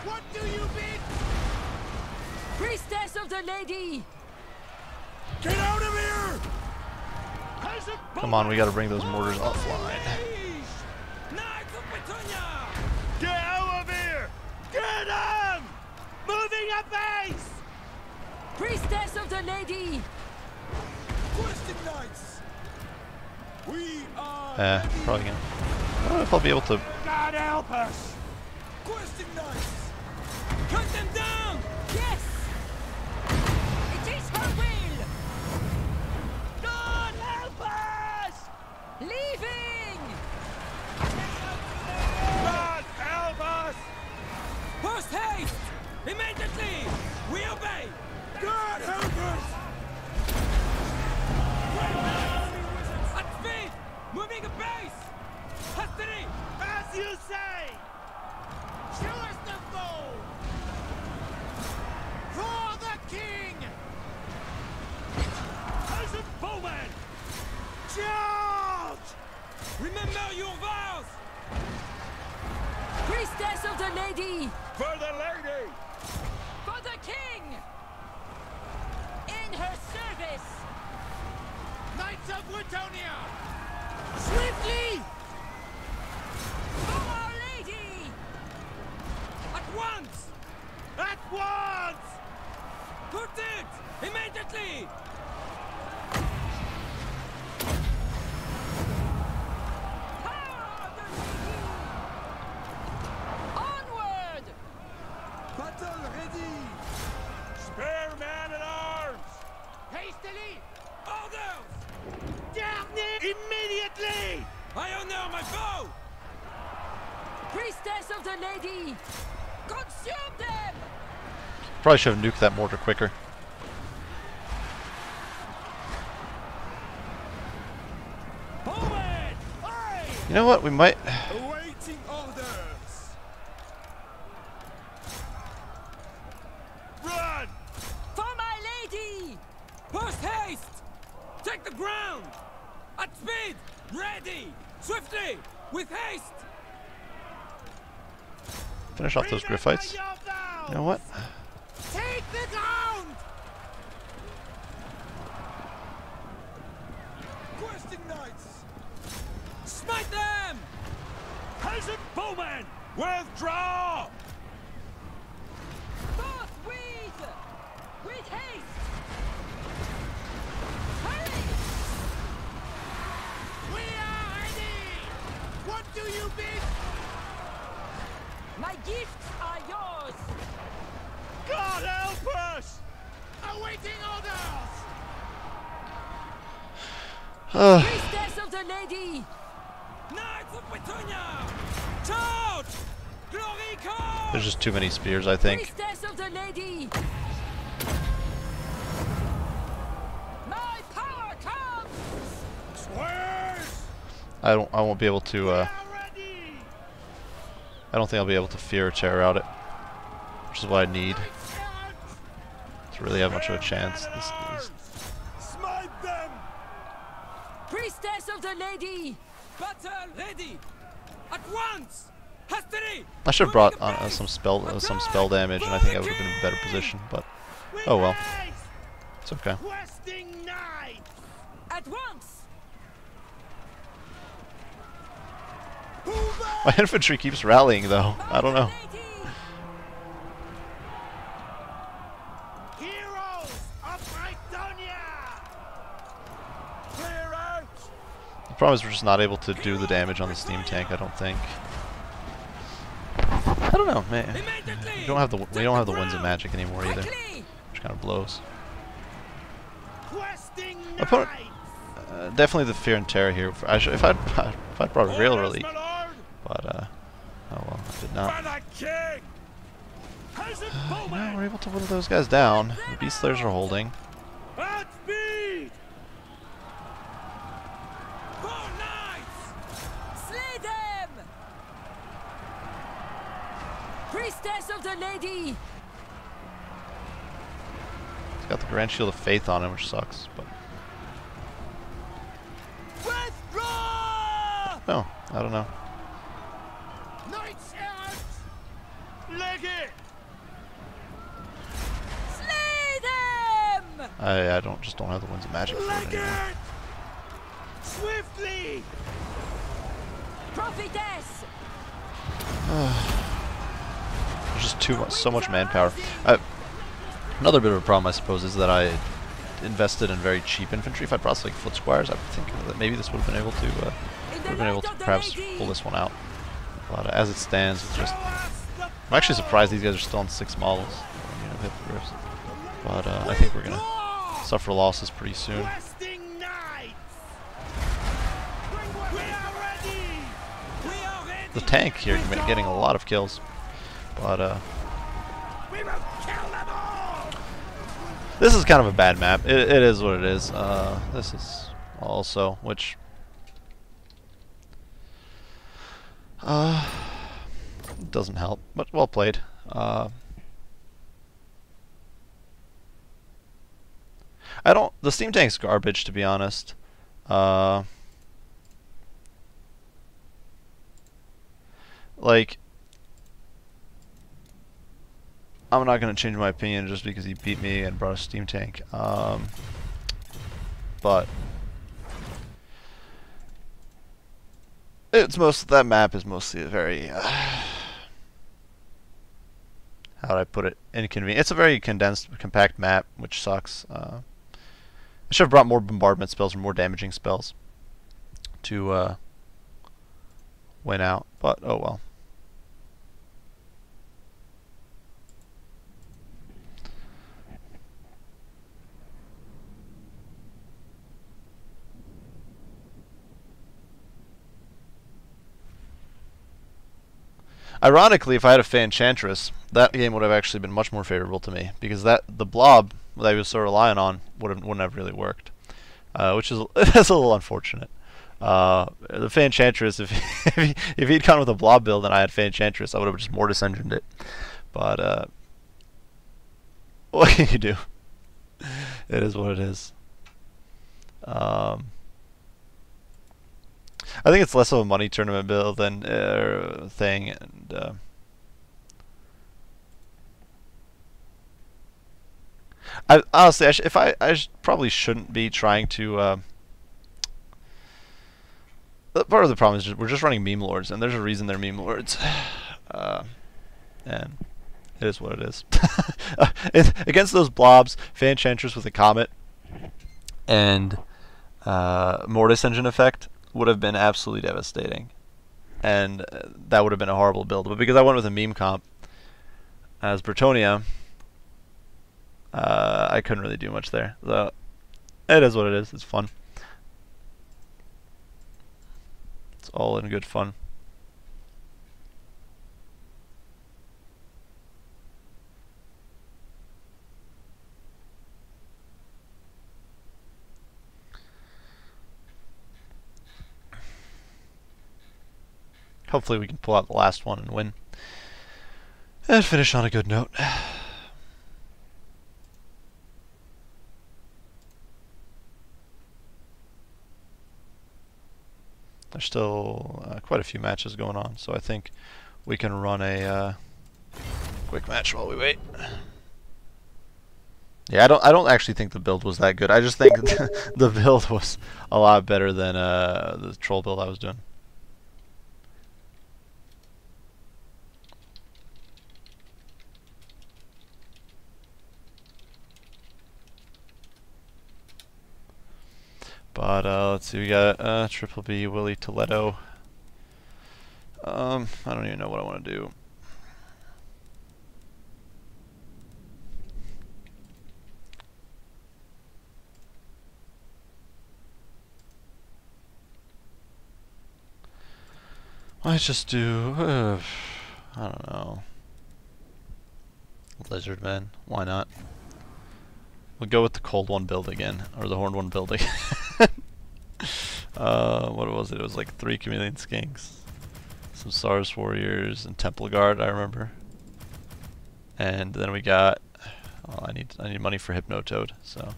What do you bid? Priestess of the lady! Get out of here! Come on, we gotta bring those mortars offline. Get out of here! Get him! Moving a base! Priestess of the Lady! Questing knights! We are Probably gonna. I don't know if I'll be able to. God help us! questing knights! Cut them down! Yes! It is her will! God help us! Leaving! God help us! Post haste! Immediately! We obey! God help us! At speed! Moving a base! Hastily! As you say! Show us the foe! For the king! As a bowman! Charge! Remember your vows! Priestess of the Lady! For the lady! For the king! In her service! Knights of Wittonia! Swiftly! For our lady! At once! At once! Put it! Immediately! Power of the lady! Onward! Battle ready! Spare man at arms! Hastily! Orders! Dernier immediately! I honor my vow! Priestess of the Lady! Consume them! Probably should have nuked that mortar quicker. Forward! Aye! You know what? We might. Awaiting orders! Run! For my lady! Post haste! Take the ground! At speed! Ready! Swiftly! With haste! Finish off those Griffites. You know what? Take the ground! Questing knights! Smite them! Peasant bowman! Withdraw! Forth with haste! Hurry! We are ready! What do you bid? My gifts are yours! God help us! Awaiting orders! Priestess of the Lady! Knights of Wittonia! Charge! Glory comes! There's just too many spears, I think. Priestess of the Lady! My power comes! Swears! I won't be able to. We are ready! I don't think I'll be able to fear or tear out it, which is what I need to really have much of a chance. Smite them! Priestess of the Lady! Battle ready! At once! Hastily! I should have brought some spell damage, and I think I would have been in a better position. But oh well, it's okay. Questing knight! At once! My infantry keeps rallying though. I don't know. Heroes of Britannia! Clear out! The problem is we're just not able to do the damage on the steam tank. I don't think. I don't know, man. We don't have the winds of magic anymore either, which kind of blows. Questing My opponent, knight! definitely the fear and terror here. If I'd brought a rail relief, My lord! but oh well, I did not. For the king! Peasant Now bowman! we're able to whittle those guys down. The beast slayers are holding. At speed! Four knights! Slay them! Priestess of the Lady! He's got the Grand Shield of Faith on him, which sucks. But Withdraw! no, I don't know. Knights errant! Leg it! Slay them! I just don't have the winds of magic for it Leg anymore. it! Swiftly! Prophetess! There's just so much manpower. Another bit of a problem, I suppose, is that I invested in very cheap infantry. If I brought like foot squires, I think that maybe this would have been able to perhaps pull this one out. But as it stands, it's just. I'm actually surprised these guys are still on 6 models. But I think we're gonna suffer losses pretty soon. Questing knights! We are ready! We are ready! The tank here getting a lot of kills, but We will kill them all! this is kind of a bad map. It is what it is. This is also, which doesn't help, but well played. The steam tank's garbage, to be honest. Like, I'm not going to change my opinion just because he beat me and brought a steam tank. But that map is mostly a very how would I put it? Inconvenient. It's a very condensed, compact map, which sucks. I should have brought more bombardment spells or more damaging spells to win out, but oh well. Ironically, if I had a Fey Enchantress, that game would have actually been much more favorable to me, because the blob that I was so relying on wouldn't have really worked, which is that's a little unfortunate. The Fey Enchantress, if he'd gone with a blob build and I had Fey Enchantress, I would have just more disengined it. But what can you do? It is what it is. I think it's less of a money tournament build than thing, and I honestly, probably shouldn't be trying to. Part of the problem is we're just running meme lords, and there's a reason they're meme lords, and it is what it is. Against those blobs, Fey Enchantress with a comet and Mortis engine effect would have been absolutely devastating, and that would have been a horrible build. But because I went with a meme comp as Bretonia, I couldn't really do much there. So it is what it is. It's fun. It's all in good fun. Hopefully we can pull out the last one and win. And finish on a good note. There's still quite a few matches going on, so I think we can run a quick match while we wait. Yeah, I don't actually think the build was that good. I just think the build was a lot better than the troll build I was doing. But let's see, we got Triple B, Willie Toledo. I don't even know what I want to do. I just do, I don't know. Lizardmen, why not? We'll go with the cold one build again, or the horned one build again. What was it? It was like 3 Chameleon Skinks, some Saurus Warriors, and Temple Guard, I remember. And then we got, oh, I need money for Hypnotoad, so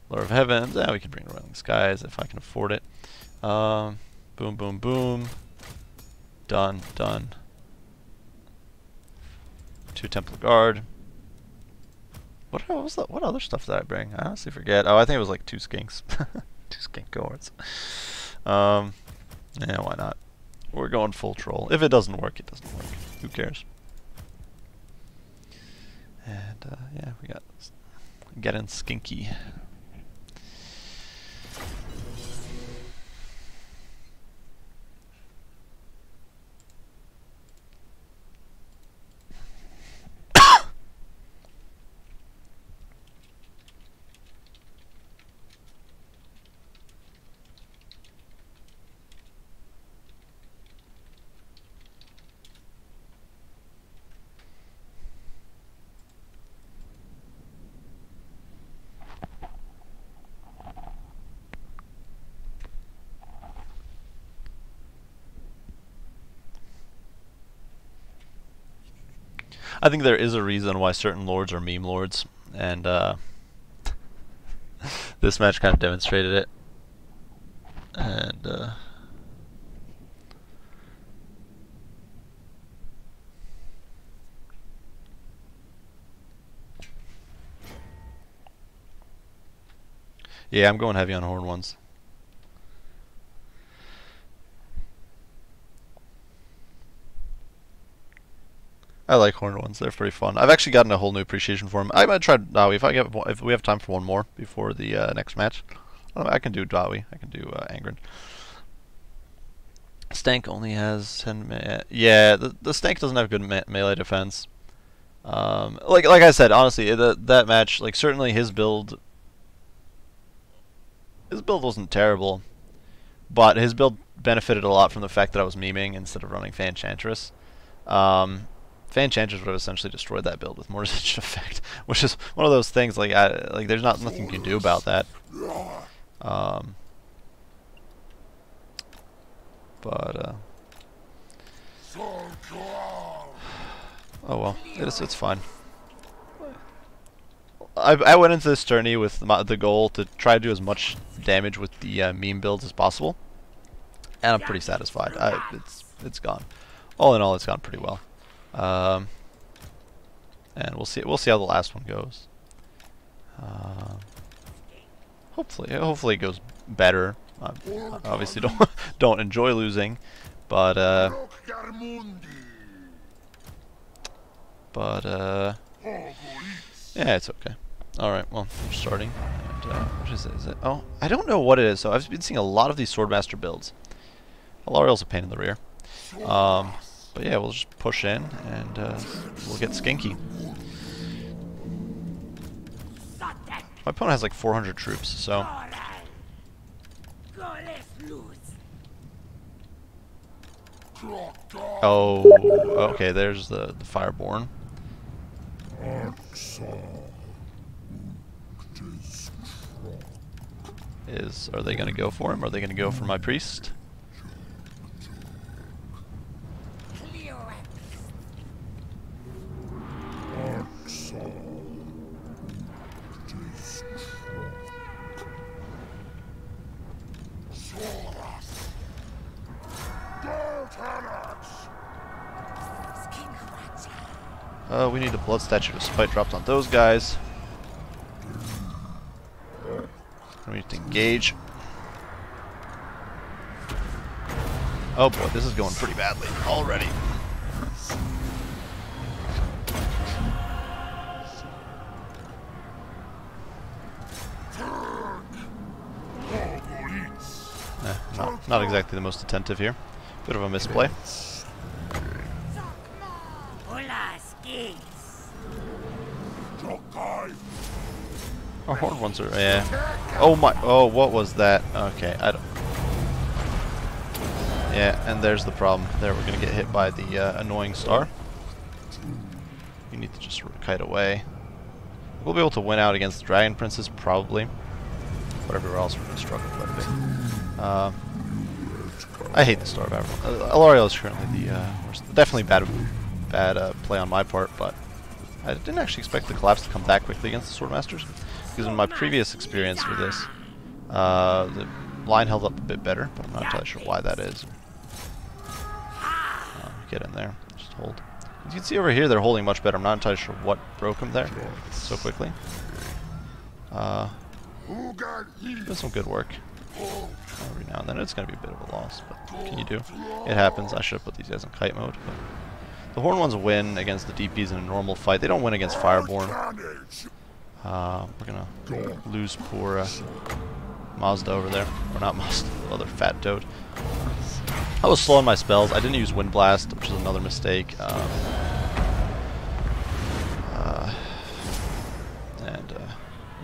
Lord of Heavens, we can bring Rolling Skies if I can afford it. Boom, boom, boom. Done, done. 2 Temple Guard. What was that? What other stuff did I bring? I honestly forget. Oh, I think it was like 2 Skinks. 2 Skink Guards. Yeah, why not? We're going full troll. If it doesn't work, it doesn't work. Who cares? And yeah, we got getting skinky. I think there is a reason why certain lords are meme lords, and this match kind of demonstrated it. And yeah, I'm going heavy on horn ones. I like horn ones; they're pretty fun. I've actually gotten a whole new appreciation for them. I might try Dawi if we have time for one more before the next match. I can do Dawi. I can do Angren. Stank only has 10 yeah, the Stank doesn't have good melee defense. Like I said, honestly, that match, like, certainly his build wasn't terrible, but his build benefited a lot from the fact that I was memeing instead of running Fan Enchantress. Fan Enchantress would have essentially destroyed that build with more resistance effect, which is one of those things, like, there's nothing you can do about that. But oh well, it's fine. I went into this tourney with the goal to try to do as much damage with the meme builds as possible, and I'm pretty satisfied. It's gone. All in all, it's gone pretty well. And we'll see how the last one goes. Hopefully it goes better. I obviously don't enjoy losing, but yeah, it's okay. All right, well, we're starting. And, what is it? Is it? Oh, I don't know what it is. So I've been seeing a lot of these Swordmaster builds. Alariel's a pain in the rear. But yeah, we'll just push in and we'll get skinky. My opponent has like 400 troops, so. Oh, okay. There's the Fireborn. Are they gonna go for him? Or are they gonna go for my priest? We need a blood statue to spite dropped on those guys. We need to engage. Oh boy, this is going pretty badly already. Not exactly the most attentive here. Bit of a misplay. Our horned ones are, yeah. Oh my, oh, what was that? Okay, I don't. Yeah, and there's the problem. There, we're gonna get hit by the annoying star. You need to just kite away. We'll be able to win out against the Dragon Princess, probably. But everywhere else we're gonna struggle quite a bit. I hate the Star of Avalon. Alariel is currently the worst. Definitely bad play on my part, but I didn't actually expect the collapse to come that quickly against the Swordmasters. Because in my previous experience with this, the line held up a bit better, but I'm not entirely sure why that is. Get in there, just hold. As you can see over here, they're holding much better. I'm not entirely sure what broke them there so quickly. Did some good work. Very now and then. It's going to be a bit of a loss, but what can you do? It happens. I should have put these guys in kite mode. But the Horn ones win against the DPs in a normal fight. They don't win against Fireborn. We're going to lose poor Mazda over there. Or not Mazda, the other fat toad. I was slow on my spells. I didn't use Wind Blast, which is another mistake.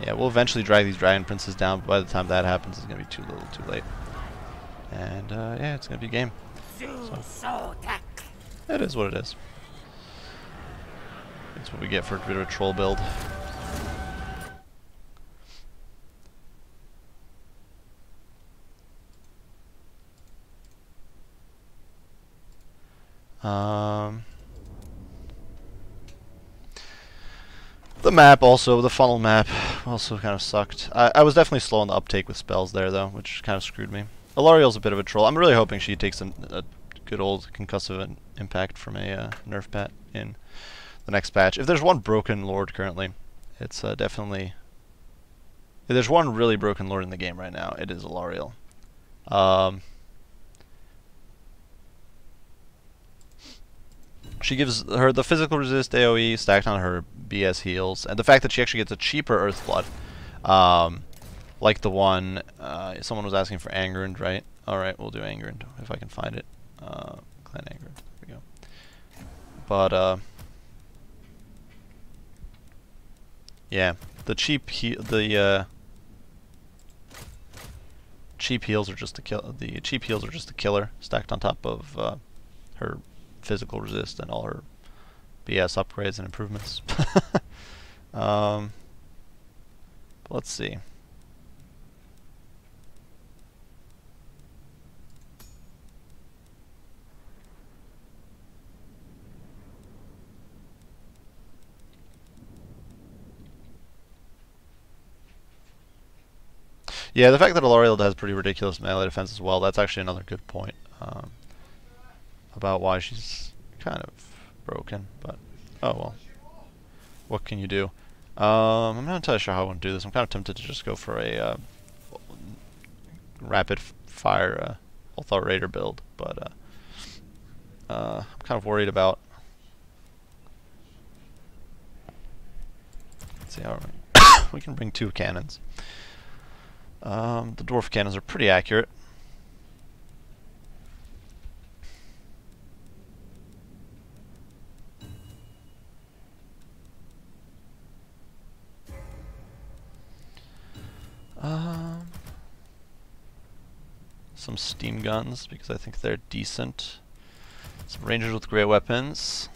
Yeah, we'll eventually drag these Dragon Princes down, but by the time that happens, it's going to be too little, too late. And, yeah, it's going to be game. So, it is what it is. That's what we get for a bit of a troll build. The map also, the funnel map, also kind of sucked. I was definitely slow on the uptake with spells there, though, which kind of screwed me. Alariel's a bit of a troll. I'm really hoping she takes a good old concussive impact from a nerf pat in the next patch. If there's one broken lord currently, it's definitely... If there's one really broken lord in the game right now, it is Alariel. She gives her the physical resist AoE stacked on her BS heals, and the fact that she actually gets a cheaper Earthblood, like the one someone was asking for Angrand, right? All right, we'll do Angrand if I can find it. Clan Angrand, there we go. But yeah, the cheap cheap heals are just a kill. The cheap heals are just a killer stacked on top of her physical resist and all her BS upgrades and improvements. Let's see. Yeah, the fact that Alariel has pretty ridiculous melee defense as well, that's actually another good point. About why she's kind of broken, but oh well. What can you do? I'm not entirely sure how I want to do this. I'm kind of tempted to just go for a rapid fire Ulthar Raider build, but I'm kind of worried about. Let's see how we can bring 2 cannons. The dwarf cannons are pretty accurate. Some steam guns because I think they're decent. Some rangers with great weapons.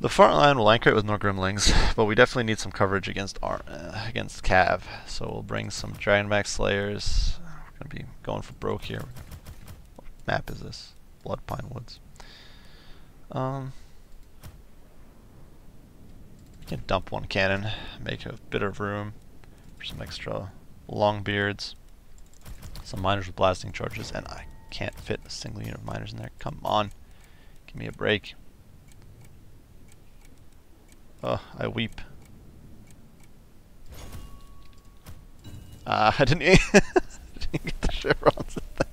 The front line will anchor it with more Grimlings, but we definitely need some coverage against against Cav. So we'll bring some Dragonback Slayers. We're gonna be going for broke here. What map is this? Blood Pine Woods. We can dump 1 cannon, make a bit of room for some extra long beards, some miners with blasting charges, and I can't fit a single unit of miners in there. Come on, give me a break. Oh, I weep. I didn't get the chevrons in there.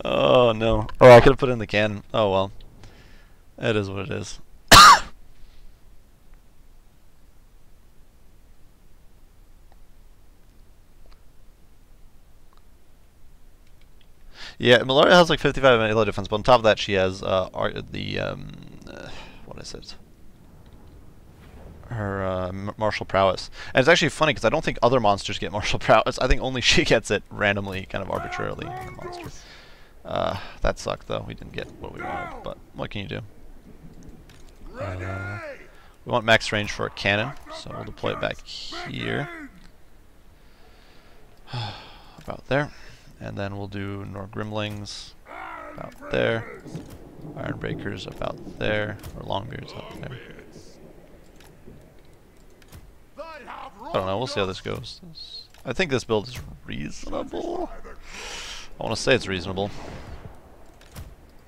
Oh no. Oh, I could have put in the cannon. Oh well. It is what it is. Yeah, Malaria has like 55 melee defense, but on top of that she has what is it? Her martial prowess. And it's actually funny because I don't think other monsters get martial prowess. I think only she gets it randomly, kind of arbitrarily in the monster. That sucked though. We didn't get what we wanted, but what can you do? We want max range for a cannon, so we'll deploy it back here. About there. And then we'll do Norgrimlings about there. Ironbreakers about there. Or Longbeards up there. I don't know, we'll see how this goes. I think this build is reasonable. I want to say it's reasonable.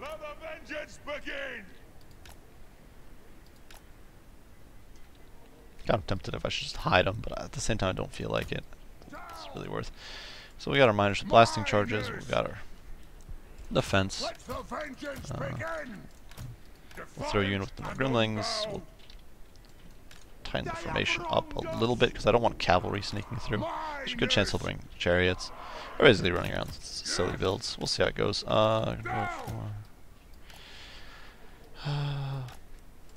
Let the vengeance begin. Kind of tempted if I should just hide them, but at the same time I don't feel like it. It's really worth. So we got our miners blasting charges. We've got our defense. We'll throw you in with the gremlins. We'll tighten the formation up a little bit because I don't want cavalry sneaking through. There's a good chance they'll bring chariots. They're basically running around silly builds. We'll see how it goes.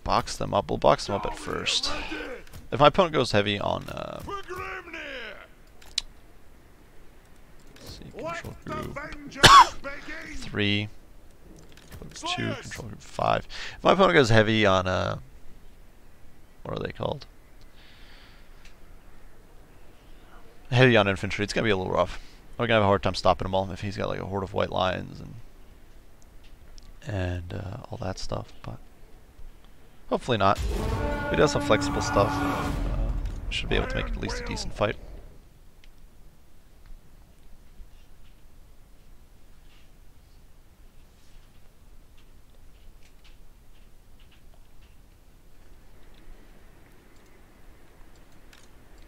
Box them up. We'll box them up at first. If my opponent goes heavy on let's see, control group 3, 2, control group 5. If my opponent goes heavy on what are they called? Heavy on infantry, it's gonna be a little rough. We're gonna have a hard time stopping him all if he's got like a horde of white lions and all that stuff, but hopefully not. We do have some flexible stuff. Should be able to make at least a decent fight.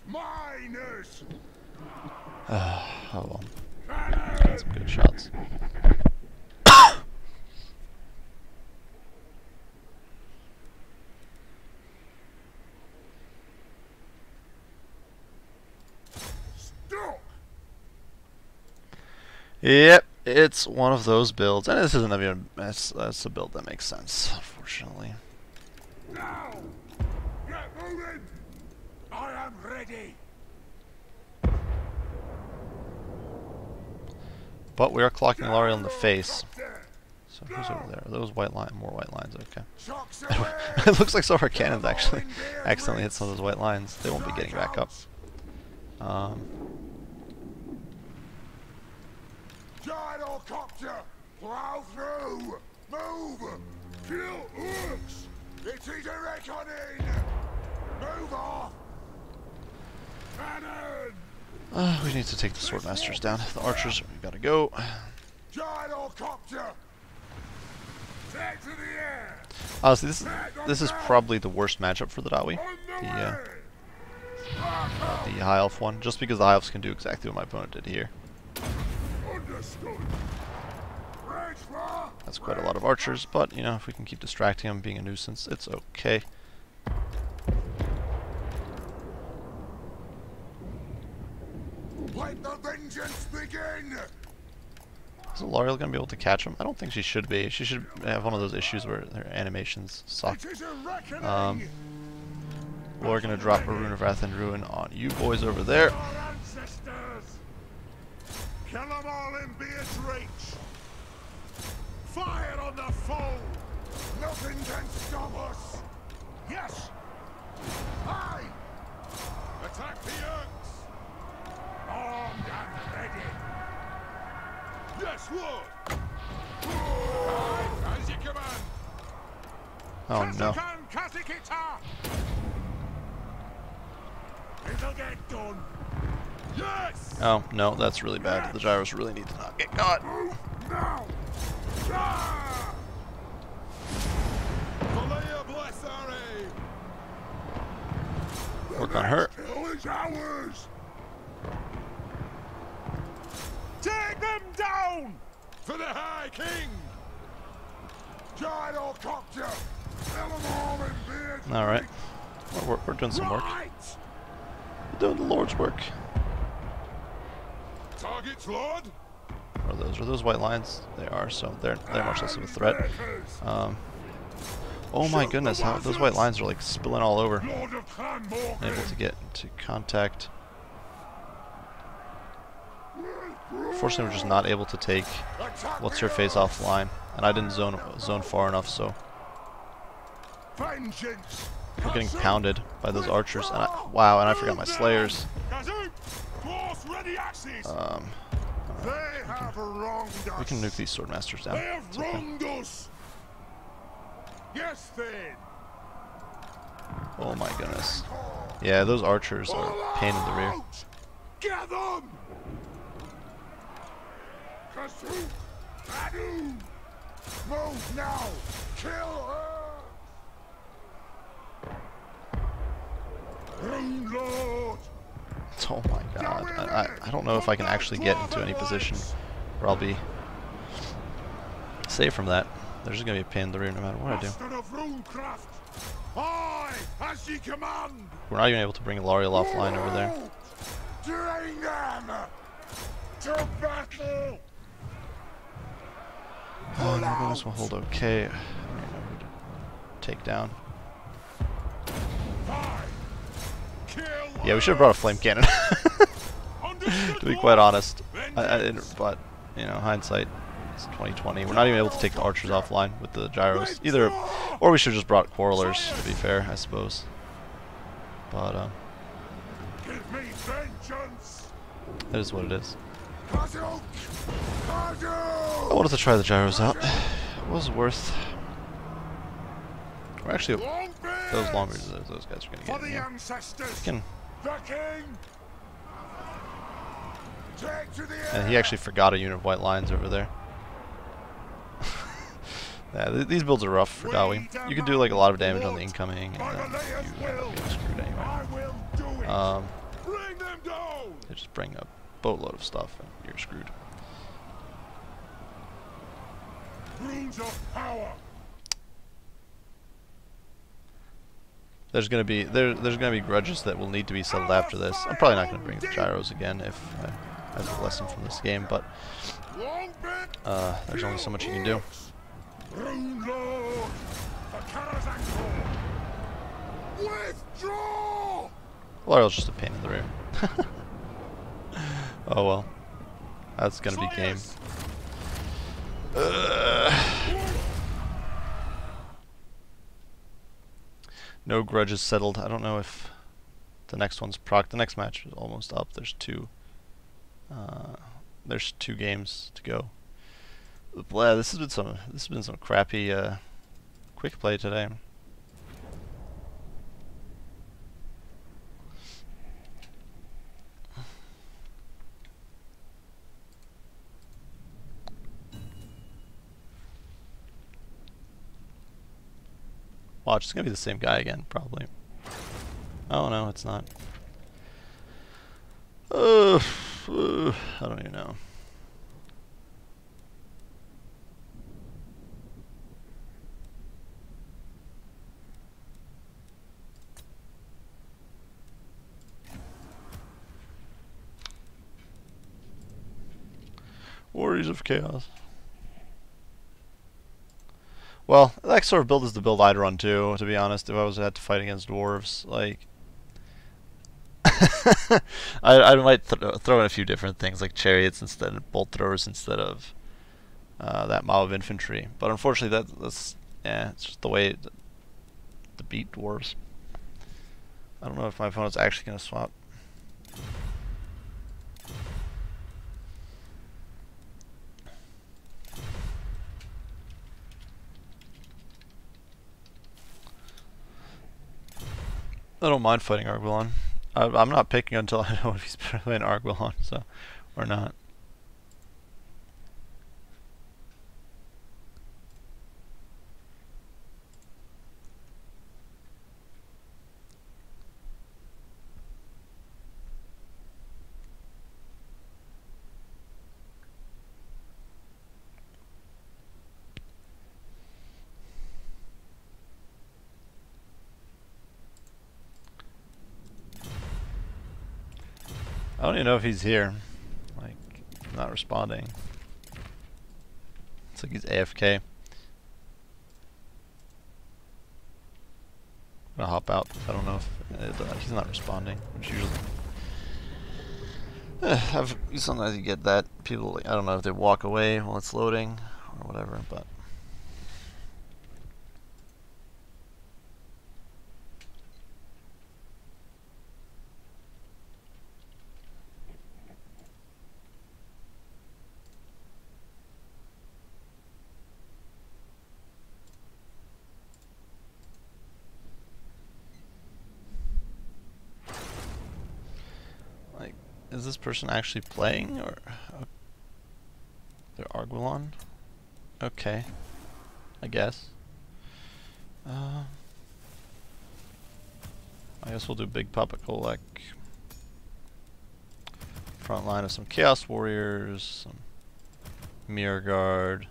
Miners. Oh well. Got some good shots. Yep, it's one of those builds, and this isn't even that's a build that makes sense, unfortunately. Now, get moving. I am ready. But we are clocking L'Oreal in the face. So who's over there? Are those white lines? More white lines. Okay. It looks like some of our cannons actually accidentally hit some of those white lines. They won't be getting back up. Gyrocopter, plow through, move, kill orcs. It is a reckoning. Move off. Cannon. We need to take the Swordmasters down. The archers, we gotta go. Gyrocopter. Take to the air. Honestly, this is probably the worst matchup for the Dawi. The High Elf one, just because the High Elves can do exactly what my opponent did here. That's quite a lot of archers, but you know, if we can keep distracting them, being a nuisance, it's okay. Let the vengeance begin. Is L'Oreal gonna be able to catch him? I don't think she should be. She should have one of those issues where her animations suck. We're gonna drop a Rune of Wrath and Ruin on you boys over there. Kill them all in Beard's reach. Fire on the foe. Nothing can stop us. Yes. Aye. Attack the Urks. Armed and ready. Yes, Lord. Aye, as you command. Oh no. It'll get done. Yes. Oh no, that's really bad. The gyros really need to not get caught. Now. Work on her. Take them down for the High King. Gyrocopter. All right, we're doing some work. We're doing the Lord's work. Targets, Lord. Are those white lines? They are, so they're much less of a threat. Oh my goodness, how those white lines are like spilling all over. Able to get into contact. Unfortunately, we're just not able to take what's her face offline, and I didn't zone far enough, so we're getting pounded by those archers. And wow, and I forgot my slayers. We can nuke these Swordmasters down. It's okay. Yes, then. Oh my goodness. Yeah, those archers are a pain in the rear. Get them! Move now! Kill her! Rune Lord! Oh my god. I don't know if I can actually get into any position where I'll be safe from that. They're just going to be a pain in the rear no matter what I do. Master of Runecraft! Aye, as ye command! We're not even able to bring Lariel offline over there. Drain them! To battle! This will hold okay. I don't know who to take down. Yeah, we should have brought a flame cannon. To be quite honest, but you know, hindsight is 2020. We're not even able to take the archers offline with the gyros either, or we should have just brought quarrelers. To be fair, I suppose. But Give me vengeance! that is what it is. Basil! I wanted to try the gyros out. It was worth. We're actually those longbeards. Those guys are gonna For get in the here. ancestors! Can, The king! Take to the and he actually forgot a unit of white lions over there. Yeah, these builds are rough for Dawi. You can do like a lot of damage on the incoming, and then you end up being screwed anyway. I will do it! Bring them down! They just bring a boatload of stuff, and you're screwed. Runes of power! There's gonna be grudges that will need to be settled after this. I'm probably not gonna bring the gyros again if as a lesson from this game, but there's only so much you can do. Rune Lord! For Karazanko! Withdraw! Lariel's just a pain in the rear. Oh well. That's gonna be game. No grudges settled. I don't know if the next one's proc. The next match is almost up. There's two games to go. Blah, this has been some crappy quick play today. Watch, it's gonna be the same guy again, probably. Oh no, it's not. I don't even know. Warriors of Chaos. Well, that sort of build is the build I'd run too, to be honest, if I had to fight against dwarves. Like, I might throw in a few different things, like chariots instead of bolt throwers instead of that mob of infantry. But unfortunately, that's it's just the way to beat dwarves. I don't know if my opponent's actually going to swap. I don't mind fighting Arguelon. I'm not picking until I know if he's playing Arguelon, so or not. I don't even know if he's here. Like, not responding. It's like he's AFK. I'm gonna hop out. I don't know if he's not responding, which usually sometimes you get that. People, like, I don't know if they walk away while it's loading or whatever, but. Is this person actually playing, or they're Arguelon? Okay, I guess. I guess we'll do Big Papa Kolek. Front line of some Chaos Warriors, some Mirror Guard.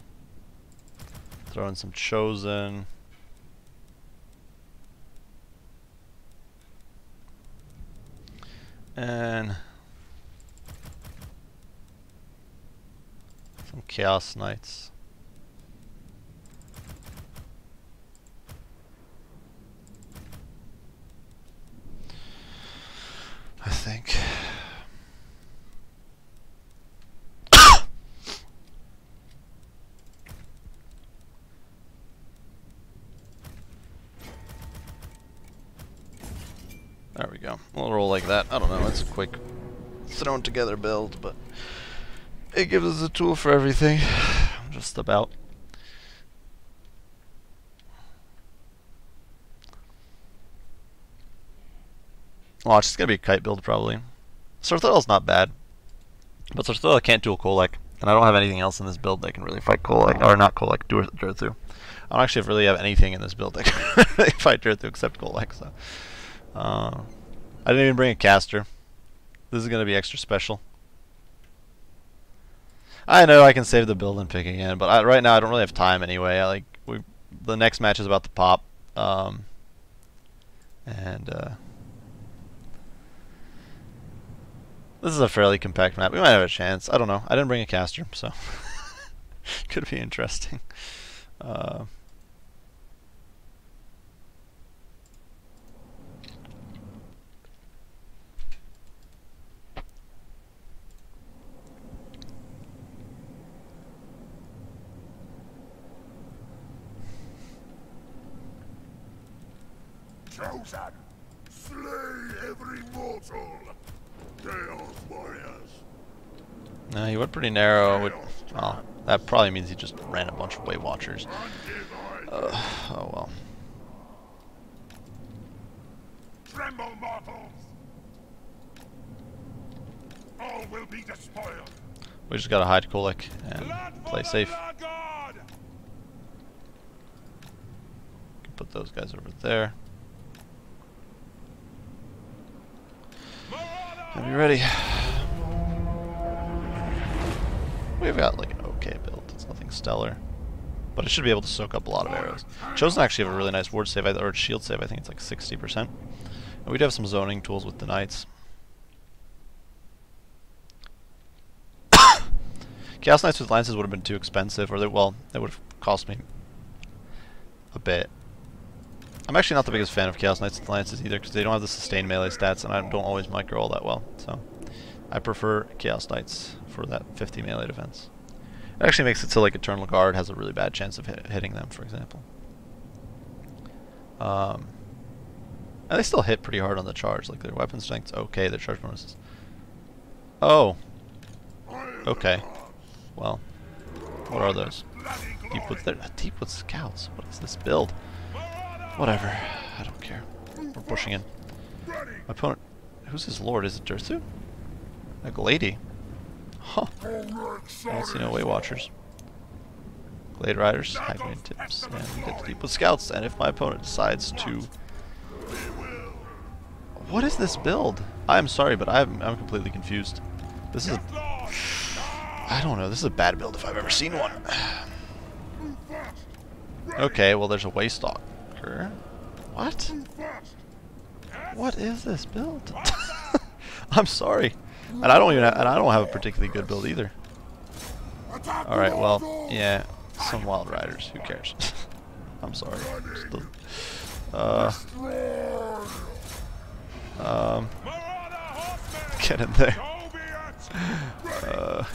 Throw in some Chosen. And some Chaos Knights. I think. There we go. We'll roll like that. I don't know, it's a quick thrown together build, but it gives us a tool for everything. Just about. Well, it's just gonna be a kite build probably. Sorthel's not bad, but Sorthel can't dual Kolek, and I don't have anything else in this build that can really fight Kolek, or not Kolek, Durthu. I don't actually really have anything in this build that can really fight Durthu except Kolek, so. I didn't even bring a caster. This is gonna be extra special. I know I can save the build and pick again, but right now I don't really have time anyway. The next match is about to pop, this is a fairly compact map. We might have a chance. I don't know. I didn't bring a caster, so could be interesting. Chosen! Slay every mortal! Chaos Warriors! He went pretty narrow. Well, that probably means he just ran a bunch of Weight Watchers. Oh well. Tremble, mortals! All will be despoiled! We just gotta hide Kolek and play safe. Can put those guys over there. Are you ready? We've got like an okay build. It's nothing stellar, but it should be able to soak up a lot of arrows. Chosen actually have a really nice ward save, or shield save. I think it's like 60%. And we do have some zoning tools with the knights. Chaos Knights with lances would have been too expensive, or they would have cost me a bit. I'm actually not the biggest fan of Chaos Knights with lances either, because they don't have the sustained melee stats, and I don't always micro all that well. So I prefer Chaos Knights for that 50 melee defense. It actually makes it so like Eternal Guard has a really bad chance of hitting them, for example. And they still hit pretty hard on the charge. Like their weapon strength's okay, their charge bonuses. Oh. Okay. Well, what are those? Deep with scouts. What is this build? Whatever. I don't care. We're pushing in. My opponent... Who's his lord? Is it Durthu? A Glady? Huh. I don't see no Weight Watchers. Glade Riders, Hagman Tips, and we get to Deep with Scouts, and if my opponent decides to... What is this build? I'm sorry, but I'm completely confused. This is... I don't know, this is a bad build if I've ever seen one. Okay, well there's a Waystalker. What? What is this build? I'm sorry, and I don't have a particularly good build either. All right, well, yeah, some Wild Riders. Who cares? I'm sorry. Get in there.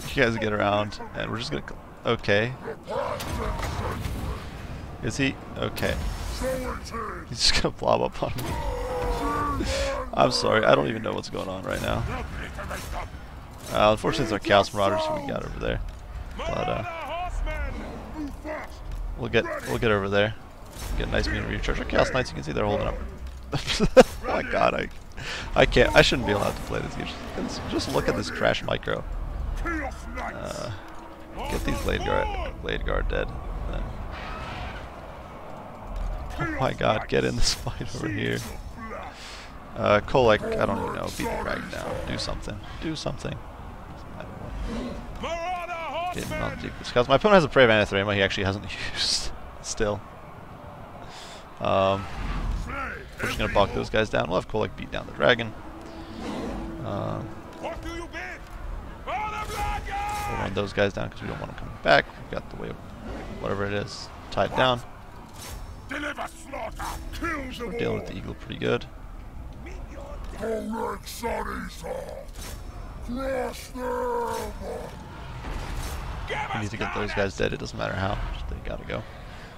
You guys get around, and we're just gonna. Okay. Is he? Okay. He's just gonna blob up on me. I'm sorry, I don't even know what's going on right now. Unfortunately, it's our Chaos Marauders who we got over there. But we'll get over there. Get a nice mean recharge. Our Chaos Knights, you can see they're holding up. Oh my God, I can't. I shouldn't be allowed to play this game. Just look at this trash micro. Get these Blade Guard dead. Then. Oh my God, get in this fight over here. Kolek, I don't even know. Beat the dragon down. Do something. Do something. Getting on deep scouts. My opponent has a Prey of Anathrema he actually hasn't used still. We're just gonna block those guys down. We'll have Kolek beat down the dragon. We'll run those guys down because we don't want them coming back. We've got the way of whatever it is tied down. We're dealing with the eagle pretty good. We need to get those guys dead. It doesn't matter how. Just they gotta go.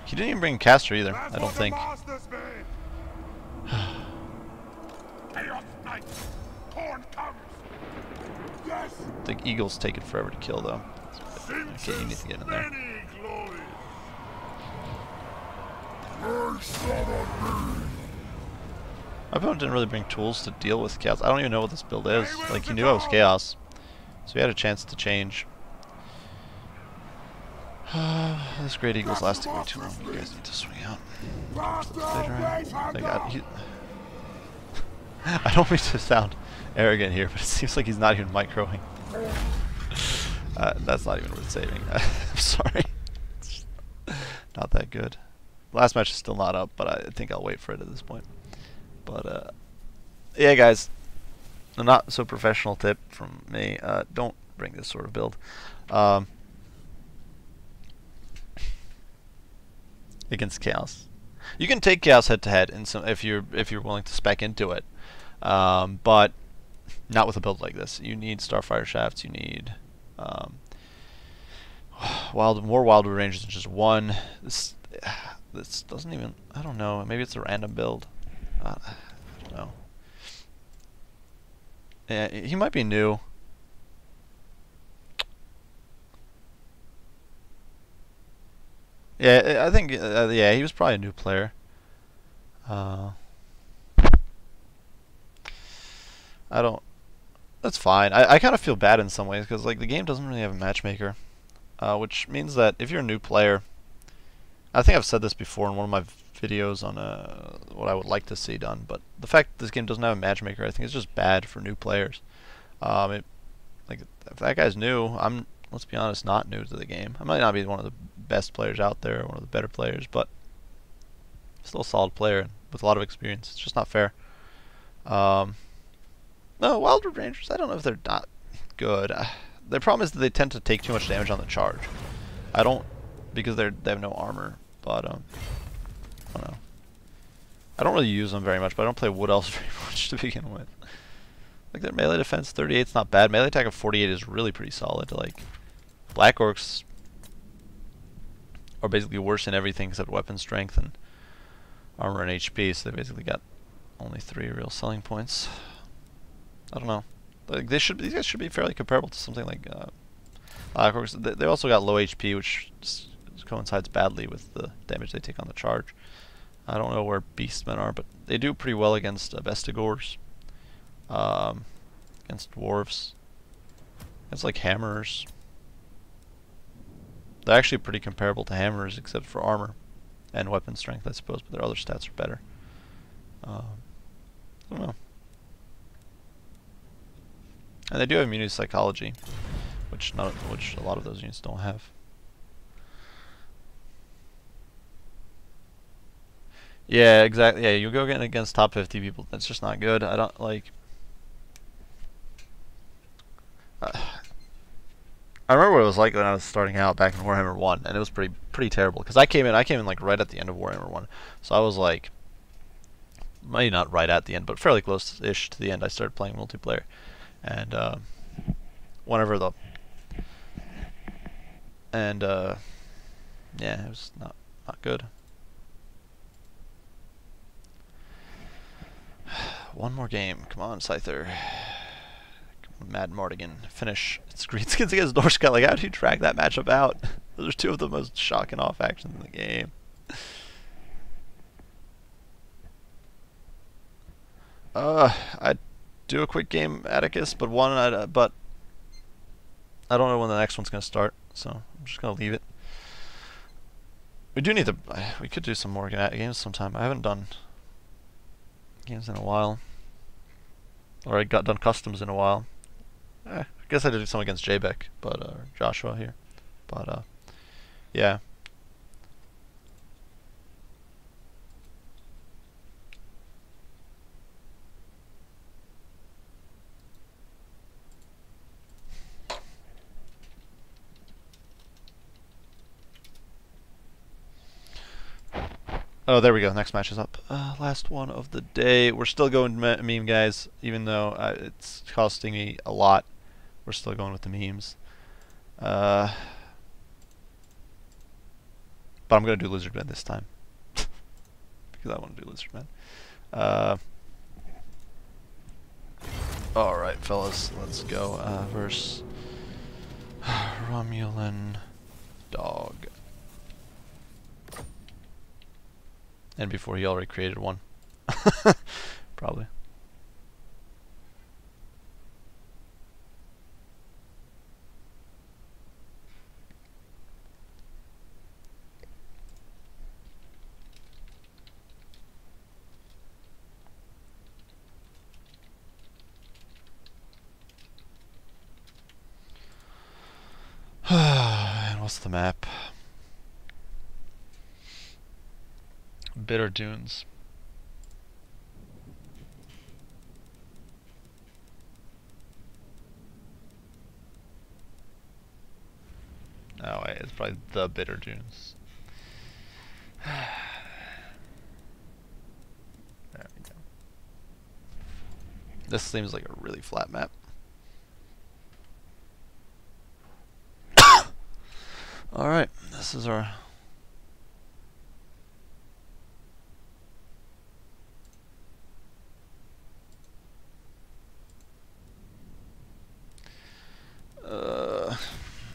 He didn't even bring Caster either. I don't think. The eagles take it forever to kill though. Okay, you need to get in there. My opponent didn't really bring tools to deal with chaos. I don't even know what this build is. Like, he knew I was chaos, so he had a chance to change. This Great Eagle's lasting way too long. You guys need to swing out. I don't mean to sound arrogant here, but it seems like he's not even microing. That's not even worth saving. I'm sorry. It's not that good. Last match is still not up, but I think I'll wait for it at this point. But yeah, guys, a not so professional tip from me: don't bring this sort of build against chaos. You can take chaos head to head, in some if you're willing to spec into it, but not with a build like this. You need Starfire Shafts. You need more Wildwood Rangers than just one. This doesn't even. I don't know. Maybe it's a random build. I don't know. Yeah, he might be new. Yeah, I think. Yeah, he was probably a new player. I don't. That's fine. I kind of feel bad in some ways because like the game doesn't really have a matchmaker, which means that if you're a new player, I think I've said this before in one of my videos on what I would like to see done, but the fact that this game doesn't have a matchmaker, I think it's just bad for new players. Like if that guy's new, let's be honest, not new to the game. I might not be one of the best players out there, one of the better players, but still a solid player with a lot of experience. It's just not fair. No, Wildwood Rangers, I don't know if they're not good. The problem is that they tend to take too much damage on the charge. Because they have no armor, but I don't know. I don't really use them very much, but I don't play Wood Elves very much to begin with. Like their melee defense 38 is not bad. Melee attack of 48 is really pretty solid. Like Black Orcs are basically worse in everything except weapon strength and armor and HP, so they basically got only 3 real selling points. I don't know. Like these guys should be fairly comparable to something like Black Orcs. They also got low HP, which coincides badly with the damage they take on the charge. I don't know where Beastmen are, but they do pretty well against Vestigores, against Dwarves, against like Hammers. They're actually pretty comparable to Hammers except for armor and weapon strength, I suppose, but their other stats are better. I don't know. And they do have immunity to psychology, which a lot of those units don't have. Yeah, exactly. Yeah, you go getting against top 50 people. That's just not good. I don't like. I remember what it was like when I was starting out back in Warhammer 1, and it was pretty terrible. Because I came in like right at the end of Warhammer 1, so I was like, maybe not right at the end, but fairly close-ish to the end. I started playing multiplayer, and whenever the yeah, it was not good. One more game. Come on, Scyther. Come on, Mad Mortigan. Finish. It's Greenskins against Norska. Like, how do you drag that matchup out? Those are two of the most shocking off actions in the game. I'd do a quick game, Atticus, but but I don't know when the next one's gonna start, so I'm just gonna leave it. We do need to. We could do some more games sometime. I haven't done games in a while. or I got done customs in a while. I guess I did some against Jabek, but Joshua here. But yeah. Oh, there we go. Next match is up. Last one of the day. We're still going meme, guys, even though it's costing me a lot. We're still going with the memes. But I'm going to do Lizardmen this time. Because I want to do Lizardmen. Alright, fellas. Let's go. Verse Romulan Dog. And before he already created one. Probably. And what's the map? Bitter Dunes. Oh wait, it's probably the Bitter Dunes. There we go. This seems like a really flat map. Alright, this is our...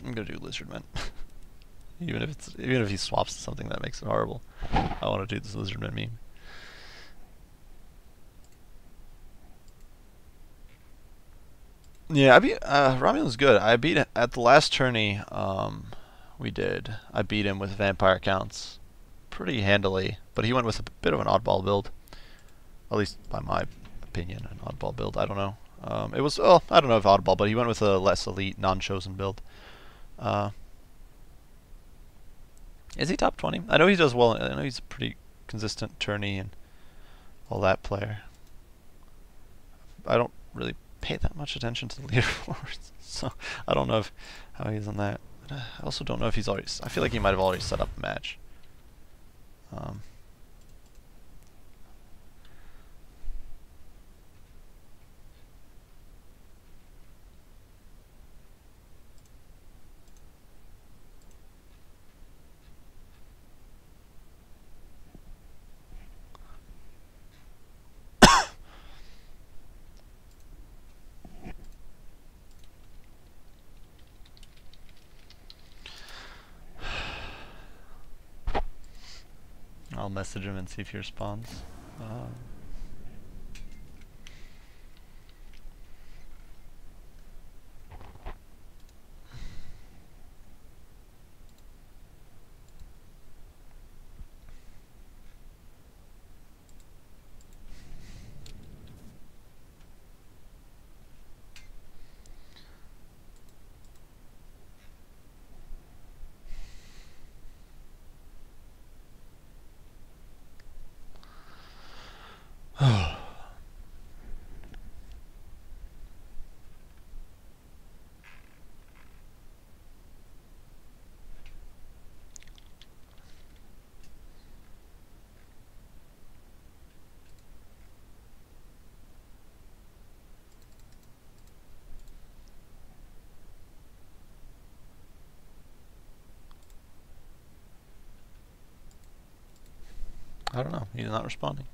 I'm gonna do Lizardmen. even if he swaps to something that makes it horrible. I want to do this Lizardmen meme. Yeah, I beat Romulan's good. I beat at the last tourney. We did. I beat him with vampire counts pretty handily, but he went with a bit of an oddball build. At least by my opinion, an oddball build. I don't know. It was, oh, I don't know if oddball, but he went with a less elite, non-chosen build. Is he top 20? I know he does well. I know he's a pretty consistent tourney and all that player. I don't really pay that much attention to the leaderboards, so I don't know how he's on that. But, I also don't know if he's already... I feel like he might have already set up a match. I'll message him and see if he responds. I don't know. He's not responding.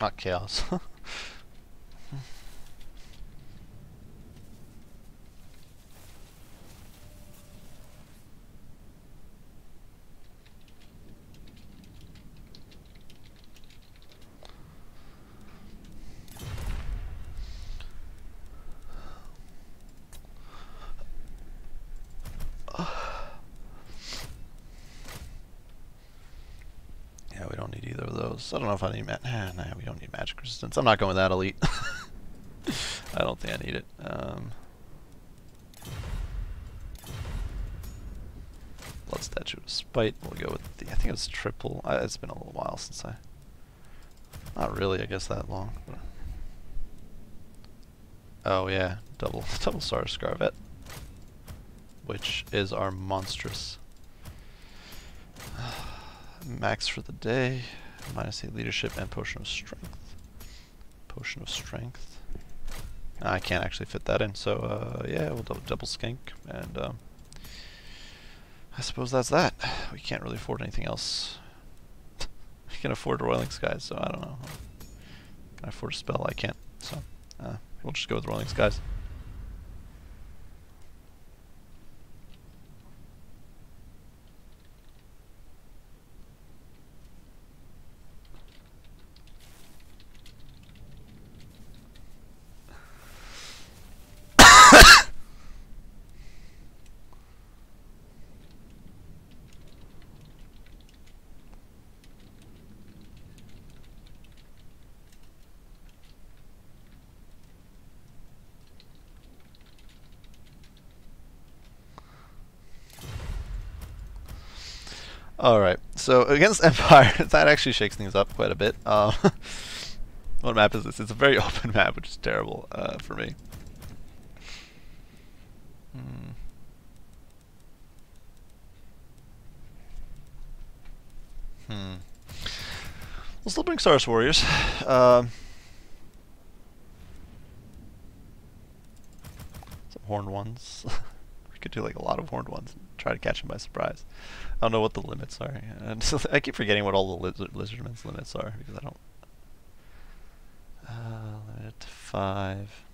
Not chaos. Yeah, we don't need either of those. I don't know if I need nah, we don't need magic resistance. I'm not going with that elite. I don't think I need it. Blood Statue of Spite. We'll go with the. I think it's triple. It's been a little while since I. Not really, I guess that long. But. Oh yeah, double Star Scarvet, which is our monstrous max for the day. -8 leadership and potion of strength. Potion of strength. I can't actually fit that in, so yeah, we'll double skink, and I suppose that's that. We can't really afford anything else. We can afford Roiling Skies, so I don't know. Can I afford a spell? I can't, so we'll just go with Roiling Skies. Alright, so against Empire, that actually shakes things up quite a bit. What map is this? It's a very open map, which is terrible for me. We'll still bring Saurus Warriors. Some horned ones. We could do like a lot of horned ones and try to catch them by surprise. I don't know what the limits are. I keep forgetting what all the Lizardmen's limits are because I don't. Limit to 5.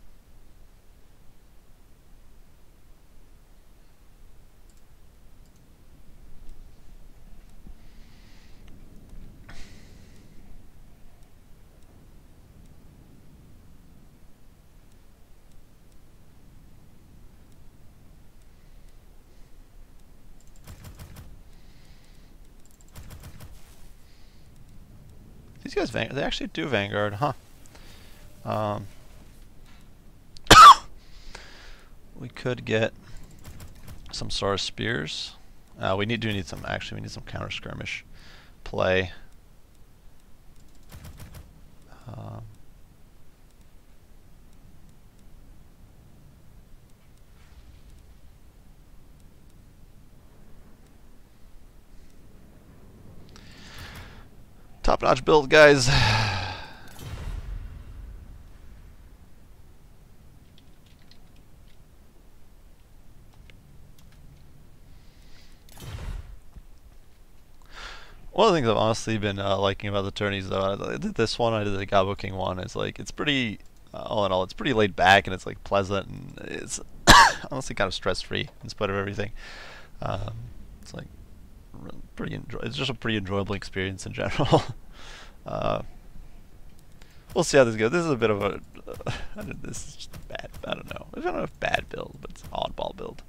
These guys, they actually do Vanguard, huh? We could get some Saurus Spears. We do need some, actually, we need some counter skirmish play. Top-notch build, guys. One of the things I've honestly been liking about the tourneys, though, I did this one, I did the Gabo King one, is like, it's pretty, all in all, it's pretty laid back, and it's like pleasant, and it's honestly kind of stress-free in spite of everything. It's like, it's just a pretty enjoyable experience in general. We'll see how this goes. This is a bit of a this is just a bad, I don't know. I don't know if bad build, but it's an oddball build.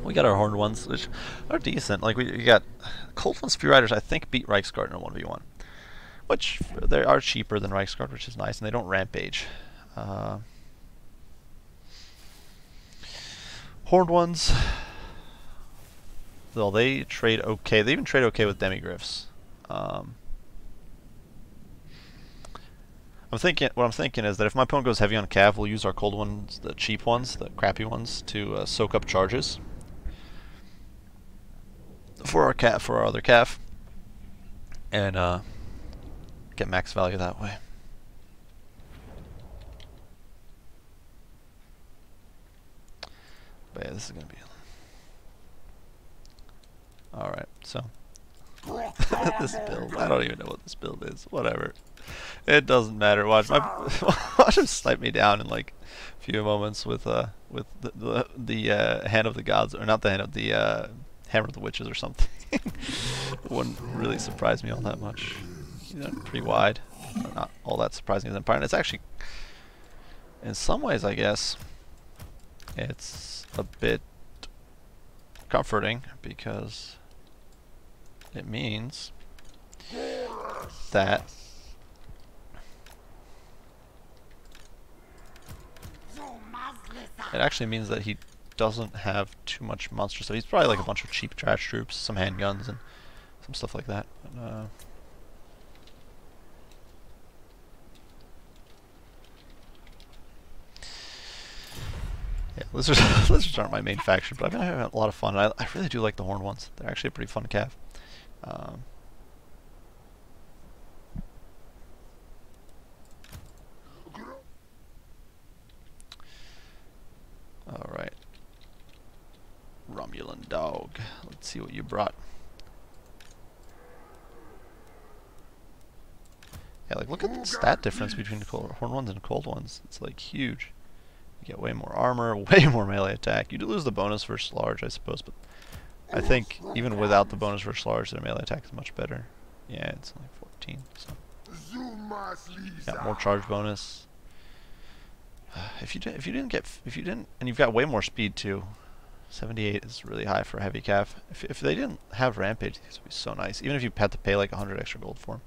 We got our horned ones, which are decent. Like we got Cold One Spear Riders. I think beat Reichsguard in a 1v1, which they are cheaper than Reichsguard, which is nice, and they don't rampage. Horned ones. Well, they trade okay. They even trade okay with Demigryphs. I'm thinking. What I'm thinking is that if my opponent goes heavy on Cav, we'll use our cold ones, the cheap ones, the crappy ones, to soak up charges for our for our other Cav, and get max value that way. But yeah, this is gonna be. Alright, so This build, I don't even know what this build is. Whatever. It doesn't matter. Watch watch him snipe me down in like a few moments with the hand of the gods, or not the hand of the hammer of the witches or something. Wouldn't really surprise me all that much. You know, pretty wide. Not all that surprising as Empire. And it's actually, in some ways, I guess, it's a bit comforting because it means that he doesn't have too much monster stuff. He's probably like a bunch of cheap trash troops, some handguns, and some stuff like that. But, yeah, lizards aren't my main faction, but I've been having a lot of fun. I really do like the horned ones. They're actually a pretty fun cav. Alright. Romulan dog. Let's see what you brought. Yeah, like look at the stat difference between the horned ones and cold ones. It's like huge. You get way more armor, way more melee attack. You do lose the bonus versus large, I suppose, but I think even without the bonus versus large, their melee attack is much better. Yeah, it's only 14. So got more charge bonus. If you didn't, and you've got way more speed too. 78 is really high for a heavy cav. If they didn't have rampage, these would be so nice. Even if you had to pay like 100 extra gold for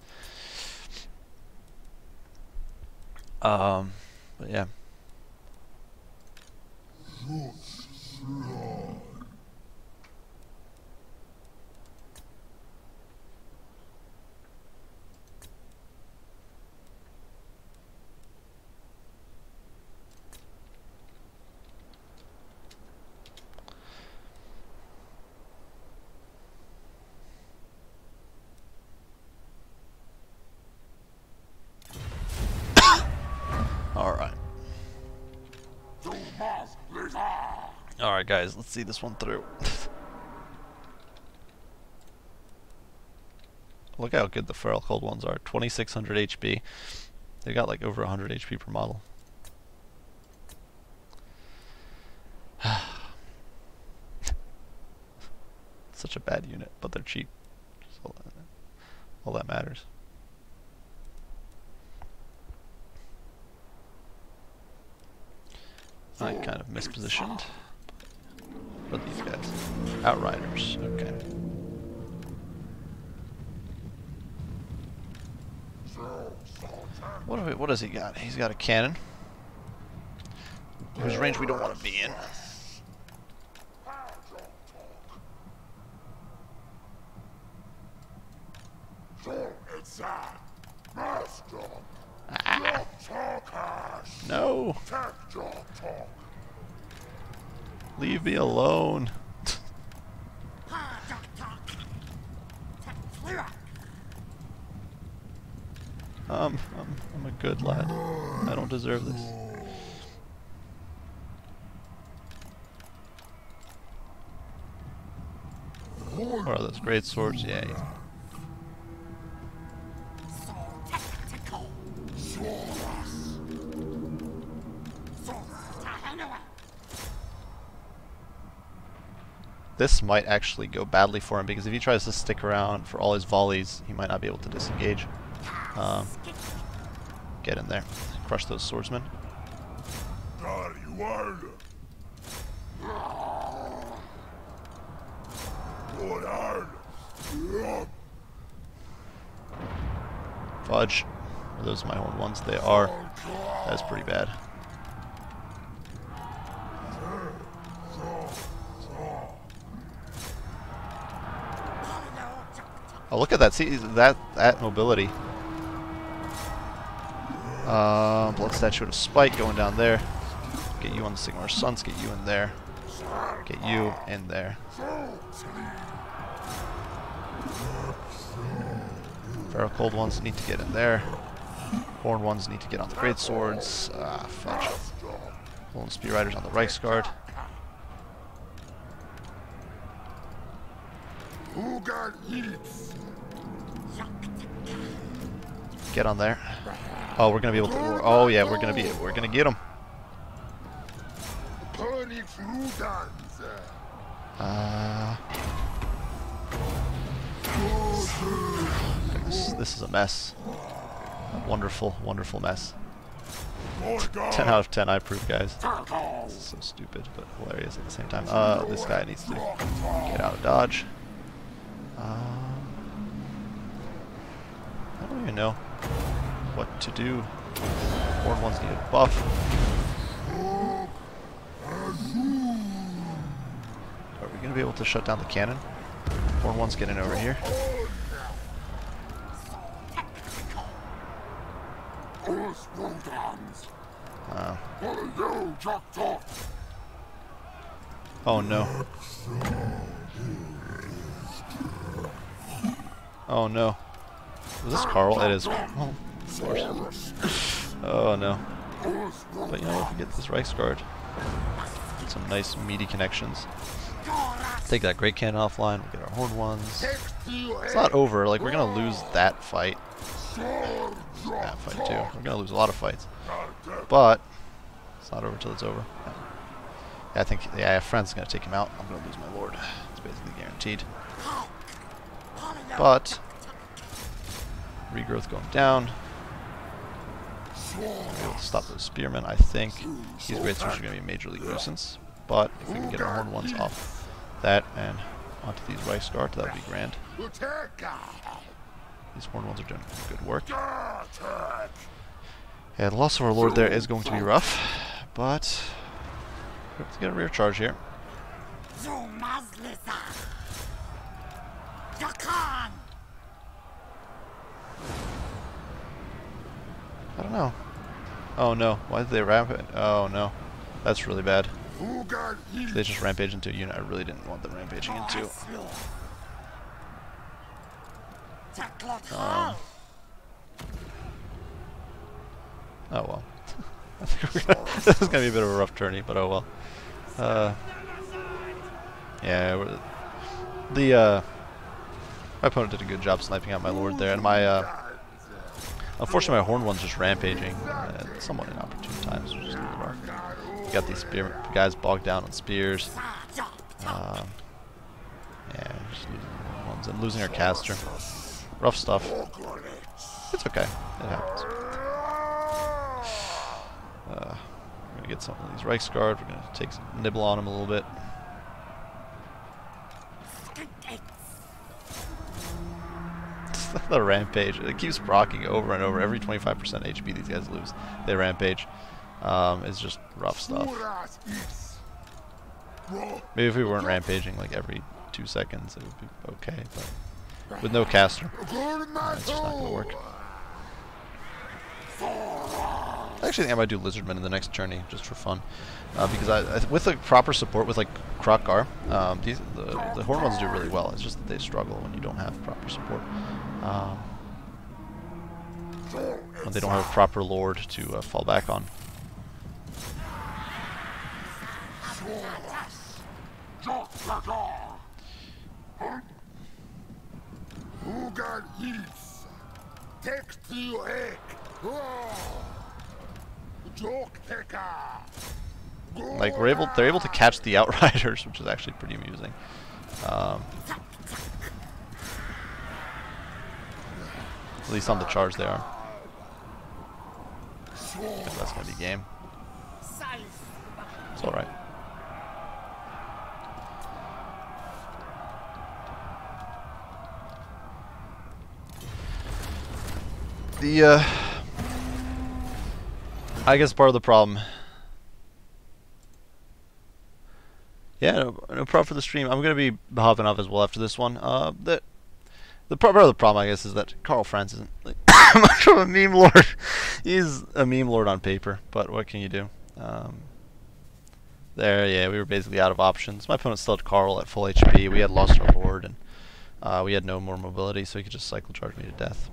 them. But yeah. Alright guys, let's see this one through. Look how good the feral cold ones are. 2600 HP. They got like over 100 HP per model. Such a bad unit, but they're cheap. So all that matters. I kind of mispositioned. What are these guys? Outriders. Okay. What does he got? He's got a cannon, whose range we don't want to be in. Ah. No. Leave me alone. I'm a good lad. I don't deserve this. What are those great swords? Yeah. This might actually go badly for him, because if he tries to stick around for all his volleys, he might not be able to disengage. Get in there. Crush those swordsmen. Fudge. Are those my horned ones? They are. That's pretty bad. Oh, look at that. See that mobility. Blood Statue of Spike going down there. Get you on the Sigmar Sons, get you in there. Get you in there. Feral Cold ones need to get in there. Horned ones need to get on the Great Swords. Fudge. Golden Spear Riders on the Reichsguard. Ugar eats. Get on there. Oh, we're gonna be able to. Oh yeah, we're gonna get him. This is a mess. A wonderful, wonderful mess. 10 out of 10, I approve, guys. This is so stupid, but hilarious at the same time. This guy needs to get out of dodge. I don't even know what to do. Horn ones need a buff. Are we gonna be able to shut down the cannon? Horn one's getting over here. Oh no. Oh no. Is this Carl? It is. Oh, of course. Oh no. But you know, if we get this Reichsguard, get some nice meaty connections. Take that Great Cannon offline, we'll get our Horned Ones. It's not over, like we're gonna lose that fight. That fight too. We're gonna lose a lot of fights. But it's not over till it's over. Yeah, I think Fran's gonna take him out. I'm gonna lose my lord. It's basically guaranteed. But regrowth going down. We'll be able to stop those spearmen, I think. These great swords are gonna be a major league nuisance. But if we can get our Horned Ones off that and onto these Reichsguard, that would be grand. These Horned Ones are doing good work. Yeah, the loss of our lord there is going to be rough, but we have to get a rear charge here. I don't know. Oh no, why did they ramp it? Oh no, that's really bad. They just rampage into a unit I really didn't want them rampaging into. Oh well. I think this is gonna be a bit of a rough tourney, but oh well. Yeah, my opponent did a good job sniping out my lord there, and my unfortunately my Horned One's just rampaging at somewhat inopportune times, which is got these spear guys bogged down on spears. Yeah, just losing the ones and losing our caster. Rough stuff. It's okay. It happens. We're gonna get some of these Reichsguard. We're gonna take some nibble on them a little bit. The rampage. It keeps procking over and over. Every 25% HP these guys lose, they rampage. It's just rough stuff. Maybe if we weren't rampaging like every 2 seconds, it would be okay. But with no caster, it's just not gonna work. I actually think I might do Lizardmen in the next journey just for fun, because with the proper support with like Krokgar, the Horned Ones do really well. It's just that they struggle when you don't have proper support. When they don't have a proper lord to fall back on. Like they're able to catch the Outriders, which is actually pretty amusing. At least on the charge they are. That's gonna be game. It's alright. I guess part of the problem. Yeah, no problem for the stream. I'm gonna be hopping off as well after this one. The part of the problem, I guess, is that Karl Franz isn't like much of a meme lord. He's a meme lord on paper, but what can you do? Yeah, we were basically out of options. My opponent still had Karl at full HP. We had lost our lord, and we had no more mobility, so he could just cycle charge me to death.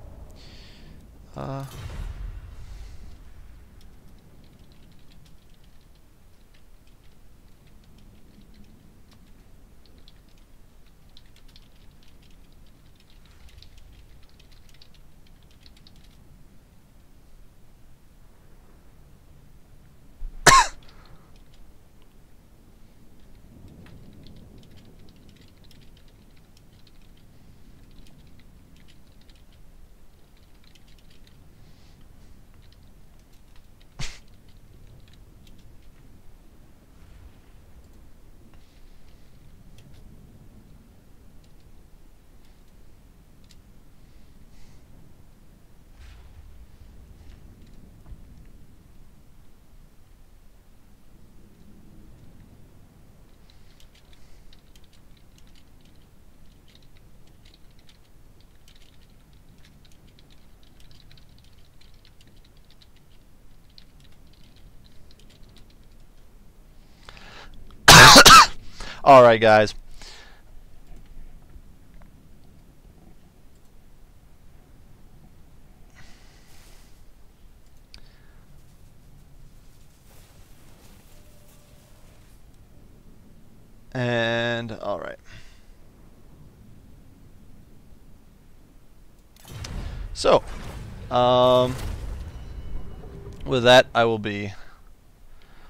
All right, guys. And all right. So, with that, I will be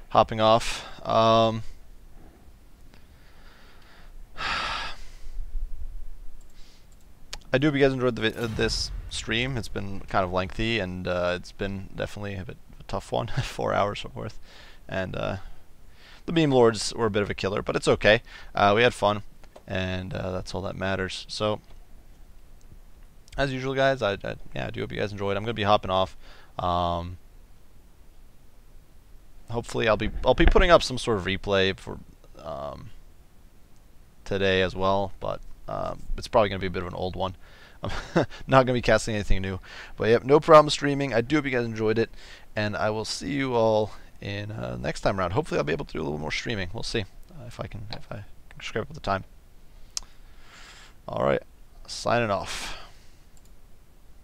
hopping off. I do hope you guys enjoyed this stream. It's been kind of lengthy, and it's been definitely a bit of a tough one, 4 hours worth. And the Meme Lords were a bit of a killer, but it's okay. We had fun, and that's all that matters. So, as usual, guys, I do hope you guys enjoyed. I'm gonna be hopping off. Hopefully, I'll be putting up some sort of replay for today as well, but it's probably gonna be a bit of an old one. I'm not gonna be casting anything new, but yep, no problem streaming. I do hope you guys enjoyed it, and I will see you all in next time around. Hopefully, I'll be able to do a little more streaming. We'll see if I can scrape up the time. All right, signing off.